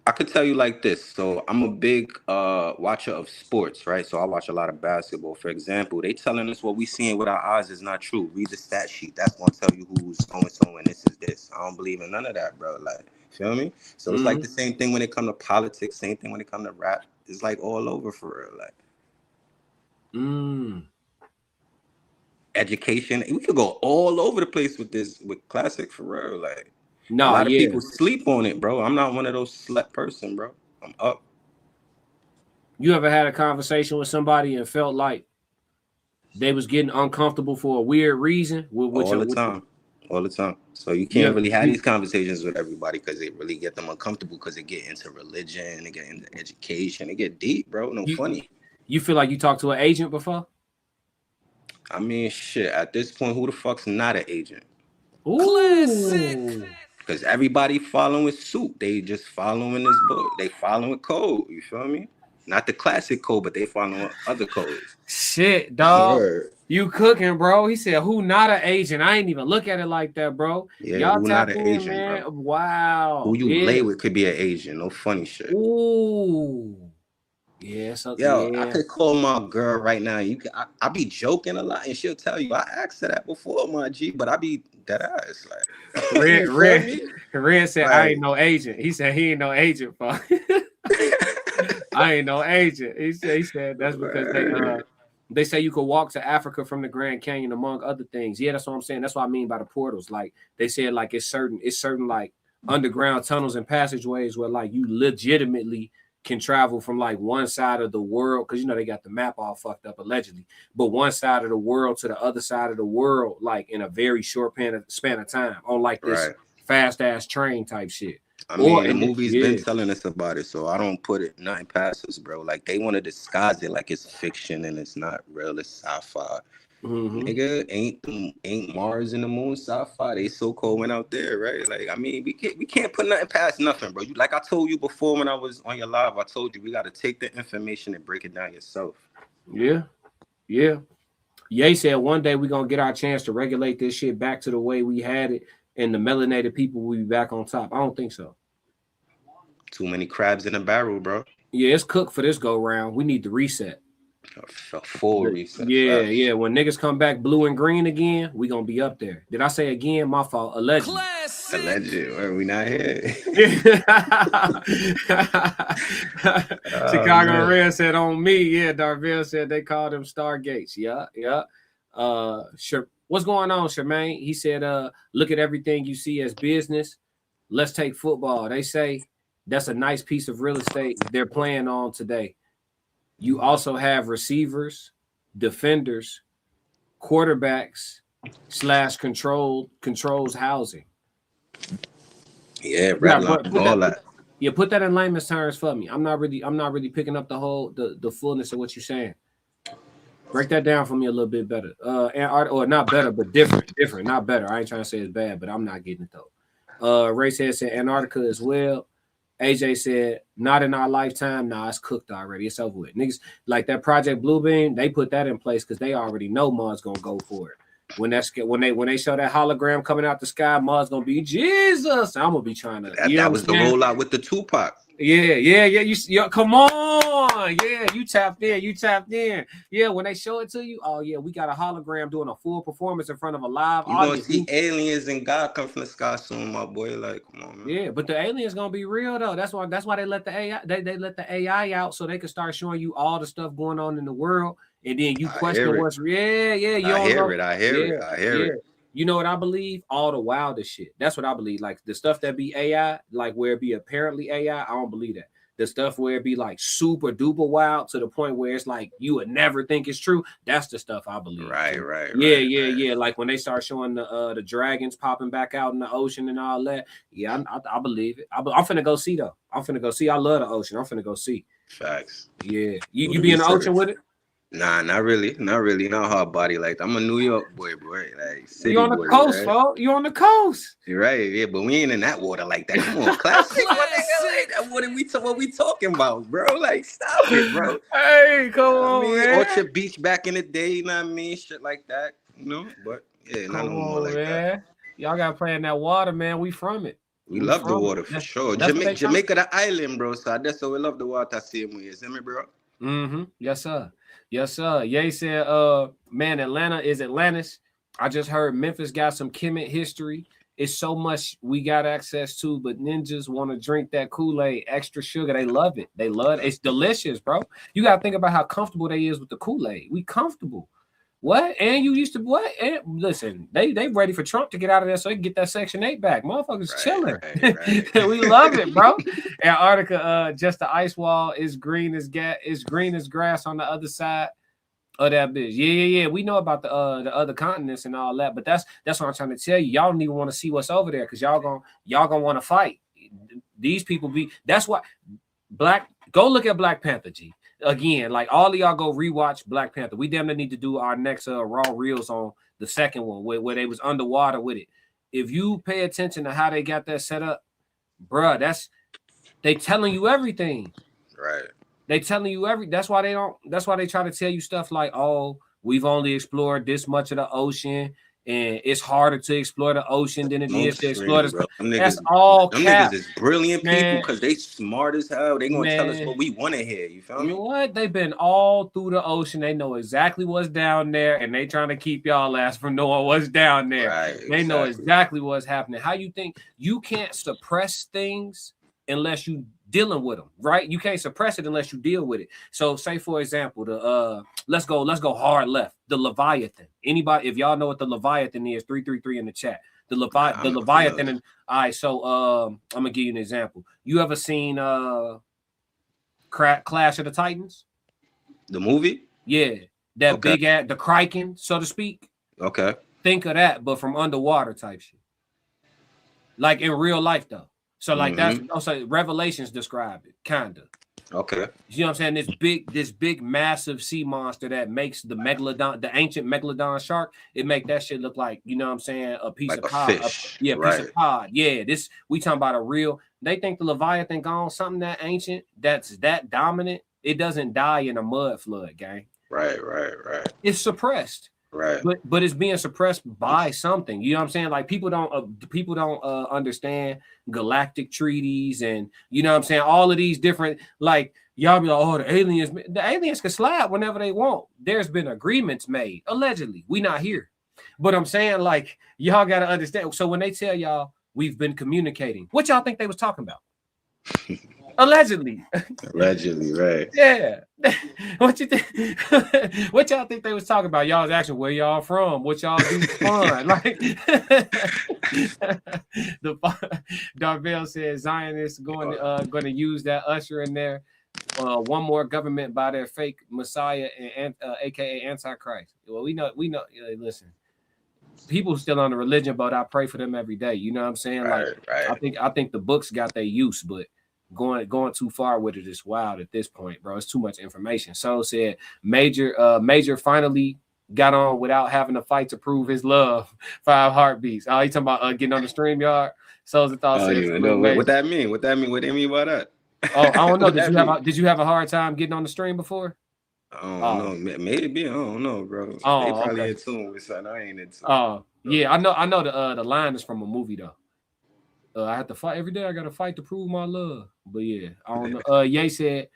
I could tell you like this. So I'm a big watcher of sports, right? So I watch a lot of basketball. For example, they telling us what we seeing with our eyes is not true. Read the stat sheet. That's gonna tell you who's so and this is this. I don't believe in none of that, bro. Like, feel me? So it's like the same thing when it comes to politics, same thing when it comes to rap. It's like all over for real. Like education. We could go all over the place with this with classic for real. Like a lot of people sleep on it, bro. I'm not one of those slept person, bro. I'm up. You ever had a conversation with somebody and felt like they was getting uncomfortable for a weird reason? All the time. So you can't really have these conversations with everybody because it really get them uncomfortable because they get into religion, they get into education, they get deep, bro. Funny. You feel like you talked to an agent before? I mean, shit. At this point, who the fuck's not an agent? Ooh. Because everybody following suit. They just following this book. They following code. You feel me? Not the classic code, but they following other codes. Shit, dog. You cooking, bro. He said, who not an agent? I ain't even look at it like that, bro. Yeah, y'all who not an agent, man? Bro. Wow. Who you lay with could be an agent. No funny shit. Ooh. Yeah, I could call my girl right now. I be joking a lot, and she'll tell you. I asked her that before, my G, but I be dead ass. Like Red said, I ain't no agent. He said he ain't no agent, for I ain't no agent. He said that's because they say you could walk to Africa from the Grand Canyon, among other things. Yeah, that's what I'm saying. That's what I mean by the portals. Like they said, like it's certain like underground tunnels and passageways where like you legitimately can travel from like one side of the world, because you know they got the map all fucked up allegedly, but one side of the world to the other side of the world, like in a very short span of time on like this fast ass train type shit. I mean, the movie's been telling us about it, so I don't put it nothing past us, bro. Like they want to disguise it like it's fiction and it's not real, it's sci-fi. Nigga, ain't Mars and the moon sci-fi? They so cold went out there, right? Like, I mean, we can't put nothing past nothing, bro. You, like I told you before when I was on your live, I told you we got to take the information and break it down yourself. Yeah. Ye said one day we're gonna get our chance to regulate this shit back to the way we had it, and the melanated people will be back on top. I don't think so. Too many crabs in a barrel, bro. Yeah, it's cooked for this go round. We need to reset. A full reset. Yeah. When niggas come back blue and green again, we gonna be up there. Did I say again? My fault. Allegedly. Alleged. Are we not here? Chicago Red said on me. Yeah, Darville said they called them Stargates. Yeah. Sure. What's going on, Charmaine? He said, look at everything you see as business. Let's take football. They say that's a nice piece of real estate they're playing on today. You also have receivers, defenders, quarterbacks / controls housing. Yeah, all that. Yeah, put that in layman's terms for me. I'm not really picking up the whole the fullness of what you're saying. Break that down for me a little bit better. Or not better, but different. Not better. I ain't trying to say it's bad, but I'm not getting it though. Ray said Antarctica as well. AJ said, not in our lifetime. Nah, it's cooked already. It's over with. Niggas like that Project Bluebeam, they put that in place because they already know Mars gonna go for it. When they show that hologram coming out the sky, Mars gonna be Jesus. I'm gonna be trying to. That was the rollout with the Tupac. Yeah. You come on. Yeah, you tapped in. Yeah, when they show it to you, oh yeah, we got a hologram doing a full performance in front of a live audience. You gonna see aliens and God come from the sky soon, my boy. Like, come on, man. Yeah, but the aliens gonna be real though. That's why they let the AI they let the AI out so they can start showing you all the stuff going on in the world, and then you question what's real. Yeah. I hear it. You know what I believe? All the wildest shit. That's what I believe. Like the stuff that be AI, like where it be apparently AI, I don't believe that. The stuff where it be like super duper wild to the point where it's like you would never think it's true. That's the stuff I believe. Right. Yeah. Like when they start showing the dragons popping back out in the ocean and all that. Yeah, I believe it. I'm finna go see though. I love the ocean. I'm finna go see. Facts. Yeah. You be in the ocean with it? Nah, not really. Not hard body like that. I'm a New York boy. Like city you on the boy, coast, right? folks. You on the coast. You're right, yeah, but we ain't in that water like that. Come on, classic. What we talking about, bro? Like, stop it, bro. Hey, come on, man. Orchard Beach back in the day, you know what I mean? Shit like that, you know? But yeah, not no more like that. Y'all gotta play in that water, man. We from it. We love the water for sure. Jamaica the island, bro. So that's why we love the water. Same way, you see me, bro? Mm-hmm. Yes, sir. Ye said, man, Atlanta is Atlantis. I just heard Memphis got some Kemet history. It's so much we got access to, but ninjas want to drink that Kool-Aid, extra sugar. They love it. It's delicious, bro. You got to think about how comfortable they is with the Kool-Aid. We comfortable. What? And you used to what? And listen, they ready for Trump to get out of there so he can get that Section 8 back. Motherfuckers chilling. Right. We love it, bro. Antarctica, just the ice wall is green as grass on the other side of that bitch. Yeah. We know about the other continents and all that, but that's what I'm trying to tell you. Y'all don't even want to see what's over there because y'all gonna want to fight. These people that's why go look at Black Panther, G. Again, like all of y'all go rewatch Black Panther. We damn near need to do our next raw reels on the second one where they was underwater with it. If you pay attention to how they got that set up, bruh, they telling you everything. Right. They telling you that's why they try to tell you stuff like, oh, we've only explored this much of the ocean. And it's harder to explore the ocean than it is to explore the. That's all cap. Niggas is brilliant people because they smart as hell. They gonna tell us what we want to hear. You feel me? You know what? They've been all through the ocean. They know exactly what's down there, and they trying to keep y'all ass from knowing what's down there. Right, they know exactly what's happening. How you think you can't suppress things unless you dealing with them, right? You can't suppress it unless you deal with it. So say for example, let's go hard left, the Leviathan. Anybody, if y'all know what the Leviathan is, 333 in the chat. The Leviathan. And all right, so I'm gonna give you an example. You ever seen Clash of the Titans? The movie? Yeah, that big ass, the Kraken, so to speak. Okay. Think of that, but from underwater type shit. Like in real life though. So like that's also Revelations describe it, kind of. Okay. You know what I'm saying? This big, massive sea monster that makes the megalodon, the ancient megalodon shark, it make that shit look like, you know what I'm saying, a piece like of a cod. fish. Piece of cod. Yeah, this we talking about a real. They think the Leviathan gone something that ancient, that's that dominant. It doesn't die in a mud flood, gang. Right. It's suppressed. Right. But it's being suppressed by something. You know what I'm saying? Like people don't understand galactic treaties and you know what I'm saying, all of these different, like y'all be like, oh, the aliens can slide whenever they want. There's been agreements made, allegedly. We not here. But I'm saying, like, y'all gotta understand. So when they tell y'all we've been communicating, what y'all think they was talking about? Allegedly, right? Yeah. What you think? What y'all think they was talking about? Y'all was asking where y'all from, what y'all do fun. Like Darvell said Zionists going to use that usher in there. One more government by their fake Messiah and aka Antichrist. Well, we know. Listen, people still on the religion, but I pray for them every day. You know what I'm saying? Like, I think the books got their use, but going too far with it is wild at this point, bro. It's too much information. So said Major finally got on without having to fight to prove his love. 5 heartbeats. Oh, you talking about getting on the StreamYard? So the thought said, what that mean? What they mean by that? Oh, I don't know. Did you have a hard time getting on the stream before? I don't know. Maybe. I don't know, bro. Oh, they probably okay. in tune with something. I ain't in tune. Oh, yeah. I know the line is from a movie though. I have to fight every day. I got to fight to prove my love. But yeah, I don't know. Ye said,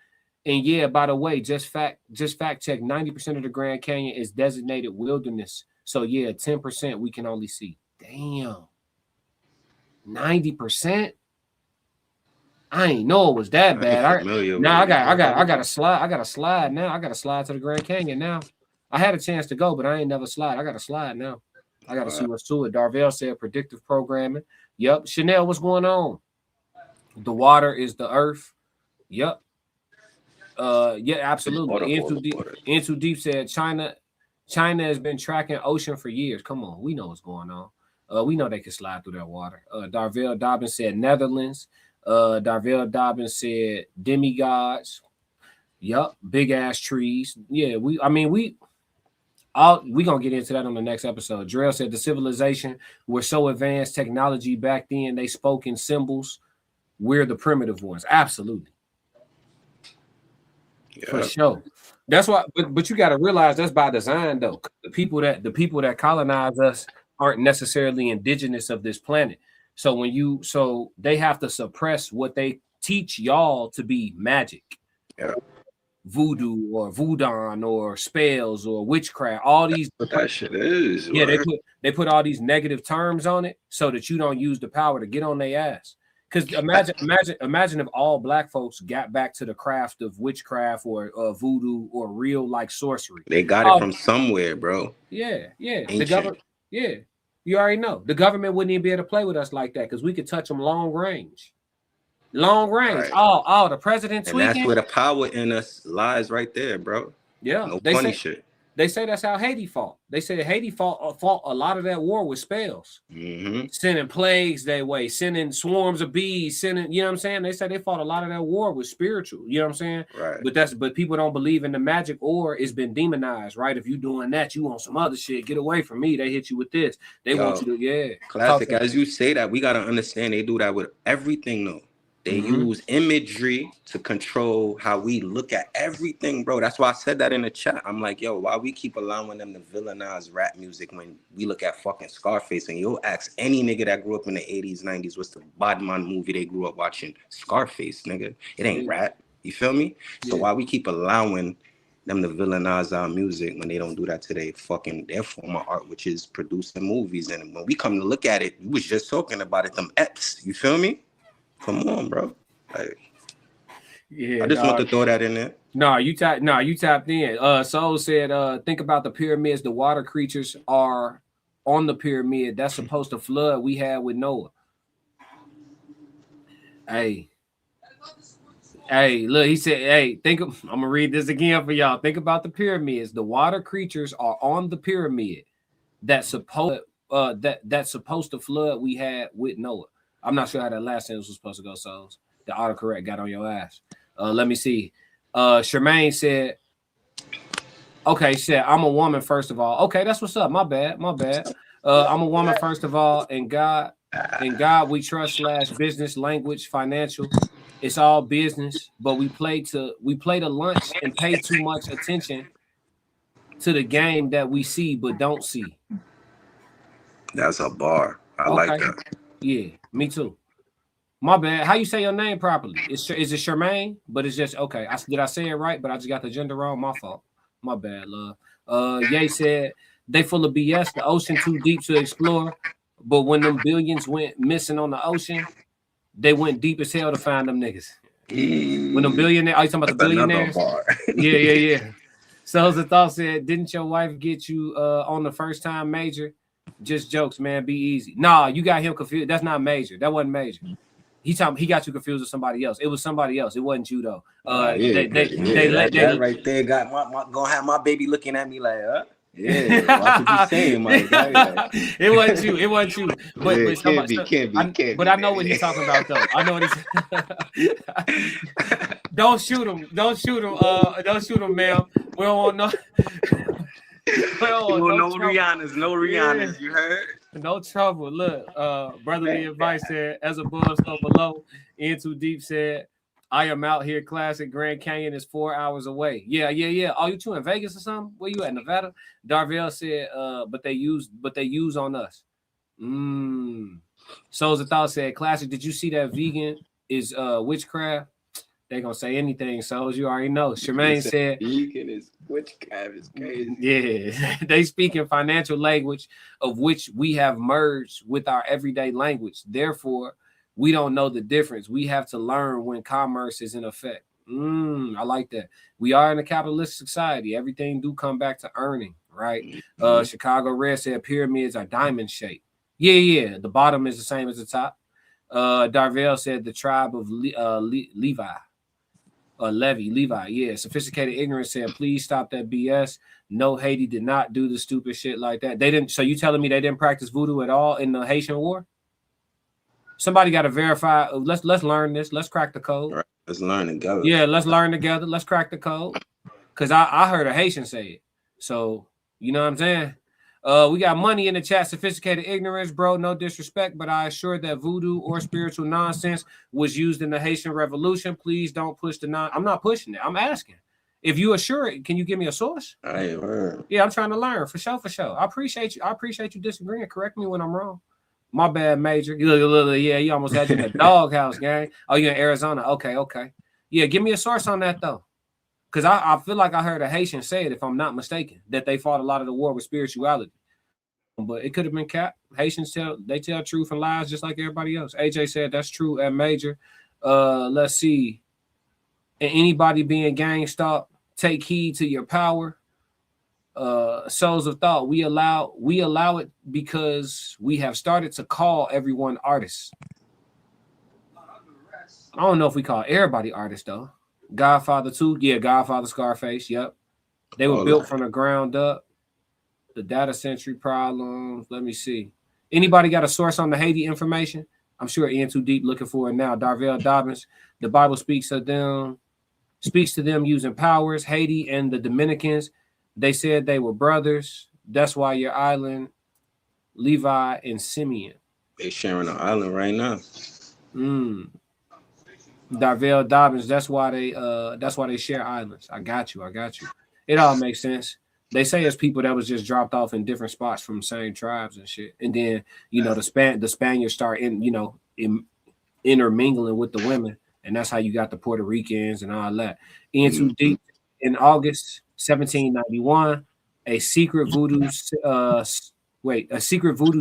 and yeah, by the way, just fact check. 90% of the Grand Canyon is designated wilderness. So yeah, 10% we can only see. Damn, 90%. I ain't know it was that bad. I got to slide. I got to slide now. I got to slide to the Grand Canyon now. I had a chance to go, but I ain't never slide. I got to slide now. I got to see what's to it. Darvell said predictive programming. Yep. Chanel, what's going on? The water is the earth. Yep. Yeah, absolutely. Into Deep said China has been tracking ocean for years. Come on, we know what's going on. We know they can slide through that water. Darvell Dobbins said Netherlands. Darvell Dobbins said demigods. Yup, big ass trees. Yeah, we gonna get into that on the next episode. Drell said the civilization were so advanced technology back then, they spoke in symbols. We're the primitive ones. Absolutely. Yeah. For sure. That's why, but you got to realize that's by design, though. The people that colonize us aren't necessarily indigenous of this planet. So they have to suppress what they teach y'all to be magic. Yeah. Voodoo or voodoo or spells or witchcraft, all these what that shit is. Yeah, right? they put all these negative terms on it so that you don't use the power to get on their ass. Because imagine if all black folks got back to the craft of witchcraft or voodoo or real like sorcery. They got it from somewhere, bro. Yeah. Ancient. The government, yeah. You already know. The government wouldn't even be able to play with us like that because we could touch them long range. Right. Oh, the president tweaking. And that's where the power in us lies right there, bro. Yeah. No funny shit. They say that's how Haiti fought. They say Haiti fought a lot of that war with spells. Mm-hmm. Sending plagues their way, sending swarms of bees, you know what I'm saying? They say they fought a lot of that war with spiritual, you know what I'm saying? Right. But people don't believe in the magic, or it's been demonized, right? If you doing that, you want some other shit. Get away from me. They hit you with this. They want you to, Classic. As you say that, we gotta understand they do that with everything though. They use imagery to control how we look at everything, bro. That's why I said that in the chat. I'm like, yo, why we keep allowing them to villainize rap music when we look at fucking Scarface? And you'll ask any nigga that grew up in the 80s, 90s, what's the Badman movie they grew up watching? Scarface, nigga. It ain't rap. You feel me? So why we keep allowing them to villainize our music when they don't do that to their form of art, which is producing movies. And when we come to look at it, we was just talking about it, them Eps. You feel me? Come on, bro. Like, I just want to throw that in there. You tapped in. Soul said, think about the pyramids. The water creatures are on the pyramid. That's supposed to flood we had with Noah. Hey, look, he said, I'm gonna read this again for y'all. Think about the pyramids. The water creatures are on the pyramid that's supposed to flood we had with Noah. I'm not sure how that last sentence was supposed to go, Souls. The autocorrect got on your ass. Let me see. Charmaine said, okay, said, I'm a woman, first of all. Okay, that's what's up. My bad. I'm a woman, first of all, and God we trust / business, language, financial. It's all business, but we play to lunch and pay too much attention to the game that we see but don't see. That's a bar. I like that. Yeah, me too. My bad. How you say your name properly? Is it Charmaine? But it's just okay. Did I say it right? But I just got the gender wrong. My fault. My bad, love. Ye said they full of BS. The ocean too deep to explore. But when them billions went missing on the ocean, they went deep as hell to find them niggas. When them billionaires, are you talking about the billionaires? Yeah. So the thought said, didn't your wife get you on the first time Major? Just jokes, man. Be easy. Nah, you got him confused. That's not Major. That wasn't Major. He got you confused with somebody else. It was somebody else. It wasn't you though. That right there got gonna have my baby looking at me like, yeah. Watch what you saying, Mike. It wasn't you. But can't be. But I know what he's talking about though. I know what he's. Don't shoot him. Don't shoot him, ma'am. We don't want no. No Rihanna's, you heard? No trouble. Look, brotherly advice said, as above, so below. In too deep said, I am out here. Classic Grand Canyon is 4 hours away. Yeah. Oh, you two in Vegas or something? Where you at, Nevada? Darvell said, but they use on us. Souls of Thought said, Classic, did you see that vegan is witchcraft? They gonna say anything, Souls. You already know. Charmaine said, vegan is witchcraft is crazy. Yeah, they speak in financial language of which we have merged with our everyday language. Therefore, we don't know the difference. We have to learn when commerce is in effect. I like that. We are in a capitalistic society. Everything do come back to earning, right? Chicago Red said pyramids are diamond shaped. Yeah. The bottom is the same as the top. Darvell said the tribe of Levi. Levi, yeah. Sophisticated ignorance said, please stop that BS. No, Haiti did not do the stupid shit like that. They didn't. So you telling me they didn't practice voodoo at all in the Haitian War? Somebody got to verify. Let's learn this. Let's crack the code. Right. Let's learn together. Yeah, let's learn together. Let's crack the code. Because I heard a Haitian say it. So, you know what I'm saying? We got money in the chat. Sophisticated ignorance, bro. No disrespect, but I assure that voodoo or spiritual nonsense was used in the Haitian Revolution. Please don't push the I'm not pushing it. I'm asking. If you assure it, can you give me a source? Yeah, I'm trying to learn for sure. I appreciate you disagreeing. Correct me when I'm wrong. My bad, Major. Yeah, you almost had you in the doghouse, gang. Oh, you're in Arizona. Okay. Yeah, give me a source on that though. Because I feel like I heard a Haitian say it, if I'm not mistaken, that they fought a lot of the war with spirituality. But it could have been cap. Haitians tell truth and lies just like everybody else. AJ said that's true at Major. Let's see. And anybody being gang stalked, take heed to your power. Souls of Thought, we allow it because we have started to call everyone artists. I don't know if we call everybody artists though. Godfather 2, yeah, Godfather Scarface, yep. They were built from the ground up. The data century problems. Let me see. Anybody got a source on the Haiti information? I'm sure Ian Too Deep looking for it now. Darvell Dobbins. The Bible speaks to them using powers. Haiti and the Dominicans. They said they were brothers. That's why your island, Levi and Simeon. They sharing an island right now. Darvell Dobbins. That's why they share islands. I got you. It all makes sense. They say it's people that was just dropped off in different spots from the same tribes and shit. And then, the Spaniards start intermingling with the women. And that's how you got the Puerto Ricans and all that. Too Deep. In August 1791, a secret voodoo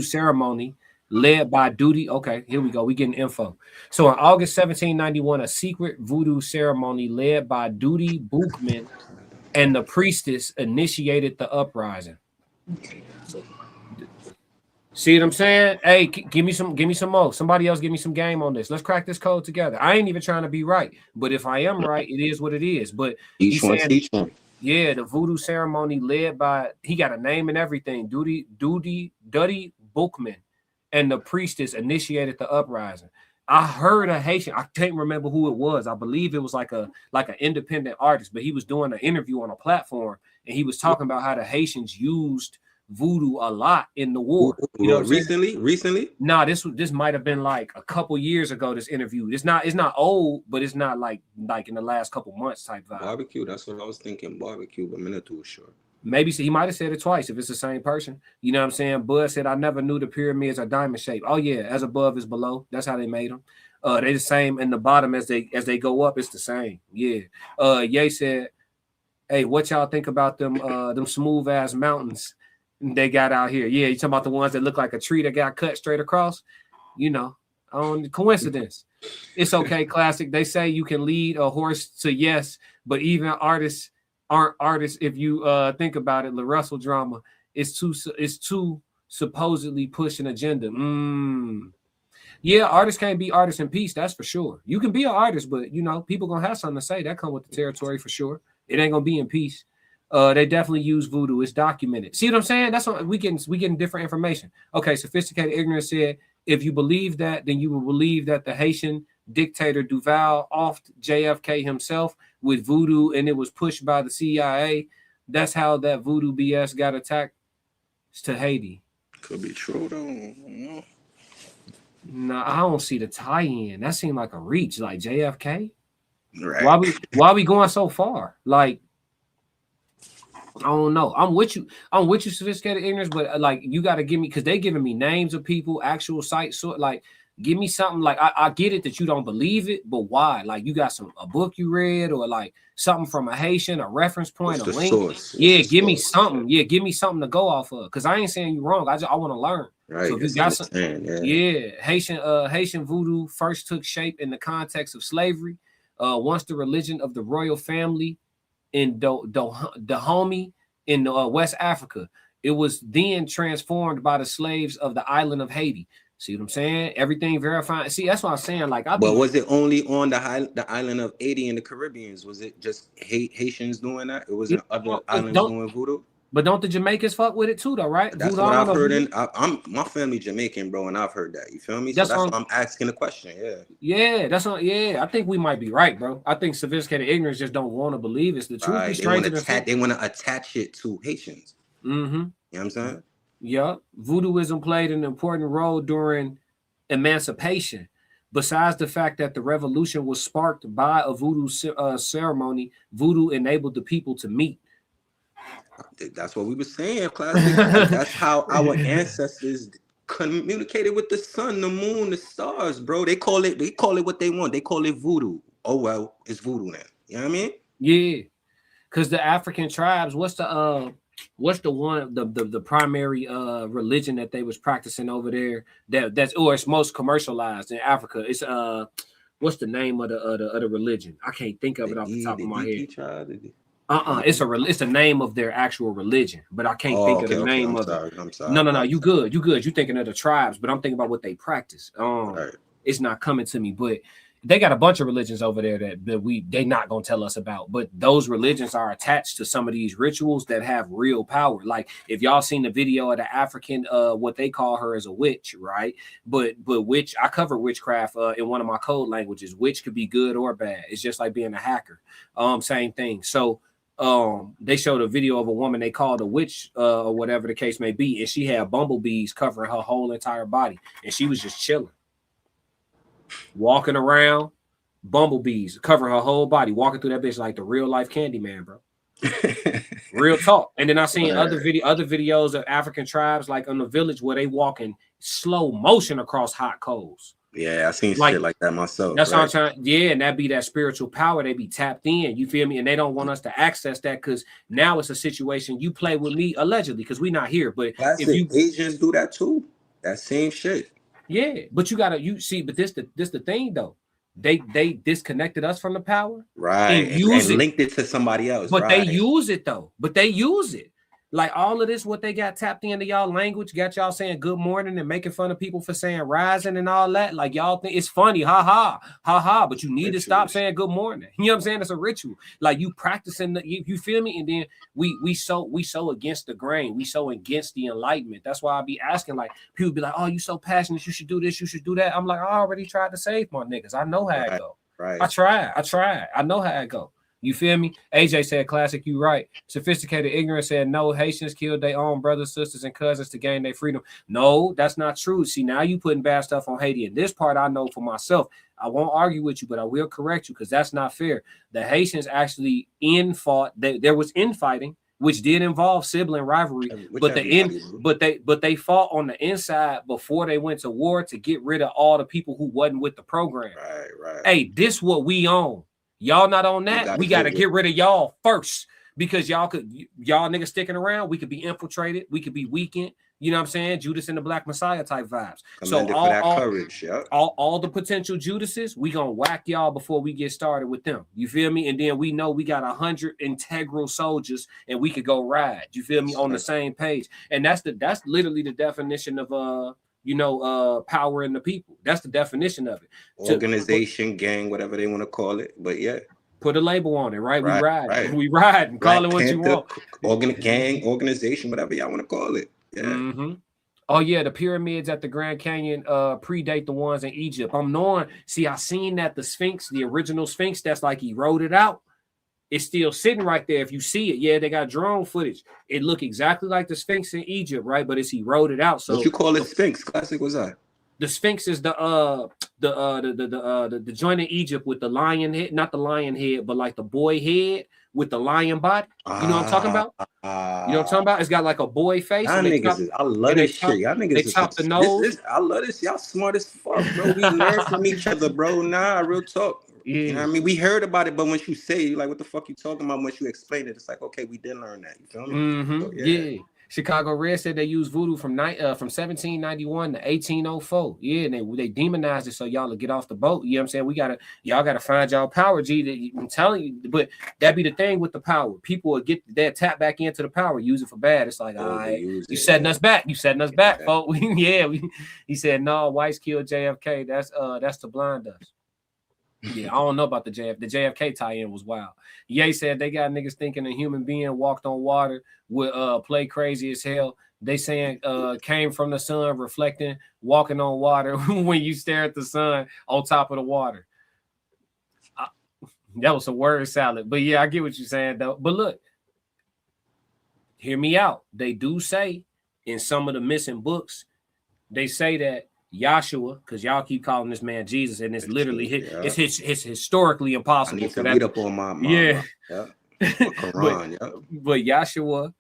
ceremony led by Duty. Okay, here we go. We getting info. So in August 1791, a secret voodoo ceremony led by Duty Bookman and the priestess initiated the uprising. See what I'm saying? Hey, give me some more. Somebody else give me some game on this. Let's crack this code together. I ain't even trying to be right, but if I am right, it is what it is. But each one. Yeah, the voodoo ceremony led by, he got a name and everything. Duddy Bookman and the priestess initiated the uprising. I heard a Haitian, I can't remember who it was. I believe it was like an independent artist, but he was doing an interview on a platform, and he was talking about how the Haitians used voodoo a lot in the war. You know, recently? Nah, this might have been like a couple years ago. This interview, it's not old, but it's not like in the last couple months type vibe. Barbecue, that's what I was thinking. Barbecue, but I'm not too sure. Maybe he might have said it twice if it's the same person. You know what I'm saying? Bud said, I never knew the pyramids are diamond shaped. Oh yeah, as above is below. That's how they made them. They the same in the bottom as they go up. It's the same. Yeah. Ye said, hey, what y'all think about them smooth ass mountains they got out here? Yeah, you talking about the ones that look like a tree that got cut straight across? You know, coincidence. It's okay, classic. They say you can lead a horse to yes, but even artists aren't artists if you think about it. The Russell drama is too supposedly push an agenda. Yeah, artists can't be artists in peace, that's for sure. You can be an artist, but you know, people gonna have something to say. That come with the territory for sure. It ain't gonna be in peace. They definitely use voodoo. It's documented. See what I'm saying? That's what we getting different information. Okay, sophisticated ignorance said, if you believe that, then you will believe that the Haitian dictator Duval offed JFK himself with voodoo, and it was pushed by the CIA. That's how that voodoo BS got attacked to Haiti. Could be true though. No, I don't see the tie-in. That seemed like a reach, like JFK. Right. Why we going so far? Like, I don't know. I'm with you, sophisticated ignorance, but like you got to give me, because they giving me names of people, actual sites, so like give me something. Like I get it that you don't believe it, but why? Like you got a book you read, or like something from a Haitian, a reference point, a link. Yeah, give me something. Yeah, give me something to go off of. Because I ain't saying you wrong. I want to learn. Right. So if you got something, Haitian voodoo first took shape in the context of slavery. Once the religion of the royal family in Dahomey in West Africa, it was then transformed by the slaves of the island of Haiti. See what I'm saying? Everything verified. See, that's what I'm saying. Like, but was it only on the island of Haiti in the Caribbean? Was it just Haitians doing that? It wasn't other islands doing voodoo. But don't the Jamaicans fuck with it too, though, right? That's voodoo, what I've heard. I'm my family Jamaican, bro, and I've heard that. You feel me? So that's why I'm asking the question. Yeah, that's what. Yeah, I think we might be right, bro. I think sophisticated ignorance just don't want to believe it's the truth. Right. They want to attach it to Haitians. Mm-hmm. You know what I'm saying? Yeah, voodooism played an important role during emancipation. Besides the fact that the revolution was sparked by a voodoo ceremony, voodoo enabled the people to meet. That's what we were saying, classic. That's how our ancestors communicated with the sun, the moon, the stars, bro. They call it what they want. They call it voodoo. Oh well, it's voodoo now. You know what I mean? Yeah, because the African tribes, what's the primary religion that they was practicing over there it's most commercialized in Africa? It's what's the name of the religion? I can't think of it off the top of my head. It's the name of their actual religion, but I can't think of the name of it. I'm sorry. No, you good. You thinking of the tribes, but I'm thinking about what they practice. Right. It's not coming to me, but they got a bunch of religions over there that they not gonna tell us about. But those religions are attached to some of these rituals that have real power. Like if y'all seen the video of the African, what they call her as a witch, right? But witch, I cover witchcraft in one of my code languages. Witch could be good or bad. It's just like being a hacker. Same thing. So they showed a video of a woman they called a witch, or whatever the case may be, and she had bumblebees covering her whole entire body, and she was just chilling, walking around, bumblebees covering her whole body, walking through that bitch like the real life Candyman, bro. Real talk. And then I seen other videos of African tribes like on the village where they walking slow motion across hot coals. Yeah, I seen shit like that myself. That's what I'm trying. Yeah, and that be that spiritual power. They be tapped in. You feel me? And they don't want us to access that because now it's a situation. You play with me allegedly because we not here. But if you Asians do that too, that same shit. Yeah, but you see. But this the thing though. They disconnected us from the power, right? And linked it to somebody else, but they use it though. But they use it. Like all of this, what they got tapped into y'all language, got y'all saying good morning and making fun of people for saying rising and all that. Like y'all think it's funny, ha ha, but you need to stop saying good morning. You know what I'm saying? It's a ritual. Like you practicing you feel me? And then we so against the grain, we so against the enlightenment. That's why I be asking, like, people be like, oh, you so passionate, you should do this, you should do that. I'm like, I already tried to save my niggas. I know how it go. Right. I tried. I know how it go. You feel me? AJ said, classic, you right. Sophisticated ignorance said, no, Haitians killed their own brothers, sisters, and cousins to gain their freedom. No, that's not true. See, now you putting bad stuff on Haiti. And this part I know for myself. I won't argue with you, but I will correct you because that's not fair. The Haitians actually fought. There was infighting, which did involve sibling rivalry, but they fought on the inside before they went to war to get rid of all the people who wasn't with the program. Right. Hey, this what we own. Y'all not on that. We got to get rid of y'all first because y'all niggas sticking around. We could be infiltrated. We could be weakened. You know what I'm saying? Judas and the Black Messiah type vibes. So all the potential Judases, we gonna whack y'all before we get started with them. You feel me? And then we know we got 100 integral soldiers and we could go ride. You feel me? On the same page. And that's literally the definition of power in the people. That's the definition of it. Organization, gang, whatever they want to call it. But yeah. Put a label on it, right? We ride. We ride and call it what you want. Gang, organization, whatever y'all want to call it. Yeah. Mm-hmm. Oh yeah, the pyramids at the Grand Canyon predate the ones in Egypt. I'm knowing. See, I seen that the Sphinx, the original Sphinx, that's like eroded out. It's still sitting right there. If you see it, yeah, they got drone footage. It look exactly like the Sphinx in Egypt, right? But it's eroded out. So what you call it, Sphinx? Classic, what's that? The Sphinx is the joint in Egypt with the lion head, not the lion head, but like the boy head with the lion body. You know what I'm talking about? You know what I'm talking about? It's got like a boy face. I love this shit. Y'all niggas they chop the nose. I love this. Y'all smart as fuck, bro. We learn from each other, bro. Nah, real talk. Yeah. You know what I mean? We heard about it, but once you say it, you're like, what the fuck you talking about? Once you explain it, it's like, okay, we did learn that. You feel me? Mm-hmm. So, yeah. Chicago Red said they used voodoo from 1791 to 1804. Yeah, and they demonized it so y'all will get off the boat. You know what I'm saying? Y'all gotta find y'all power, G. I'm telling you, but that be the thing with the power. People will get that tap back into the power, use it for bad. It's like, all right, you setting us back. You setting us back, folks. He said, no, whites killed JFK. That's to blind us. Yeah, I don't know about the JFK tie-in was wild. Ye said they got niggas thinking a human being walked on water would play crazy as hell. They saying came from the sun, reflecting, walking on water when you stare at the sun on top of the water. That was a word salad. But yeah, I get what you're saying though. But look, hear me out. They do say in some of the missing books, they say that Yahshua, because y'all keep calling this man Jesus, and it's literally it's historically impossible. I need to read up on my Quran, but Yahshua,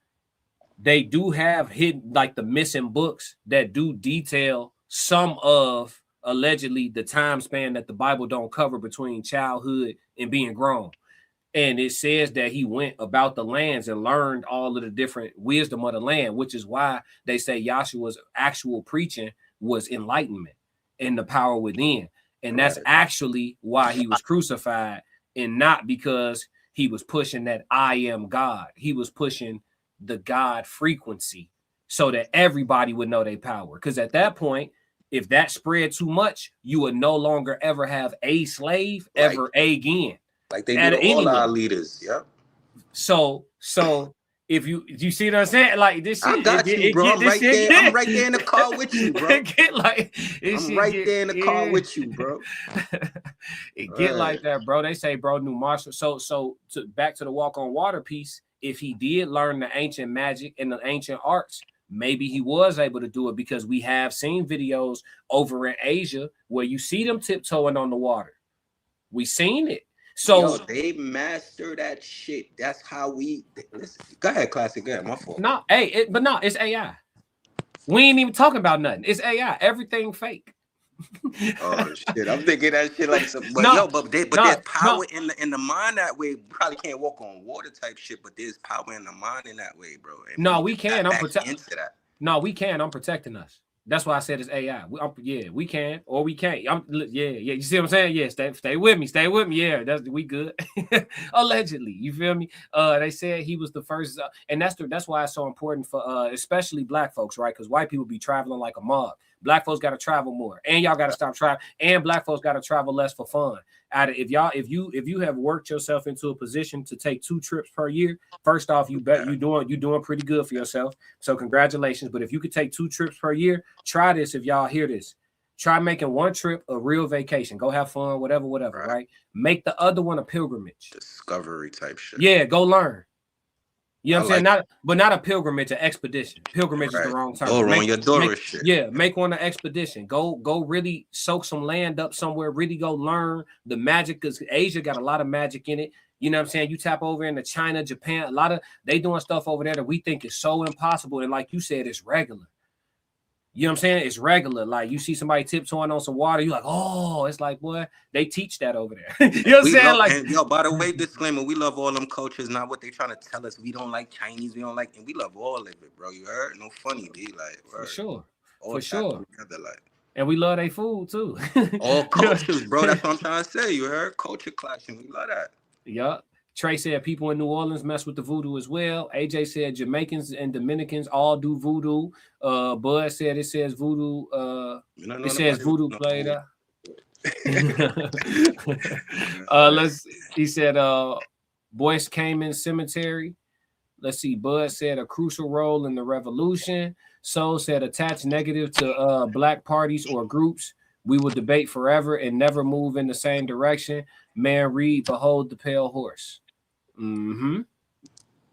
they do have hidden like the missing books that do detail some of allegedly the time span that the Bible don't cover between childhood and being grown. And it says that he went about the lands and learned all of the different wisdom of the land, which is why they say Yahshua's actual preaching was enlightenment and the power within. And that's actually why he was crucified, and not because he was pushing that I am God. He was pushing the God frequency so that everybody would know their power. Because at that point, if that spread too much, you would no longer ever have a slave ever again. Like they do all our leaders. Yep. So if you see what I'm saying? Like this shit, I got you, bro. I'm right there. I'm right there in the car with you, bro. I'm right there in the car with you, bro. It get like that, bro. They say, bro, new martial. So back to the walk on water piece. If he did learn the ancient magic and the ancient arts, maybe he was able to do it, because we have seen videos over in Asia where you see them tiptoeing on the water. We seen it. So they master that shit. That's how we. Go ahead, classic. Go ahead. My fault. No, it's AI. We ain't even talking about nothing. It's AI. Everything fake. Oh shit! I'm thinking that shit like some. But there's power in the mind that way. Probably can't walk on water type shit, but there's power in the mind in that way, bro. And we can. I'm protecting us. That's why I said it's AI. We can or we can't. Yeah. You see what I'm saying? Yeah, stay with me. Yeah, we good. Allegedly, you feel me? They said he was the first, and that's why it's so important for especially black folks, right? Because white people be traveling like a mob. Black folks got to travel more, and y'all got to stop traveling. And black folks got to travel less for fun. If you have worked yourself into a position to take 2 trips per year, first off, you doing pretty good for yourself. So congratulations. But if you could take 2 trips per year, try this. If y'all hear this, try making 1 trip a real vacation. Go have fun, whatever, right? Make the other one a pilgrimage. Discovery type shit. Yeah, go learn. You know what I'm saying? Not a pilgrimage, an expedition. Pilgrimage is the wrong term. Make one an expedition. Go really soak some land up somewhere. Really go learn the magic, because Asia got a lot of magic in it. You know what I'm saying? You tap over into China, Japan, they doing stuff over there that we think is so impossible. And like you said, it's regular. You know what I'm saying? It's regular. Like you see somebody tiptoeing on some water, you're like, oh, it's like, boy, they teach that over there. You know what I'm saying? And, by the way, disclaimer, we love all them cultures, not what they trying to tell us. We don't like Chinese, and we love all of it, bro. You heard? No funny, B. Like, for sure. Together, like. And we love their food too. All cultures, bro. That's what I'm trying to say. You heard? Culture clashing. We love that. Yup. Trey said people in New Orleans mess with the voodoo as well. AJ said Jamaicans and Dominicans all do voodoo. Bud said it says voodoo. It says voodoo played out. He said Boyce came in cemetery. Let's see. Bud said a crucial role in the revolution. Soul said attach negative to black parties or groups. We will debate forever and never move in the same direction. Man, read, behold the pale horse.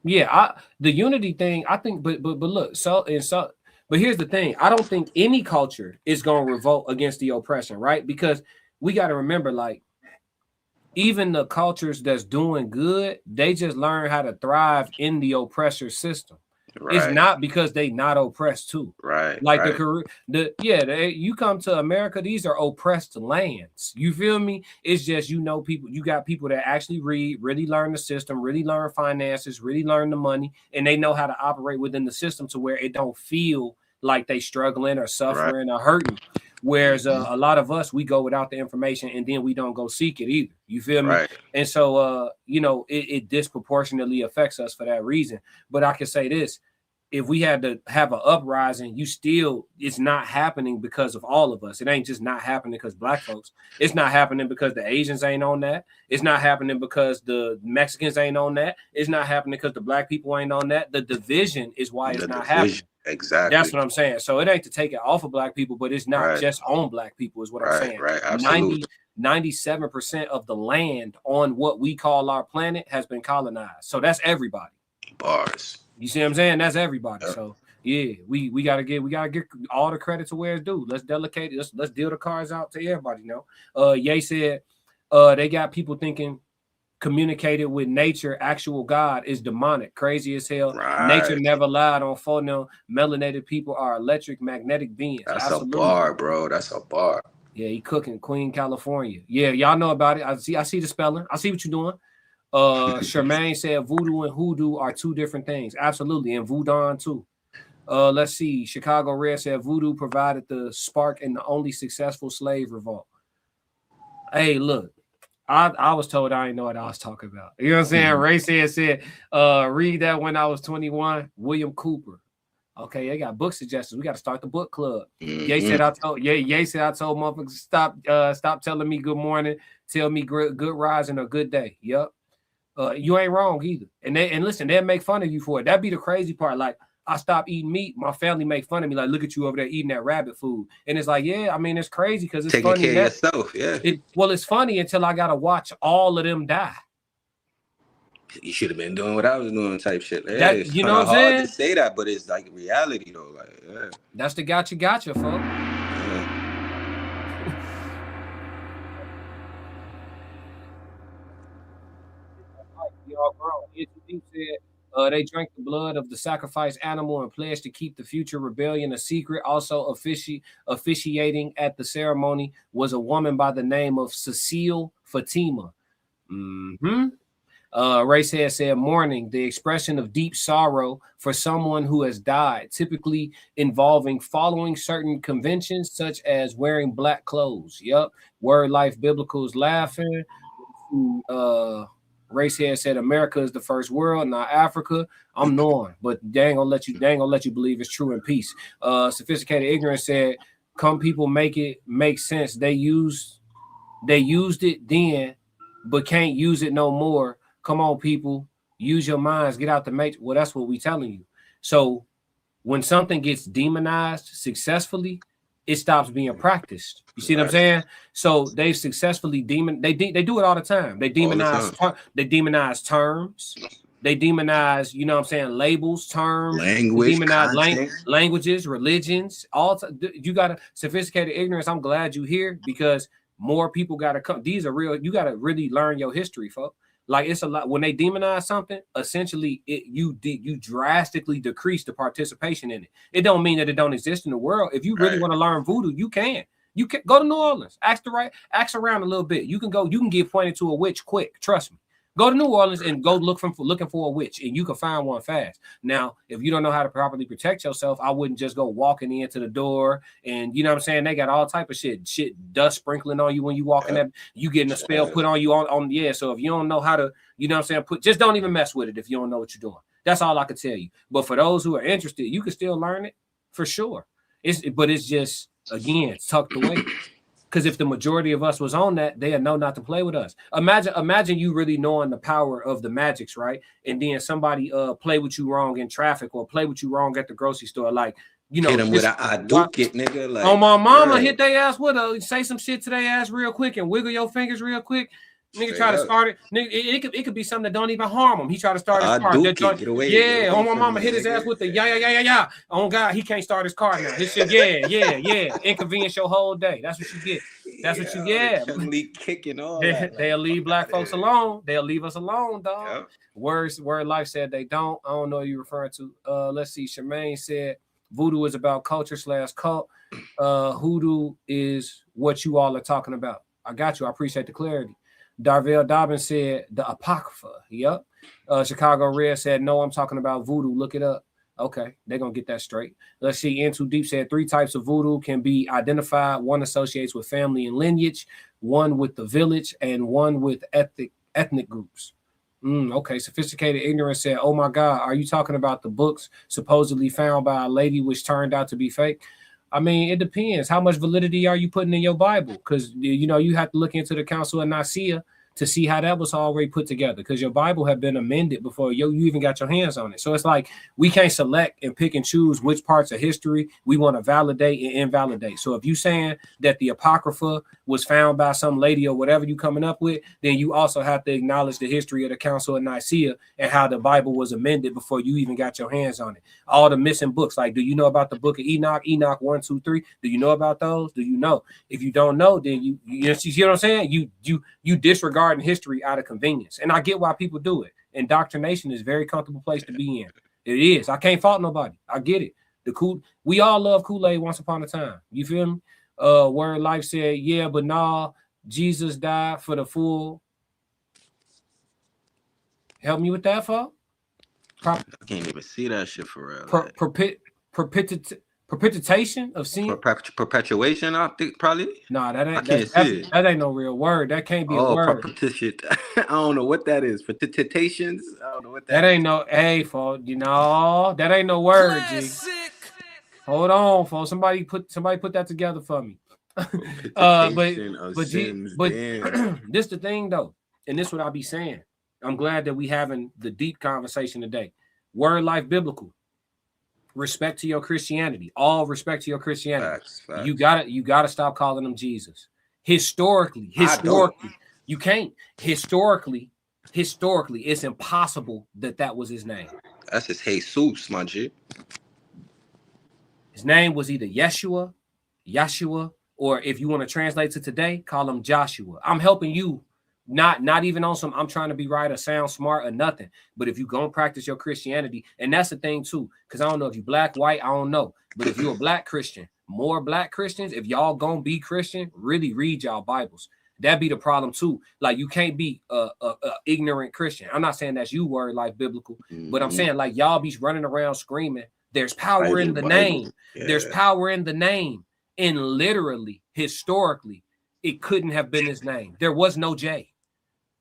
Yeah, the unity thing, I think, but look, but here's the thing. I don't think any culture is gonna revolt against the oppression, right? Because we got to remember, like, even the cultures that's doing good, they just learn how to thrive in the oppressor system. Right. It's not because they not oppressed too. Right. Like you come to America, these are oppressed lands. You feel me? It's just, you got people that actually read, really learn the system, really learn finances, really learn the money, and they know how to operate within the system to where it don't feel like they struggling or suffering or hurting. Whereas a lot of us, we go without the information and then we don't go seek it either. You feel me? Right. And so, it disproportionately affects us for that reason. But I can say this, if we had to have an uprising, it's not happening because of all of us. It ain't just not happening because black folks. It's not happening because the Asians ain't on that. It's not happening because the Mexicans ain't on that. It's not happening because the black people ain't on that. The division is why it's not happening. Exactly. That's what I'm saying. So it ain't to take it off of black people, but it's not just on black people is what I'm saying. Right, absolutely. 97% of the land on what we call our planet has been colonized. So that's everybody. Bars. You see what I'm saying? That's everybody. Yep. So yeah, we gotta get all the credit to where it's due. Let's delegate it. Let's deal the cards out to everybody. Ye said they got people thinking communicated with nature, actual God is demonic, crazy as hell. Right. Nature never lied on phone. Melanated people are electric magnetic beings. That's absolutely. A bar, bro. That's a bar. Yeah, he cooking Queen, California. Yeah, y'all know about it. I see the spelling. I see what you're doing. Charmaine said voodoo and hoodoo are 2 different things. Absolutely, and voodoo too. Let's see. Chicago Red said voodoo provided the spark in the only successful slave revolt. Hey, look. I was told I didn't know what I was talking about. You know what I'm saying? Ray said, read that when I was 21. William Cooper. Okay, they got book suggestions. We got to start the book club. Ye said I told motherfuckers stop telling me good morning, tell me good rising or good day. Yep. You ain't wrong either. And listen, they'll make fun of you for it. That'd be the crazy part. Like, I stopped eating meat. My family make fun of me. Like, look at you over there eating that rabbit food. And it's like, yeah, I mean, it's crazy because it's taking funny. Taking care of yourself, yeah. It's funny until I got to watch all of them die. You should have been doing what I was doing type shit. Yeah, it's you know what I'm saying? Hard to say that, but it's like reality, though. Like, yeah. That's the gotcha, folks. Y'all grown. Said they drank the blood of the sacrificed animal and pledged to keep the future rebellion a secret. Also officiating at the ceremony was a woman by the name of Cecile Fatima. Racehead said, mourning, the expression of deep sorrow for someone who has died, typically involving following certain conventions, such as wearing black clothes. Yep. Word Life Biblical is laughing. Racehead said, America is the first world, not Africa. I'm knowing, but they ain't gonna let you believe it's true in peace. Sophisticated Ignorance said, come people make it make sense. They used it then, but can't use it no more. Come on, people, use your minds, get out the matrix. Well, that's what we telling you. So when something gets demonized successfully, it stops being practiced. You see what I'm saying? So they've successfully they do it all the time. They demonize terms. They demonize, you know what I'm saying, labels, terms, languages, religions. You got to Sophisticated Ignorance. I'm glad you here because more people got to come. These are real. You got to really learn your history, folks. Like it's a lot when they demonize something. Essentially, you drastically decrease the participation in it. It don't mean that it don't exist in the world. If you really want to learn voodoo, you can. You can go to New Orleans. Ask around a little bit. You can go. You can get pointed to a witch quick. Trust me. Go to New Orleans and go looking for a witch, and you can find one fast. Now, if you don't know how to properly protect yourself, I wouldn't just go walking into the door and you know what I'm saying. They got all type of shit, dust sprinkling on you when you walk in there. You getting a spell put on you on So if you don't know how to, you know what I'm saying, just don't even mess with it if you don't know what you're doing. That's all I could tell you. But for those who are interested, you can still learn it for sure. It's just again tucked away. Because if the majority of us was on that, they'd know not to play with us. Imagine you really knowing the power of the magics, right? And then somebody play with you wrong in traffic or play with you wrong at the grocery store. Like, you know, hit them with I duke it, nigga. Like, on my mama, hit their ass with say some shit to their ass real quick and wiggle your fingers real quick. Nigga try to start it. Nigga, it could be something that don't even harm him. He try to start his car. Get away, yeah, on my mama hit his ass with the yeah. On God, he can't start his car now. His shit, yeah. Inconvenience your whole day. That's what you get. That's what you get. Kicking all that. They'll leave black folks alone. They'll leave us alone, dog. Yep. Word Life said they don't. I don't know what you're referring to. Let's see. Charmaine said voodoo is about culture/cult. Hoodoo is what you all are talking about. I got you. I appreciate the clarity. Darvell Dobbins said the Apocrypha. Yep. Chicago Red said, no, I'm talking about voodoo. Look it up. Okay, they're going to get that straight. Let's see. In Too Deep said 3 types of voodoo can be identified. One associates with family and lineage, one with the village, and one with ethnic groups. Okay. Sophisticated Ignorance said, oh my God, are you talking about the books supposedly found by a lady which turned out to be fake? I mean, it depends. How much validity are you putting in your Bible? Because, you know, you have to look into the Council of Nicaea to see how that was already put together, because your Bible had been amended before you even got your hands on it. So it's like we can't select and pick and choose which parts of history we want to validate and invalidate. So if you saying that the Apocrypha was found by some lady or whatever you coming up with, then you also have to acknowledge the history of the Council of Nicaea and how the Bible was amended before you even got your hands on it. All the missing books, like, do you know about the book of Enoch, Enoch 1, 2, 3? Do you know about those? Do you know? If you don't know, then you see what I'm saying? You disregard history out of convenience, and I get why people do it. Indoctrination is a very comfortable place to be in. It is. I can't fault nobody. I get it. We all love Kool-Aid once upon a time. You feel me? Word Life said, yeah, but nah, Jesus died for the full. Help me with that, folks. I can't even see that shit for real. Perpetuation of sin. Perpetuation, I think probably. Nah, that ain't. I can't see it. That ain't no real word. That can't be a word. Perpetuation. I don't know what that is. Perpetuations. I don't know what that. That ain't no. Hey, folks. You know that ain't no word. G. Hold on, folks. Somebody put that together for me. But this the thing though, and this what I be saying. I'm glad that we having the deep conversation today. Word Life Biblical. Respect to your Christianity. All respect to your Christianity. Facts. You gotta stop calling them Jesus. Historically, you can't. Historically, it's impossible that was his name. That's his Jesus, my G. His name was either Yeshua, or if you want to translate to today, call him Joshua. I'm helping you. Not even on some I'm trying to be right or sound smart or nothing. But if you gonna practice your Christianity, and that's the thing too, because I don't know if you black, white, I don't know. But if you're a black Christian, more black Christians, if y'all gonna be Christian, really read y'all Bibles. That'd be the problem too. Like you can't be a ignorant Christian. I'm not saying that's you word like biblical, but I'm saying like y'all be running around screaming, there's power in the name. Yeah. There's power in the name. And literally, historically, it couldn't have been his name. There was no J.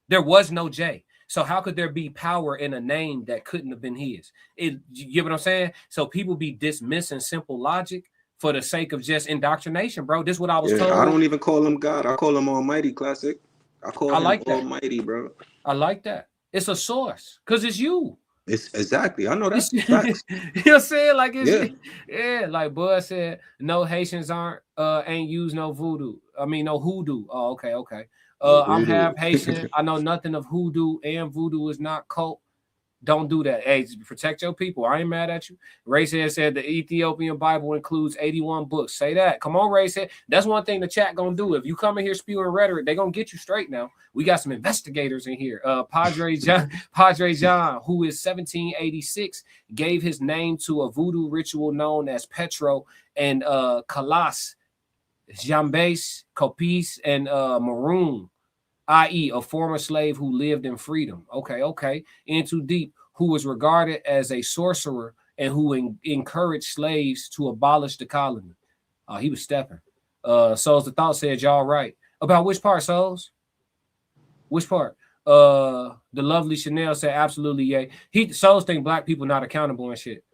There was no J. So how could there be power in a name that couldn't have been his? You get what I'm saying? So people be dismissing simple logic for the sake of just indoctrination, bro. This is what I was told. I don't even call him God. I call him Almighty, classic. I call him like Almighty, bro. I like that. It's a source because it's you. It's exactly. I know that. You know what I'm saying? Like it's like Bud said, no Haitians ain't use no voodoo. I mean no hoodoo. Oh, okay. I'm half Haitian. I know nothing of hoodoo, and voodoo is not cult. Don't do that. Hey, protect your people. I ain't mad at you. Ray said the Ethiopian Bible includes 81 books. Say that. Come on, Ray said. That's one thing the chat gonna do. If you come in here spewing rhetoric, they gonna get you straight now. We got some investigators in here. Padre John, who is 1786, gave his name to a voodoo ritual known as Petro and Kalas, Jambes, Copis, and Maroon, i.e. a former slave who lived in freedom. Okay. In too deep, who was regarded as a sorcerer and who encouraged slaves to abolish the colony. He was stepping. Souls the Thought said, y'all right. About which part, Souls? Which part? The lovely Chanel said, absolutely, yeah. Souls think black people not accountable and shit.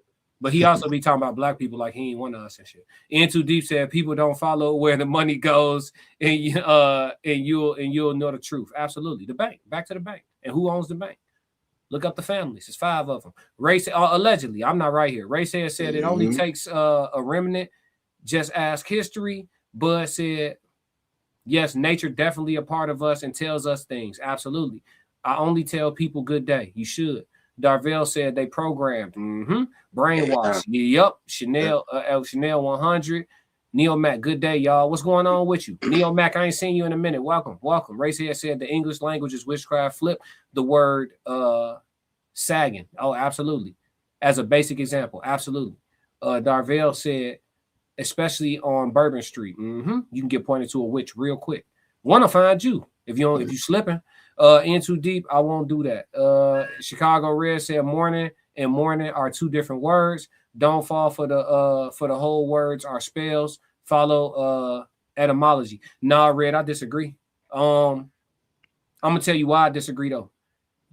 But he also be talking about black people like he ain't one of us and shit. In Too Deep said people don't follow where the money goes, and you'll know the truth. Absolutely, the bank. Back to the bank. And who owns the bank? Look up the families. It's 5 of them. Ray said, allegedly, I'm not right here. Ray said it only takes a remnant. Just ask history. Bud said, yes, nature definitely a part of us and tells us things. Absolutely. I only tell people good day. You should. Darvell said they programmed. Brainwash. Yup. Chanel 100. Neo Mac, good day, y'all. What's going on with you? Neo Mac, I ain't seen you in a minute. Welcome. Race here said the English language is witchcraft. Flip the word sagging. Oh, absolutely. As a basic example. Absolutely. Darvell said, especially on Bourbon Street. You can get pointed to a witch real quick. Wanna find you if you slipping. In Too Deep, I won't do that. Chicago Red said morning and morning are 2 different words. Don't fall for the whole words are spells. Follow etymology. Nah, Red, I disagree. I'm gonna tell you why I disagree though.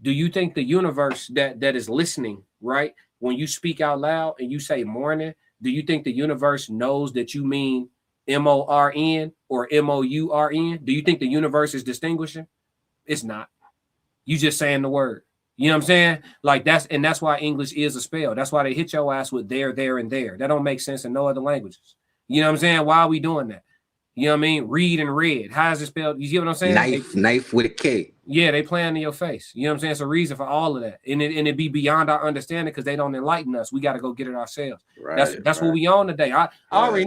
Do you think the universe that is listening, right? When you speak out loud and you say morning, do you think the universe knows that you mean MORN or MOURN? Do you think the universe is distinguishing? It's not. You just saying the word. You know what I'm saying? Like that's why English is a spell. That's why they hit your ass with there, and there. That don't make sense in no other languages. You know what I'm saying? Why are we doing that? You know what I mean? Read and read. How is it spelled? You see what I'm saying? Knife with a K. Yeah, they playing in your face. You know what I'm saying? It's a reason for all of that. And it be beyond our understanding because they don't enlighten us. We got to go get it ourselves. Right, that's what we on today. I already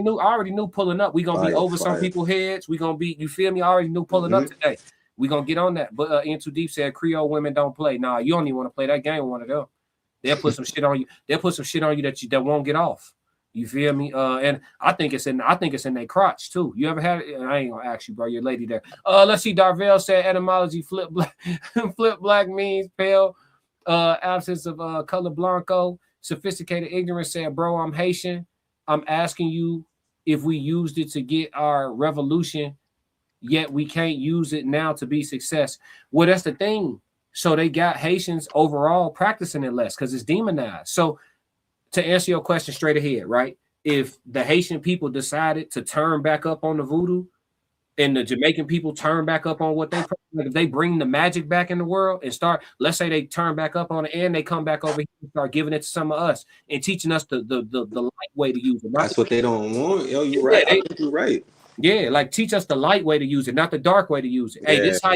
knew pulling up. We gonna be over some people's heads. We gonna be, you feel me? I already knew pulling up today. We gonna get on that. But In Too Deep said Creole women don't play. Nah, you don't even want to play that game with one of them. They'll put some shit on you. They'll put some shit on you that won't get off. You feel me? And I think it's in their crotch too. You ever had it? I ain't gonna ask you, bro. Your lady there. Let's see. Darvell said etymology flip black means pale, absence of color blanco. Sophisticated ignorance said, bro, I'm Haitian. I'm asking you if we used it to get our revolution, yet we can't use it now to be success. Well, that's the thing. So they got Haitians overall practicing it less because it's demonized. So to answer your question straight ahead, right? If the Haitian people decided to turn back up on the voodoo and the Jamaican people turn back up on what if they bring the magic back in the world and start, let's say they turn back up on it and they come back over here and start giving it to some of us and teaching us the light way to use it. That's what they don't want. Yo, you're right. I think you're right. Yeah, like teach us the light way to use it, not the dark way to use it. Hey, this how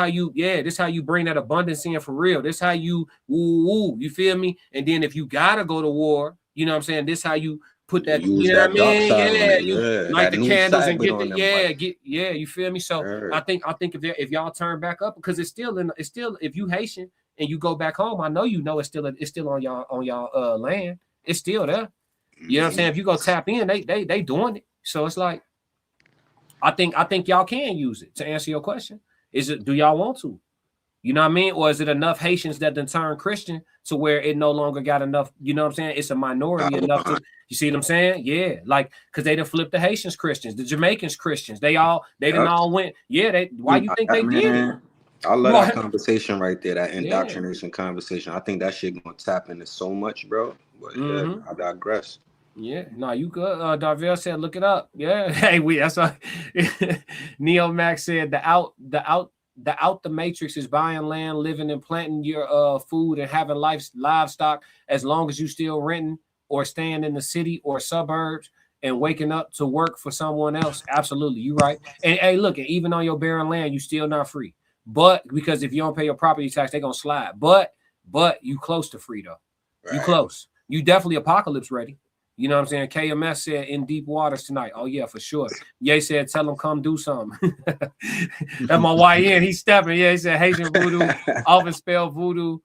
you bring that abundance in for real. This how you you feel me? And then if you gotta go to war, you know what I'm saying? This how you put that, you know what I mean? You light the candles and get the you feel me? So I think if y'all turn back up, because it's still if you Haitian and you go back home, I know it's still on y'all land. It's still there. You know what I'm saying? If you go tap in, they doing it. So it's like I think y'all can use it to answer your question. Do y'all want to? You know what I mean? Or is it enough Haitians that then turn Christian to where it no longer got enough, you know what I'm saying? It's a minority enough to, you see what I'm saying? Yeah. Like, because they done flipped the Haitians Christians, the Jamaicans Christians. They done all went, why you think they did it? I love that conversation right there, that indoctrination conversation. I think that shit gonna tap into so much, bro. But I digress. Yeah, no, you good. Darvell said, look it up. Yeah. Hey, that's what Neo Max said, the matrix is buying land, living and planting your food and having livestock as long as you still renting or staying in the city or suburbs and waking up to work for someone else. Absolutely, you right. And hey, look, even on your barren land, you still not free. But because if you don't pay your property tax, they're gonna slide. But you close to free though. Right. You close. You definitely apocalypse ready. You know what I'm saying? KMS said in deep waters tonight. Oh, yeah, for sure. Ye said, tell him come do something. That's my YN. He's stepping. Yeah, he said Haitian voodoo, often spelled voodoo,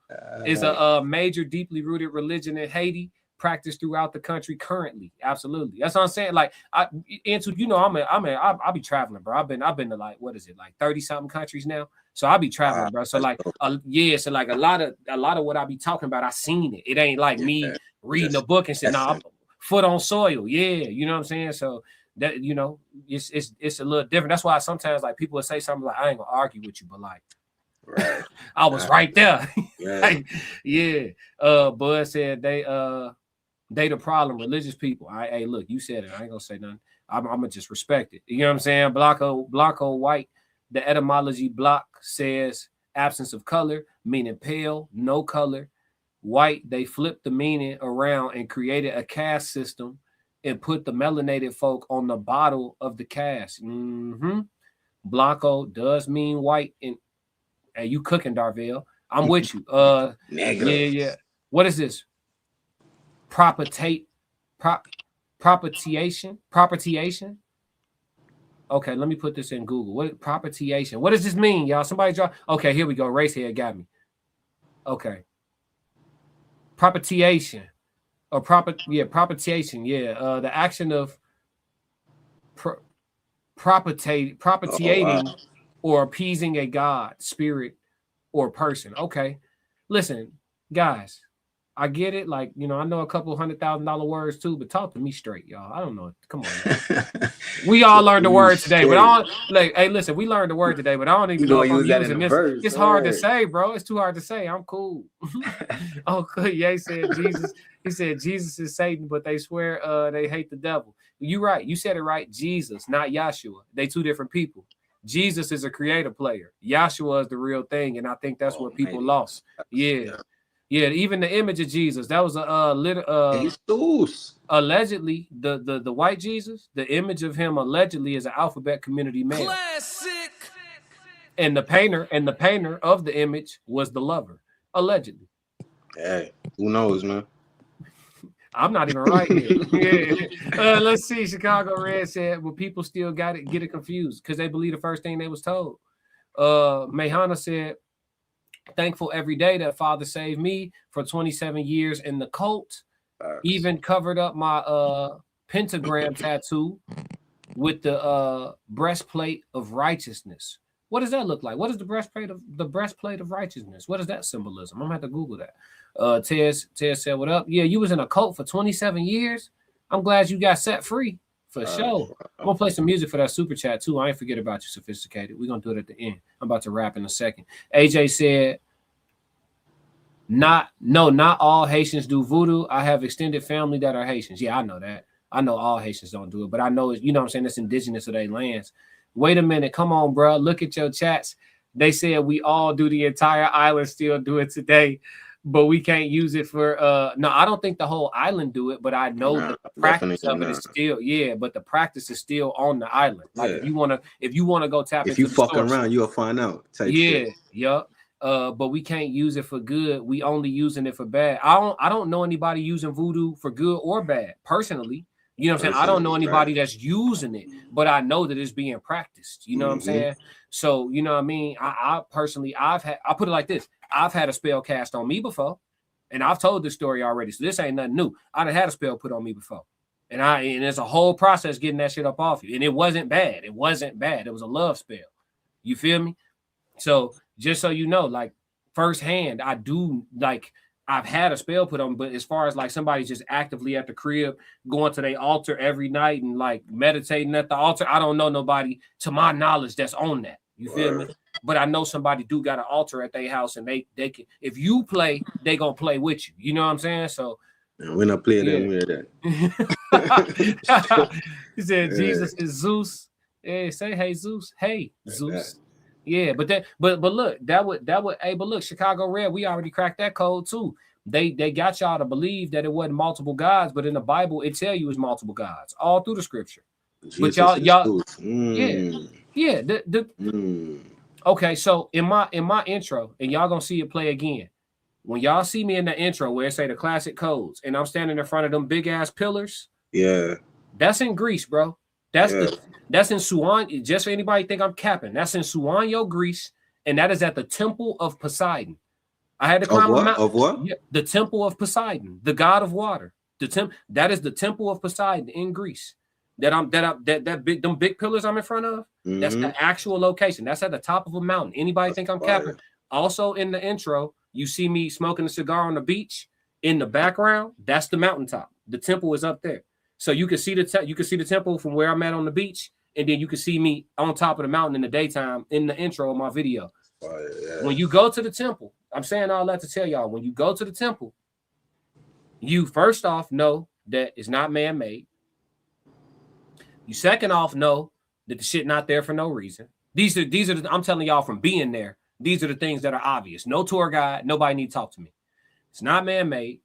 is a major, deeply rooted religion in Haiti, practiced throughout the country currently. Absolutely. That's what I'm saying. Like, I'll be traveling, bro. I've been to like, what is it? Like 30-something countries now. So I'll be traveling, bro. So like, so like a lot of what I be talking about, I seen it. It ain't like me reading a book and saying, nah, foot on soil, you know what I'm saying? So that, you know, it's a little different. That's why sometimes like people will say something like, I ain't gonna argue with you, but like, I was right there. Bud said they the problem, religious people. Hey, look, you said it. I ain't gonna say nothing. I'm gonna just respect it. You know what I'm saying? Blanco white. The etymology block says absence of color, meaning pale, no color. White, they flipped the meaning around and created a caste system and put the melanated folk on the bottle of the caste. Blanco does mean white. And hey, you cooking, Darvell. I'm with you. Yeah. What is this? Propitiation? Okay, let me put this in Google. What propitiation? What does this mean, y'all? Somebody draw. Okay, here we go. Racehead got me. Okay. Propitiation or propitiation. Yeah. The action of propitiating or appeasing a god, spirit, or person. Okay. Listen, guys, I get it. Like, you know, I know a couple $100,000 words too, but talk to me straight, y'all. I don't know. Come on. We all learned the word today, but I don't like, hey, listen, we learned the word today, but I don't even know if I'm using this. It's hard to say, bro. It's too hard to say. I'm cool. Oh, good. Yeah, said Jesus. He said Jesus is Satan, but they swear they hate the devil. You right. You said it right. Jesus, not Yahshua. They two different people. Jesus is a creative player. Yahshua is the real thing, and I think that's where people lost. Yeah. Yeah, even the image of Jesus, that was allegedly the white Jesus. The image of him allegedly is an alphabet community male. Classic. And the painter of the image was the lover, allegedly. Hey, who knows, man? I'm not even right here. Let's see. Chicago Red said, well, people still get it confused because they believe the first thing they was told. Mehana said, thankful every day that Father saved me for 27 years in the cult. Even covered up my pentagram tattoo with the breastplate of righteousness. What does that look like? What is the breastplate of righteousness? What is that symbolism? I'm gonna have to Google that. Tez said, what up? Yeah, you was in a cult for 27 years. I'm glad you got set free for sure. I'm gonna play some music for that super chat too. I ain't forget about you, Sophisticated. We're gonna do it at the end. I'm about to rap in a second. AJ said, not all Haitians do voodoo. I have extended family that are Haitians. Yeah, I know that. I know all Haitians don't do it, but I know it's, you know what I'm saying, it's indigenous of their lands. Wait a minute, come on, bro. Look at your chats. They said we all do, the entire island still do it today, but we can't use it for no, I don't think the whole island do it, but I know that the practice of it is still, but the practice is still on the island. Like if you wanna go tap if you fuck around, you'll find out. But we can't use it for good. We only using it for bad. I don't know anybody using voodoo for good or bad personally. You know what I'm saying? I don't know anybody that's using it, but I know that it's being practiced. You know what I'm saying? So, you know what I mean? I personally, I put it like this. I've had a spell cast on me before, and I've told this story already. So this ain't nothing new. I done had a spell put on me before. And there's a whole process getting that shit up off you. And it wasn't bad. It wasn't bad. It was a love spell. You feel me? So just so you know, like firsthand, I do like I've had a spell put on, but as far as like somebody just actively at the crib going to their altar every night and like meditating at the altar, I don't know nobody to my knowledge that's on that. You feel me? But I know somebody do got an altar at their house, and they can, if you play, they gonna play with you. You know what I'm saying? So we're not playing that. He said Jesus is Zeus. Hey, say hey Zeus. Hey Zeus. Yeah, but look, that would hey, but look, Chicago Red, we already cracked that code too. They got y'all to believe that it wasn't multiple gods, but in the Bible it tell you it's multiple gods all through the scripture. Jesus, but y'all yeah. Okay, so in my intro, and y'all gonna see it play again. When y'all see me in the intro where it say the classic codes, and I'm standing in front of them big ass pillars, that's in Greece, bro. That's in Suan. Just for anybody think I'm capping, that's in Suanyo, Greece, and that is at the Temple of Poseidon. I had to climb a mountain. Of what? Yeah, the Temple of Poseidon, the god of water. That is the Temple of Poseidon in Greece. Them big pillars I'm in front of. Mm-hmm. That's the actual location. That's at the top of a mountain. Anybody think I'm capping? Also in the intro, you see me smoking a cigar on the beach. In the background, that's the mountaintop. The temple is up there, so you can see the temple from where I'm at on the beach, and then you can see me on top of the mountain in the daytime in the intro of my video. When you go to the temple, I'm saying all that to tell y'all, when you go to the temple, you first off know that it's not man-made. You second off know that the shit not there for no reason. These are I'm telling y'all from being there. These are the things that are obvious. No tour guide. Nobody need to talk to me. It's not man-made.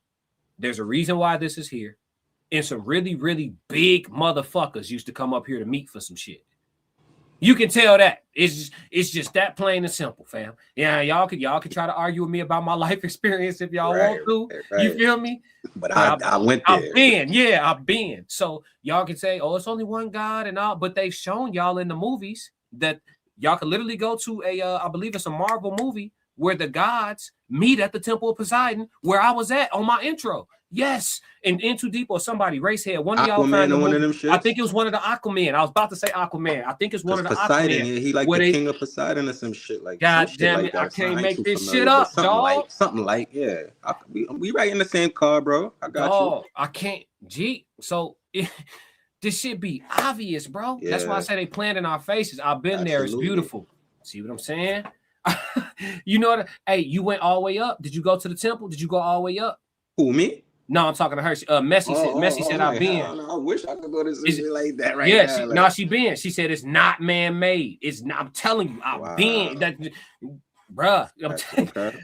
There's a reason why this is here. And some really, really big motherfuckers used to come up here to meet for some shit. You can tell that. It's just that plain and simple, fam. Yeah, y'all could try to argue with me about my life experience if y'all want to. Right. You feel me? But I went there. I've been. So y'all can say, oh, it's only one God and all, but they've shown y'all in the movies that y'all can literally go to I believe it's a Marvel movie where the gods meet at the Temple of Poseidon, where I was at on my intro. Yes, and In Too Deep or somebody race head. One of y'all found one of them shits. I think it was one of the Aquaman. I was about to say Aquaman. I think it's one of the Poseidon. Aquaman. He like the king of Poseidon or some shit like. God damn it! I can't make this shit up, dog. Something like we right in the same car, bro. I got you. I can't. So this shit be obvious, bro. Yeah. That's why I say they playing in our faces. I've been there. It's beautiful. See what I'm saying? You know what? Hey, you went all the way up. Did you go to the temple? Did you go all the way up? Who, me? No, I'm talking to her. Messi said I've been. I wish I could go to something like that right now. She been. She said it's not man-made. It's not. I'm telling you, I've been. That, bruh.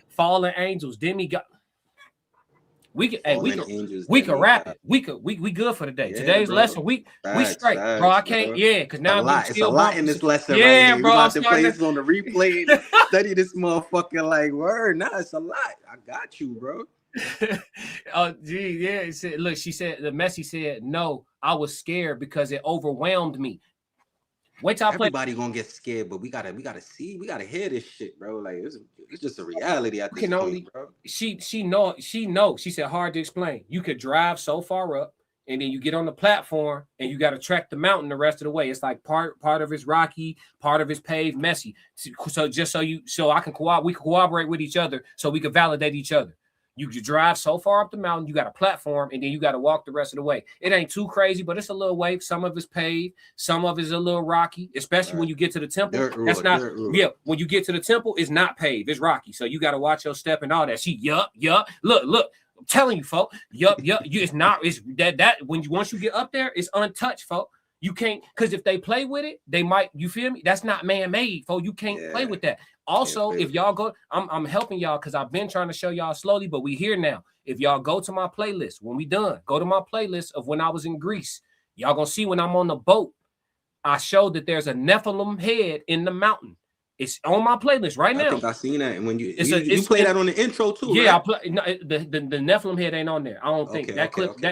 Fallen angels, demigod. We can wrap it. We good for the day. Today's lesson. We straight, bro. I can't. Because now it's a lot in this lesson. Yeah, right, bro. I'm to play this on the replay. And study this motherfucker like word. Nah, it's a lot. I got you, bro. Oh, gee, yeah. It said, look, she said the Messi said no. I was scared because it overwhelmed me. Wait till everybody gonna get scared, but we gotta hear this shit, bro. Like it's just a reality. I think bro. She know. She said hard to explain. You could drive so far up, and then you get on the platform, and you got to track the mountain the rest of the way. It's like part of it's rocky, part of it's paved, messy. So just so I can we can cooperate with each other, so we can validate each other. You drive so far up the mountain, you got a platform, and then you got to walk the rest of the way. It ain't too crazy, but it's a little way. Some of it's paved, some of it's a little rocky, especially when you get to the temple. When you get to the temple, it's not paved, it's rocky. So you got to watch your step and all that. Look, I'm telling you, folks. It's that once you get up there, it's untouched, folks. You can't, because if they play with it, they might, you feel me? That's not man-made, folks. You can't play with that. Also, if y'all go, I'm helping y'all because I've been trying to show y'all slowly, but we here now. If y'all go to my playlist, when we done, go to my playlist of when I was in Greece. Y'all gonna see when I'm on the boat, I showed that there's a Nephilim head in the mountain. It's on my playlist right now. I think I seen that. And when you play that on the intro too. Yeah, right? I play. No, the Nephilim head ain't on there. I don't think that clip. But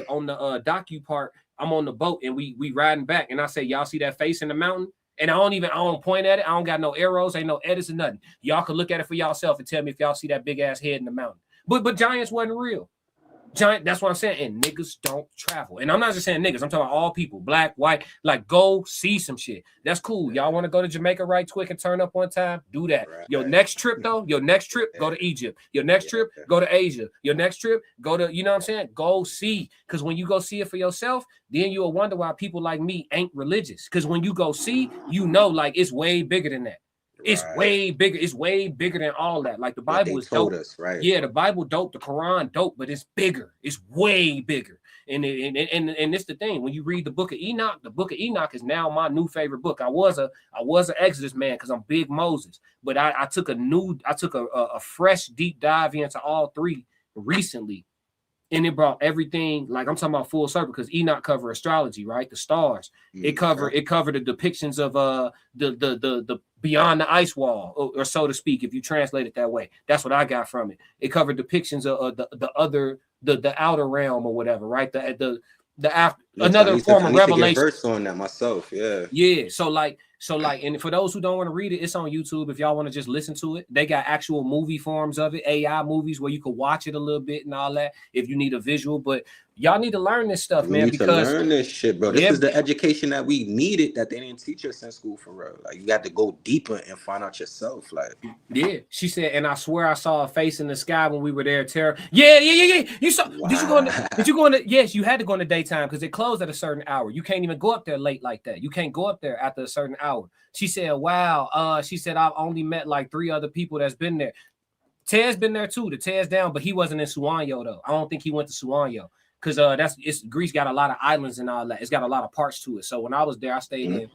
on the docu part, I'm on the boat and we riding back, and I say, y'all see that face in the mountain? And I don't point at it. I don't got no arrows, ain't no edits or nothing. Y'all can look at it for yourself and tell me if y'all see that big ass head in the mountain. But giants wasn't real. Giant, that's what I'm saying. And niggas don't travel. And I'm not just saying niggas. I'm talking about all people, black, white. Like, go see some shit. That's cool. Y'all want to go to Jamaica right quick and turn up one time? Do that. Right. Your next trip, though, go to Egypt. Your next trip, go to Asia. Your next trip, go to, you know what I'm saying? Go see. Because when you go see it for yourself, then you'll wonder why people like me ain't religious. Because when you go see, you know, like, it's way bigger than that. It's way bigger. It's way bigger than all that. Like the Bible is dope. Us, right? Yeah, the Bible dope. The Quran dope, but it's bigger. It's way bigger. And it's the thing. When you read the book of Enoch is now my new favorite book. I was an Exodus man because I'm big Moses, but I took a fresh deep dive into all three recently. And it brought everything, like I'm talking about full circle, because Enoch cover astrology, right? The stars. It covered the depictions of the beyond the ice wall, or so to speak, if you translate it that way. That's what I got from it. It covered depictions of the outer realm or whatever, right? Another form of revelation. Verse on that myself, yeah. Yeah. So like, and for those who don't want to read it, it's on YouTube. If y'all want to just listen to it, they got actual movie forms of it, AI movies where you can watch it a little bit and all that if you need a visual. But y'all need to learn this stuff, man. Because learn this shit, bro. This is the education that we needed that they didn't teach us in school for real. Like, you got to go deeper and find out yourself. Like, yeah, she said, and I swear I saw a face in the sky when we were there. Tara, yeah. You saw? Wow. Did you go in the? Yes, you had to go in the daytime because it closed at a certain hour. You can't even go up there late like that. You can't go up there after a certain hour. She said, wow. She said, I've only met like 3 other people that's been there. Ted's been there too. The Ted's down, but he wasn't in Suwanyo though. I don't think he went to Suwanyo. Because Greece got a lot of islands and all that. It's got a lot of parts to it. So when I was there, I stayed in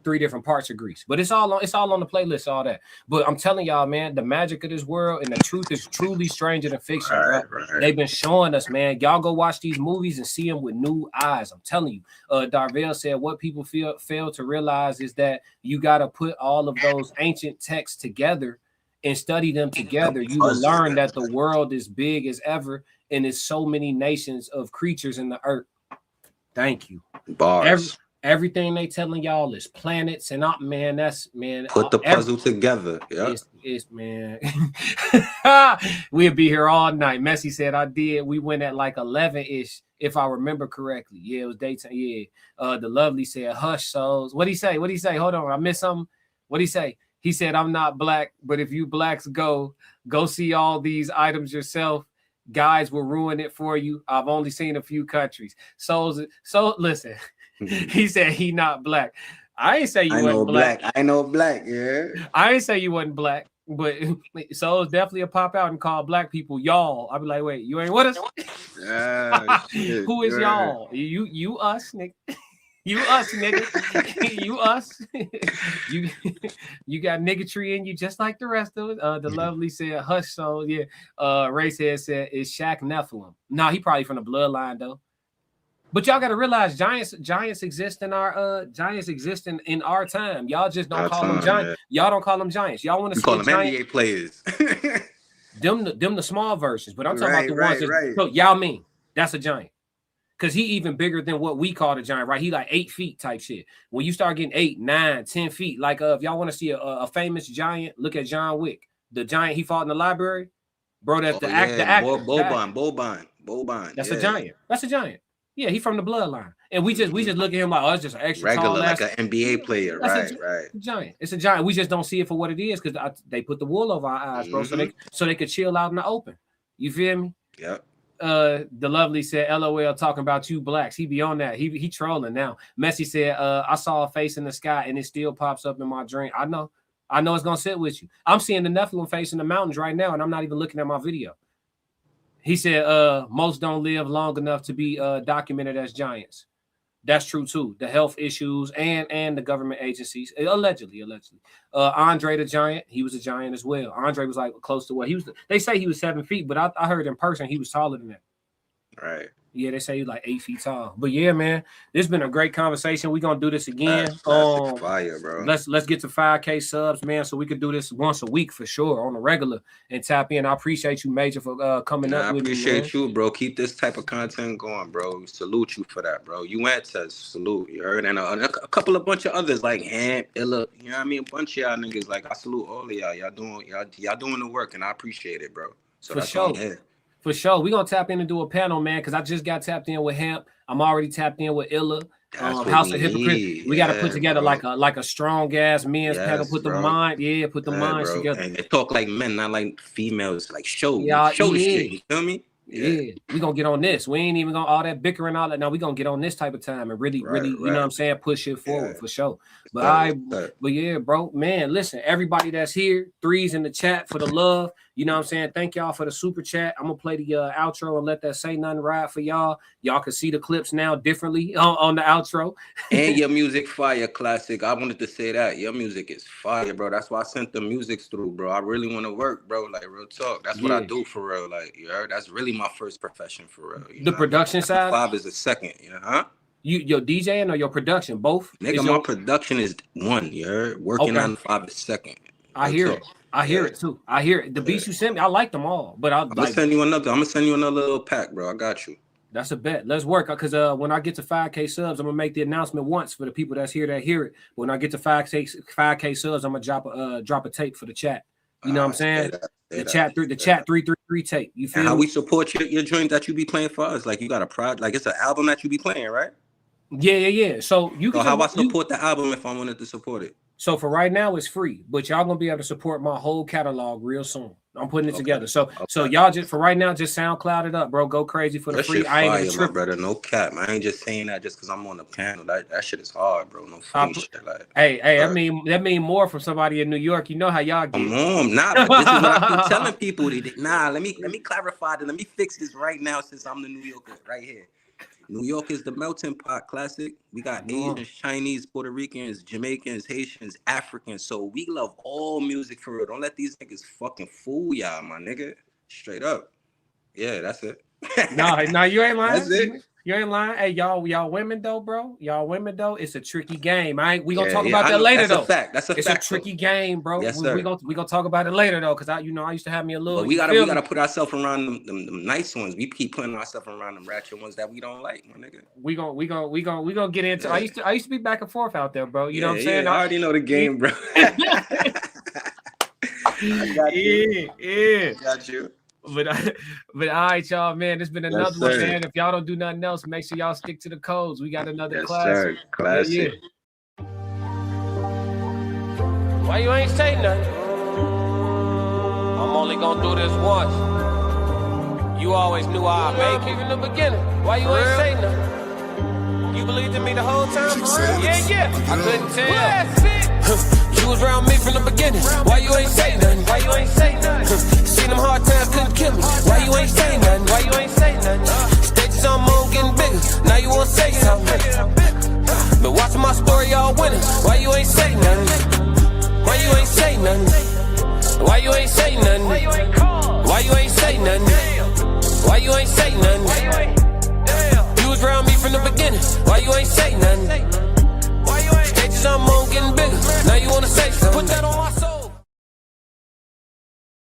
3 different parts of Greece. But it's all on the playlist, all that. But I'm telling y'all, man, the magic of this world and the truth is truly stranger than fiction. Right. They've been showing us, man. Y'all go watch these movies and see them with new eyes. I'm telling you. Darvell said what people fail to realize is that you got to put all of those ancient texts together and study them together. You will learn that the world is big as ever. And there's so many nations of creatures in the earth. Thank you. Bars. Everything they telling y'all is planets and up, man. That's man. Put the puzzle together. Yeah. It's man. We'll be here all night. Messi said I did. We went at like 11-ish, if I remember correctly. Yeah, it was daytime. Yeah. The lovely said, hush souls. What'd he say? Hold on. I missed something. What'd he say? He said, I'm not black, but if you blacks go see all these items yourself. Guys will ruin it for you. I've only seen a few countries. So listen, he said he not black. I ain't say you wasn't black. I know black, yeah. I ain't say you wasn't black, but Soul's definitely a pop out and call black people y'all. I'll be like, wait, you ain't with us? Shit, who is y'all? You us, nigga. You us, nigga. You us. you got niggatry in you just like the rest of it. The lovely said, hush soul. Yeah. Racehead said, is Shaq Nephilim? No, he probably from the bloodline though. But y'all gotta realize giants exist in our in our time. Y'all just don't call them giants. Yeah. Y'all don't call them giants. Y'all want to call them NBA players. them the small versions, but I'm talking about the ones that so Yao Ming, that's a giant. Because he even bigger than what we call the giant, right? He like 8 feet type shit. When you start getting 8, 9, 10 feet, like if y'all want to see a famous giant, look at John Wick. The giant he fought in the library. Bro, that's the actor. Boban. That's a giant. That's a giant. Yeah, he from the bloodline. And we just look at him like, oh, it's just an extra regular, tall like an NBA player, right. Giant. It's a giant. We just don't see it for what it is because they put the wool over our eyes, bro, so they could chill out in the open. You feel me? Yep. The lovely said, LOL talking about you blacks. He be on that. He trolling now. Messi said, I saw a face in the sky and it still pops up in my dream. I know it's gonna sit with you. I'm seeing the Nephilim face in the mountains right now, and I'm not even looking at my video. He said, most don't live long enough to be documented as giants. That's true too. The health issues and the government agencies, allegedly. Andre the Giant, he was a giant as well. Andre was like close to what he was. They say he was 7 feet, but I heard in person he was taller than that. Right. Yeah, they say he's like 8 feet tall. But yeah, man, this has been a great conversation. We're gonna do this again. Fire, bro. Let's get to 5K subs, man, so we could do this once a week for sure on the regular and tap in. I appreciate you, Major, for coming up with me. I appreciate you, bro. Keep this type of content going, bro. Salute you for that, bro. You went to salute, you heard, and a bunch of others like Hamp, Illa, you know what I mean? A bunch of y'all niggas, like I salute all of y'all. Y'all doing the work, and I appreciate it, bro. So for sure. For sure. We're going to tap in and do a panel, man, because I just got tapped in with Hemp. I'm already tapped in with Illa. House of Hypocrites. We got to put together like a strong ass men's panel. Put the minds together. And they talk like men, not like females. Like show the shit. You feel me? Yeah, we gonna get on this. We ain't even gonna all that bickering, all that. No, we gonna get on this type of time and really, you know what I'm saying, push it forward for sure. But but yeah, bro, man, listen, everybody that's here, 3s in the chat for the love. You know what I'm saying? Thank y'all for the super chat. I'm gonna play the outro and let that Say Nothing ride for y'all. Y'all can see the clips now differently on the outro. And your music fire, classic. I wanted to say that your music is fire, bro. That's why I sent the music through, bro. I really want to work, bro. Like real talk. That's what I do for real. Like you heard? That's really my first profession for real. You the know? production side. 5 is the second. You know, huh? Your DJing or your production, both? Nigga, my production is 1. You heard? Working on 5 is second. I hear it. I hear it too. I hear it. The beats you sent me, I like them all. But I'm gonna send you another. I'm gonna send you another little pack, bro. I got you. That's a bet. Let's work. Because when I get to 5K subs, I'm gonna make the announcement once for the people that's here that hear it. But when I get to 5K subs, I'm gonna drop a tape for the chat. You know what I'm saying? The chat 333 tape. You feel and how me? we support your joint that you be playing for us? Like you got a project, like it's an album that you be playing, right? Yeah. So you can. So how I support the album if I wanted to support it? So for right now, it's free, but y'all gonna be able to support my whole catalog real soon. I'm putting it together. So y'all just for right now, just SoundCloud it up, bro. Go crazy for the that free. Shit I ain't fire, even tripping, brother. No cap, man. I ain't just saying that just because I'm on the panel. That shit is hard, bro. No funny shit. Like, hey, I mean that mean more from somebody in New York. You know how y'all get. Come on, nah. But this is what I keep telling people. Let me clarify that. Let me fix this right now since I'm the New Yorker right here. New York is the melting pot, classic. We got Asians, Chinese, Puerto Ricans, Jamaicans, Haitians, Africans. So we love all music for real. Don't let these niggas fucking fool y'all, my nigga. Straight up. Yeah, that's it. No, you ain't lying. That's it. You ain't lying. Hey, y'all women though, bro. Y'all women though, it's a tricky game. We gonna talk about that later though. That's a fact. It's a tricky game, bro. Yes, sir. We gonna talk about it later though, because I used to have me a little. But we gotta put ourselves around them nice ones. We keep putting ourselves around them ratchet ones that we don't like, my nigga. We gonna get into. Yeah. I used to be back and forth out there, bro. You know what I'm saying? I already know the game, bro. I got you. Yeah. Got you. But all right, y'all, man. There's been another one, man. If y'all don't do nothing else, make sure y'all stick to the codes. We got another classic. Classic. Yeah. Why you ain't say nothing? I'm only gonna do this once. You always knew I'd make it in the beginning. Why you ain't say nothing? You believed in me the whole time? Yeah. I couldn't tell. You was around me from the beginning. Why you ain't say nothing? Why you ain't say nothing? Seen them hard times couldn't kill me. Why you ain't say nothing? Why you ain't say nothing? Stages on moon getting bigger. Now you wanna say something. Been watching my story all winter. Why you ain't say nothing? Why you ain't say nothing? Why you ain't say nothing? Why you ain't say nothing? Why you ain't say nothing? You was around me from the beginning. Why you ain't say nothing? Stages on moon getting bigger. Now you wanna say something. Put that on